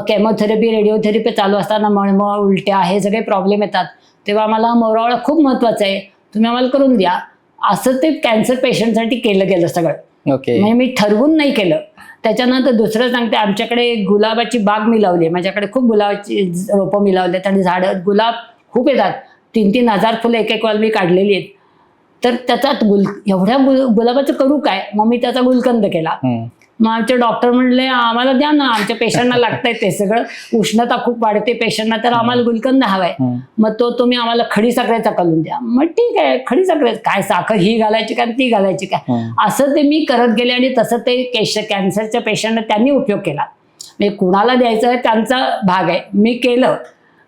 केमोथेरपी, रेडिओथेरपी चालू असताना मळमळ, उलट्या हे सगळे प्रॉब्लेम येतात. तेव्हा आम्हाला मोरावळा खूप महत्वाचा आहे, तुम्ही आम्हाला करून द्या. असं ते कॅन्सर पेशंटसाठी केलं गेलं सगळं. म्हणजे मी ठरवून नाही केलं. त्याच्यानंतर दुसरं सांगते, आमच्याकडे गुलाबाची बाग मी लावली. माझ्याकडे खूप गुलाबाची रोपं मी लावली आणि झाडं, गुलाब खूप येतात. 3-3 हजार फुलं एक वेळेला मी काढलेली आहेत. तर त्याचा एवढ्या गुलाबाचं करू काय, मग मी त्याचा गुलकंद केला. मग आमचे डॉक्टर म्हणले आम्हाला द्या ना, आमच्या पेशंटना लागतंय ते सगळं, उष्णता खूप वाढते पेशंटना, तर आम्हाला गुलकंद हवाय. मग तो तुम्ही आम्हाला खडीसाखरेचा करून द्या. मग ठीक आहे, खडीसाखरे काय, साखर ही घालायची का ती घालायची काय, असं ते मी करत गेले. आणि तसं ते कॅन्सरच्या पेशंटना त्यांनी उपयोग केला. म्हणजे कुणाला द्यायचं आहे त्यांचा भाग आहे. मी केलं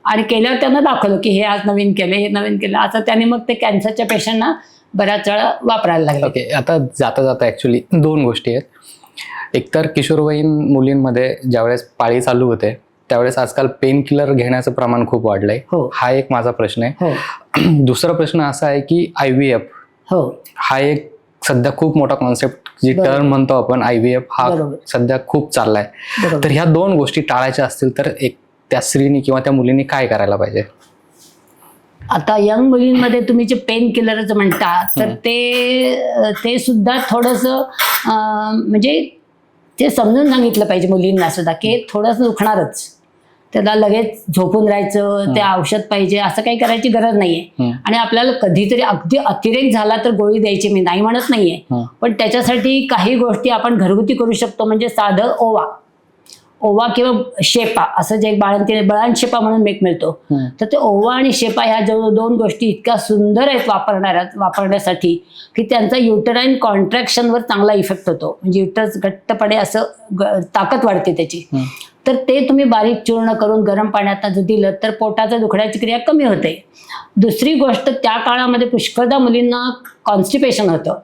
आणि केल्यावर त्यांना दाखवलं की हे आज नवीन केलं, हे नवीन केलं. असं त्याने मग ते कॅन्सरच्या पेशंटना बऱ्याच वेळा वापरायला लागले. ओके, आता जाता ऍक्च्युली 2 गोष्टी आहेत. एकतर किशोरवयीन मुलींमध्ये ज्यावेळेस पाळी चालू होते त्यावेळेस आजकाल पेन किलर घेण्याचं प्रमाण खूप वाढलंय. हा एक माझा प्रश्न आहे. दुसरा प्रश्न असा आहे की IVF हा एक सध्या खूप मोठा कॉन्सेप्ट, जी टर्म म्हणतो आपण IVF, हा सध्या खूप चाललाय. तर ह्या 2 गोष्टी टाळायच्या असतील तर त्या स्त्रीनी किंवा त्या मुलींनी काय करायला पाहिजे? आता यंग मुलींमध्ये तुम्ही जे पेन किलरचं म्हणता तर ते सुद्धा थोडंसं म्हणजे ते समजून सांगितलं पाहिजे मुलींना सुद्धा की थोडंसं दुखणारच, त्याला लगेच झोपून राहायचं, ते औषध पाहिजे असं काही करायची गरज नाहीये. आणि आपल्याला कधीतरी अगदी अतिरेक झाला तर गोळी द्यायची, मी नाही म्हणत नाहीये, पण त्याच्यासाठी काही गोष्टी आपण घरगुती करू शकतो. म्हणजे साधं ओवा किंवा शेपा, असं जे एक बळान शेपा म्हणून एक मिळतो, तर ते ओवा आणि शेपा ह्या जवळ 2 गोष्टी इतक्या सुंदर आहेत वापरण्यासाठी की त्यांचा युटराईन कॉन्ट्रॅक्शनवर चांगला इफेक्ट होतो. म्हणजे युटरस घट्टपणे असं ताकद वाढते त्याची. तर ते तुम्ही बारीक चूर्ण करून गरम पाण्यात जर दिलं तर पोटाच्या दुखण्याची क्रिया कमी होते. दुसरी गोष्ट, त्या काळामध्ये पुष्कळदा मुलींना कॉन्स्टिपेशन होतं,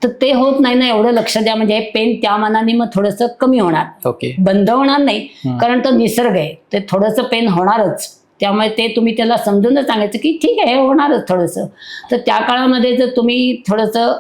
तर ते होत नाही ना, एवढं लक्ष द्या. म्हणजे हे पेन त्या मनाने मग थोडंसं कमी होणार, बंद होणार नाही, कारण तो निसर्ग आहे, ते थोडंसं पेन होणारच. त्यामुळे ते तुम्ही त्याला समजूनच सांगायचं की ठीक आहे हे होणारच थोडंसं. तर त्या काळामध्ये जर तुम्ही थोडंसं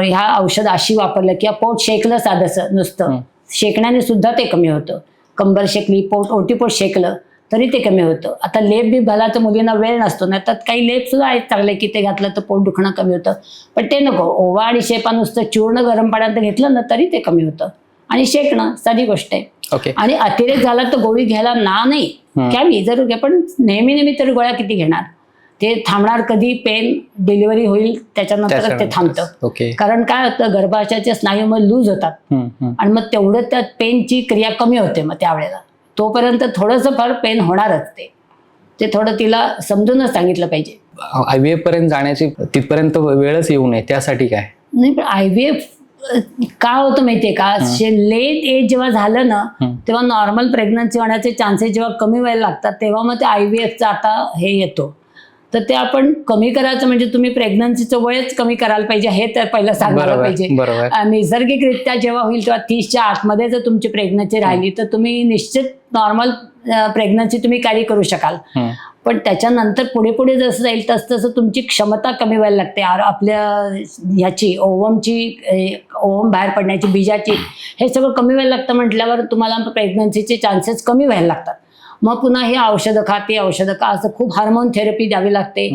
ह्या औषध अशी वापरलं किंवा पोट शेकलं साधंसं नुसतं, शेकण्याने सुद्धा ते कमी होतं. कंबर शेकली, ओटीपोट शेकलं तरी ते कमी होतं. आता लेप बी घालायचं मुलींना वेळ नसतो ना, तर काही लेप सुद्धा आहेत चांगले की ते घातलं तर पोट दुखणं कमी होतं. पण ते नको, ओवा आणि शेपा नुसतं चूर्ण गरम पाण्यात घेतलं ना तरी ते कमी होतं. आणि शेकणं साधी गोष्ट आहे. आणि अतिरेक झाला तर गोळी घ्यायला नाही, घ्यावी जरूर घ्या, पण नेहमी तरी गोळ्या किती घेणार, ते थांबणार कधी, पेन डिलिव्हरी होईल त्याच्यानंतर ते थांबतं. कारण काय होतं, गर्भाशयाचे स्नायू मग लूज होतात आणि मग तेवढं त्या पेनची क्रिया कमी होते. मग त्यावेळेला तोपर्यंत थोडंसं फार पेन होणारच. ते थोडं तिला समजूनच सांगितलं पाहिजे. IVF पर्यंत जाण्याची तिथपर्यंत वेळच येऊ नये त्यासाठी काय? नाही, पण IVF का होतं माहितीये का, लेट एज जेव्हा झालं ना तेव्हा नॉर्मल प्रेग्नन्सी होण्याचे चान्सेस जेव्हा कमी व्हायला लागतात तेव्हा मग ते IVFचा आता हे येतो. तर ते आपण कमी करायचं म्हणजे तुम्ही प्रेग्नन्सीचं वयच कमी करायला पाहिजे हे तर पहिलं सांगायला पाहिजे. नैसर्गिकरित्या जेव्हा होईल तेव्हा 30च्या आतमध्ये जर तुमची प्रेग्नन्सी राहिली तर तुम्ही निश्चित नॉर्मल प्रेग्नन्सी तुम्ही कॅरी करू शकाल. पण त्याच्यानंतर पुढे पुढे जसं जाईल तसं तुमची क्षमता कमी व्हायला लागते. आपल्या ह्याची ओव्हम बाहेर पडण्याची, बीजाची, हे सगळं कमी व्हायला लागतं म्हटल्यावर तुम्हाला प्रेग्नन्सीचे चान्सेस कमी व्हायला लागतात. मग पुन्हा हे औषधं खा, ते औषधं खा, असं खूप हार्मोन थेरपी द्यावी लागते.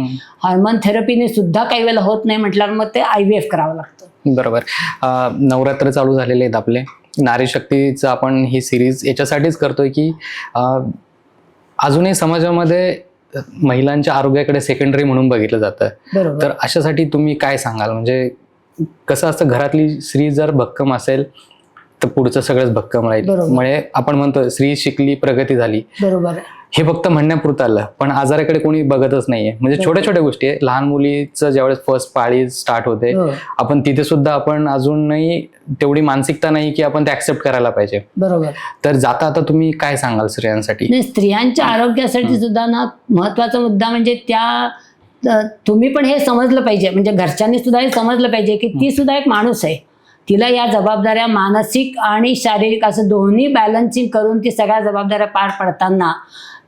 हार्मोन थेरपीने सुद्धा काही वेळेला होत नाही म्हटल्यावर मग ते IVF करावं लागतं. बरोबर. नवरात्र चालू झालेले आहेत आपले. नारी शक्तीचं आपण ही सिरीज याच्यासाठीच करतोय की अजूनही समाजामध्ये महिलांच्या आरोग्याकडे सेकंडरी म्हणून बघितलं जातं. तर अशासाठी तुम्ही काय सांगाल? म्हणजे कसं असतं, घरातली स्त्री जर भक्कम असेल तर पुढचं सगळंच भक्कम राहील. म्हणजे आपण म्हणतो स्त्री शिकली प्रगती झाली, बरोबर, हे फक्त म्हणण्यापुरतं आलं, पण आजाराकडे कोणी बघतच नाहीये. म्हणजे छोट्या छोट्या गोष्टी आहे. लहान मुलीचं ज्यावेळेस फर्स्ट पाळी स्टार्ट होते आपण तिथे सुद्धा आपण अजूनही तेवढी मानसिकता नाही की आपण ते ऍक्सेप्ट करायला पाहिजे. बरोबर. तर जाता आता तुम्ही काय सांगाल स्त्रियांसाठी? नाही, स्त्रियांच्या आरोग्यासाठी सुद्धा ना महत्वाचा मुद्दा म्हणजे तुम्ही पण हे समजलं पाहिजे, म्हणजे घरच्यांनी सुद्धा हे समजलं पाहिजे की ती सुद्धा एक माणूस आहे. तिला या जबाबदाऱ्या मानसिक आणि शारीरिक असं दोन्ही बॅलन्सिंग करून ती सगळ्या जबाबदाऱ्या पार पडताना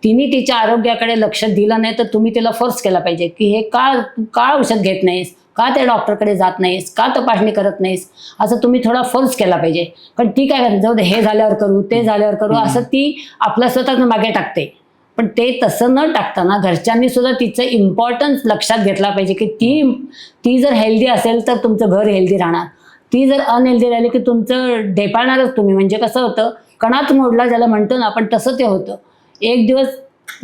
तिने तिच्या आरोग्याकडे लक्ष दिलं नाही तर तुम्ही तिला फोर्स केला पाहिजे की हे का औषध घेत नाहीस, का त्या डॉक्टरकडे जात नाहीस, का तपासणी करत नाहीस, असं तुम्ही थोडा फोर्स केला पाहिजे. पण ती काय करते, जाऊ दे, हे झाल्यावर करू, ते झाल्यावर करू, असं ती आपल्या स्वतःच मागे टाकते. पण ते तसं न टाकताना घरच्यांनी सुद्धा तिचं इम्पॉर्टन्स लक्षात घेतला पाहिजे की ती जर हेल्दी असेल तर तुमचं घर हेल्दी राहणार. ती जर अनहेल्दी राहिली की तुमचं ढेपाळणारच तुम्ही. म्हणजे कसं होतं, कणाच मोडला ज्याला म्हणतो ना आपण, तसं ते होतं. एक दिवस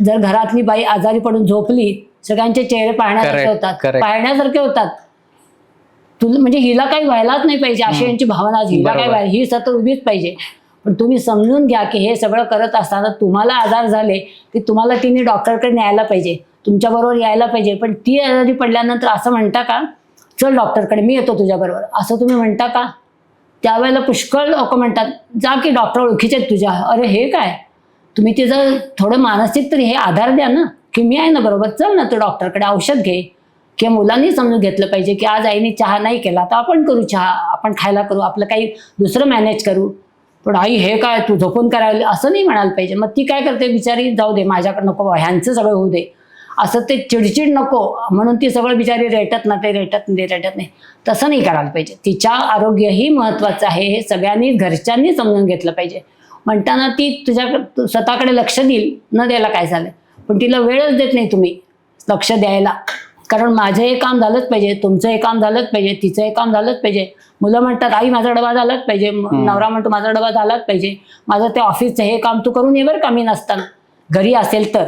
जर घरातली बाई आजारी पडून झोपली, सगळ्यांचे चेहरे पाहण्यासारखे होतात. म्हणजे हिला काही व्हायलाच नाही पाहिजे अशी यांची भावना, हिला काय व्हायला, ही सतत उभीच पाहिजे. पण तुम्ही समजून घ्या की हे सगळं करत असताना तुम्हाला आजार झाले की तुम्हाला तिने डॉक्टरकडे न्यायला पाहिजे, तुमच्याबरोबर यायला पाहिजे. पण ती आजारी पडल्यानंतर असं म्हणता का, चल डॉक्टरकडे, मी येतो तुझ्याबरोबर, असं तुम्ही म्हणता का? त्यावेळेला पुष्कळ लोक म्हणतात, जा की डॉक्टर ओळखीचे आहेत तुझ्या. अरे हे काय, तुम्ही तिचं थोडं मानसिक तरी हे आधार द्या ना की मी आहे ना बरोबर, चल ना तू डॉक्टरकडे, औषध घे. किंवा मुलांनी समजून घेतलं पाहिजे की आज आईने चहा नाही केला तर आपण करू चहा, आपण खायला करू, आपलं काही दुसरं मॅनेज करू. पण आई हे काय तू झोपून करायला, असं नाही म्हणायला पाहिजे. मग ती काय करते बिचारी, जाऊ दे माझ्याकडे नको, ह्यांचं सगळं होऊ दे, असं ते चिडचिड नको म्हणून ती सगळं बिचारी रेटत नाही. तसं नाही करायला पाहिजे. तिच्या आरोग्यही महत्वाचं आहे हे सगळ्यांनी घरच्यांनी समजून घेतलं पाहिजे. म्हणताना ती स्वतःकडे लक्ष देईल, न द्यायला काय झालं, पण तिला वेळच देत नाही तुम्ही लक्ष द्यायला. कारण माझं हे काम झालंच पाहिजे, तुमचं हे काम झालंच पाहिजे, तिचं हे काम झालंच पाहिजे. मुलं म्हणतात आई माझा डबा झालाच पाहिजे, नवरा म्हणतो माझा डबा झालाच पाहिजे, माझं ते ऑफिसचं हे काम तू करून ये बरं का मी नसताना. घरी असेल तर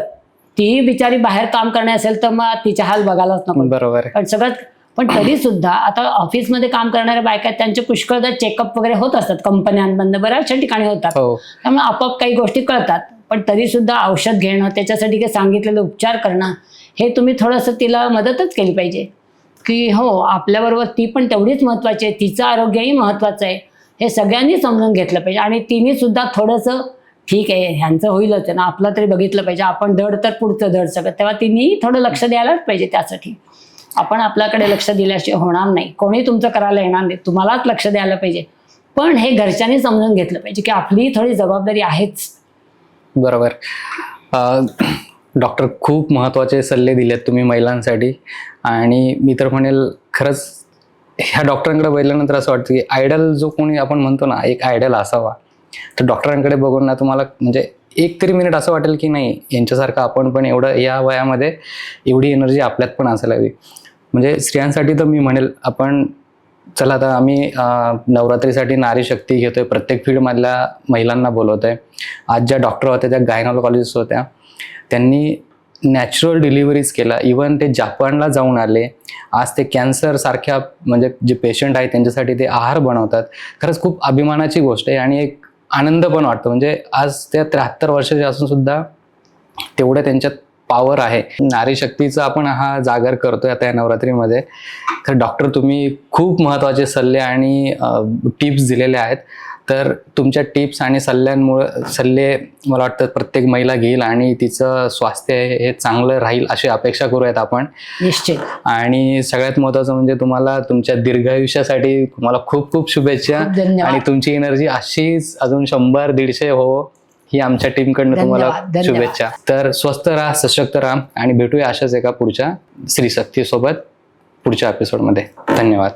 ती बिचारी बाहेर काम करणे असेल तर मग तिच्या हाल बघायलाच नको. बरोबर. पण सगळं, पण तरी सुद्धा आता ऑफिसमध्ये काम करणाऱ्या बायका त्यांचे पुष्कळदा चेकअप वगैरे होत असतात, कंपन्यांमधनं बऱ्याचशा ठिकाणी होतात. त्यामुळे आपोआप काही गोष्टी कळतात. पण तरी सुद्धा औषध घेणं, त्याच्यासाठी काही सांगितलेलं उपचार करणं, हे तुम्ही थोडंसं तिला मदतच केली पाहिजे की हो आपल्याबरोबर ती पण तेवढीच महत्वाची आहे, तिचं आरोग्यही महत्वाचं आहे, हे सगळ्यांनी समजून घेतलं पाहिजे. आणि तिने सुद्धा थोडंसं ठीक आहे ह्यांचं होईलच ना, आपलं तरी बघितलं पाहिजे, आपण धड तर पुढचं धड सगळं, तेव्हा तिने थोडं लक्ष द्यायलाच पाहिजे. त्यासाठी आपण आपल्याकडे लक्ष दिल्याशिवाय होणार नाही, कोणी तुमचं करायला येणार नाही, तुम्हालाच लक्ष द्यायला पाहिजे. पण हे घरच्यांनी समजून घेतलं पाहिजे की आपली थोडी जबाबदारी आहेच. बरोबर. डॉक्टर, खूप महत्त्वाचे सल्ले दिलेत तुम्ही महिलांसाठी. आणि मी तर म्हणेल खरंच ह्या डॉक्टरांकडे बघितल्यानंतर असं वाटतं की आयडल जो कोणी आपण म्हणतो ना, एक आयडल असावा, तर डॉक्टरांकडे बघून ना तुम्हाला म्हणजे एक तरी मिनिट असं वाटेल की नाही यांच्यासारखं आपण पण एवढं या वयामध्ये एवढी एनर्जी आपल्यात पण असायला हवी. म्हणजे स्त्रियांसाठी तर मी म्हणेल आपण चला आता आम्ही नवरात्रीसाठी नारी शक्ती घेतोय, प्रत्येक फील्डमधल्या महिलांना बोलवतोय. आज ज्या डॉक्टर होत्या त्या गायनॉलॉजिस्ट होत्या, त्यांनी नॅचरल डिलिव्हरीज केला, इवन ते जापानला जाऊन आले. आज ते कॅन्सर सारख्या म्हणजे जे पेशंट आहेत त्यांच्यासाठी ते आहार बनवतात. खरंच खूप अभिमानाची गोष्ट आहे आणि एक आनंद पण वाटतो. म्हणजे आज त्या 73 वर्षाच्या असून सुद्धा तेवढं त्यांच्यात पॉवर आहे. नारी शक्तीचा आपण हा जागर करतोय आता या नवरात्रीमध्ये. तर डॉक्टर तुम्ही खूप महत्त्वाचे सल्ले आणि टिप्स दिलेले आहेत. तर तुमच्या टिप्स आणि सल्ले मला वाटतं प्रत्येक महिला घेईल आणि तिचं स्वास्थ्य हे चांगलं राहील अशी अपेक्षा करूयात आपण. निश्चित. आणि सगळ्यात महत्त्वाचं म्हणजे तुम्हाला तुमच्या दीर्घायुष्यासाठी तुम्हाला खूप खूप शुभेच्छा. खूप धन्यवाद. आणि तुमची एनर्जी अशीच अजून 100-150 हो ही आमच्या टीमकडनं तुम्हाला धन्यवाद. शुभेच्छा. तर स्वस्थ राहा, सशक्त राहा आणि भेटूया अशाच एका पुढच्या स्त्री शक्ती सोबत पुढच्या एपिसोडमध्ये. धन्यवाद.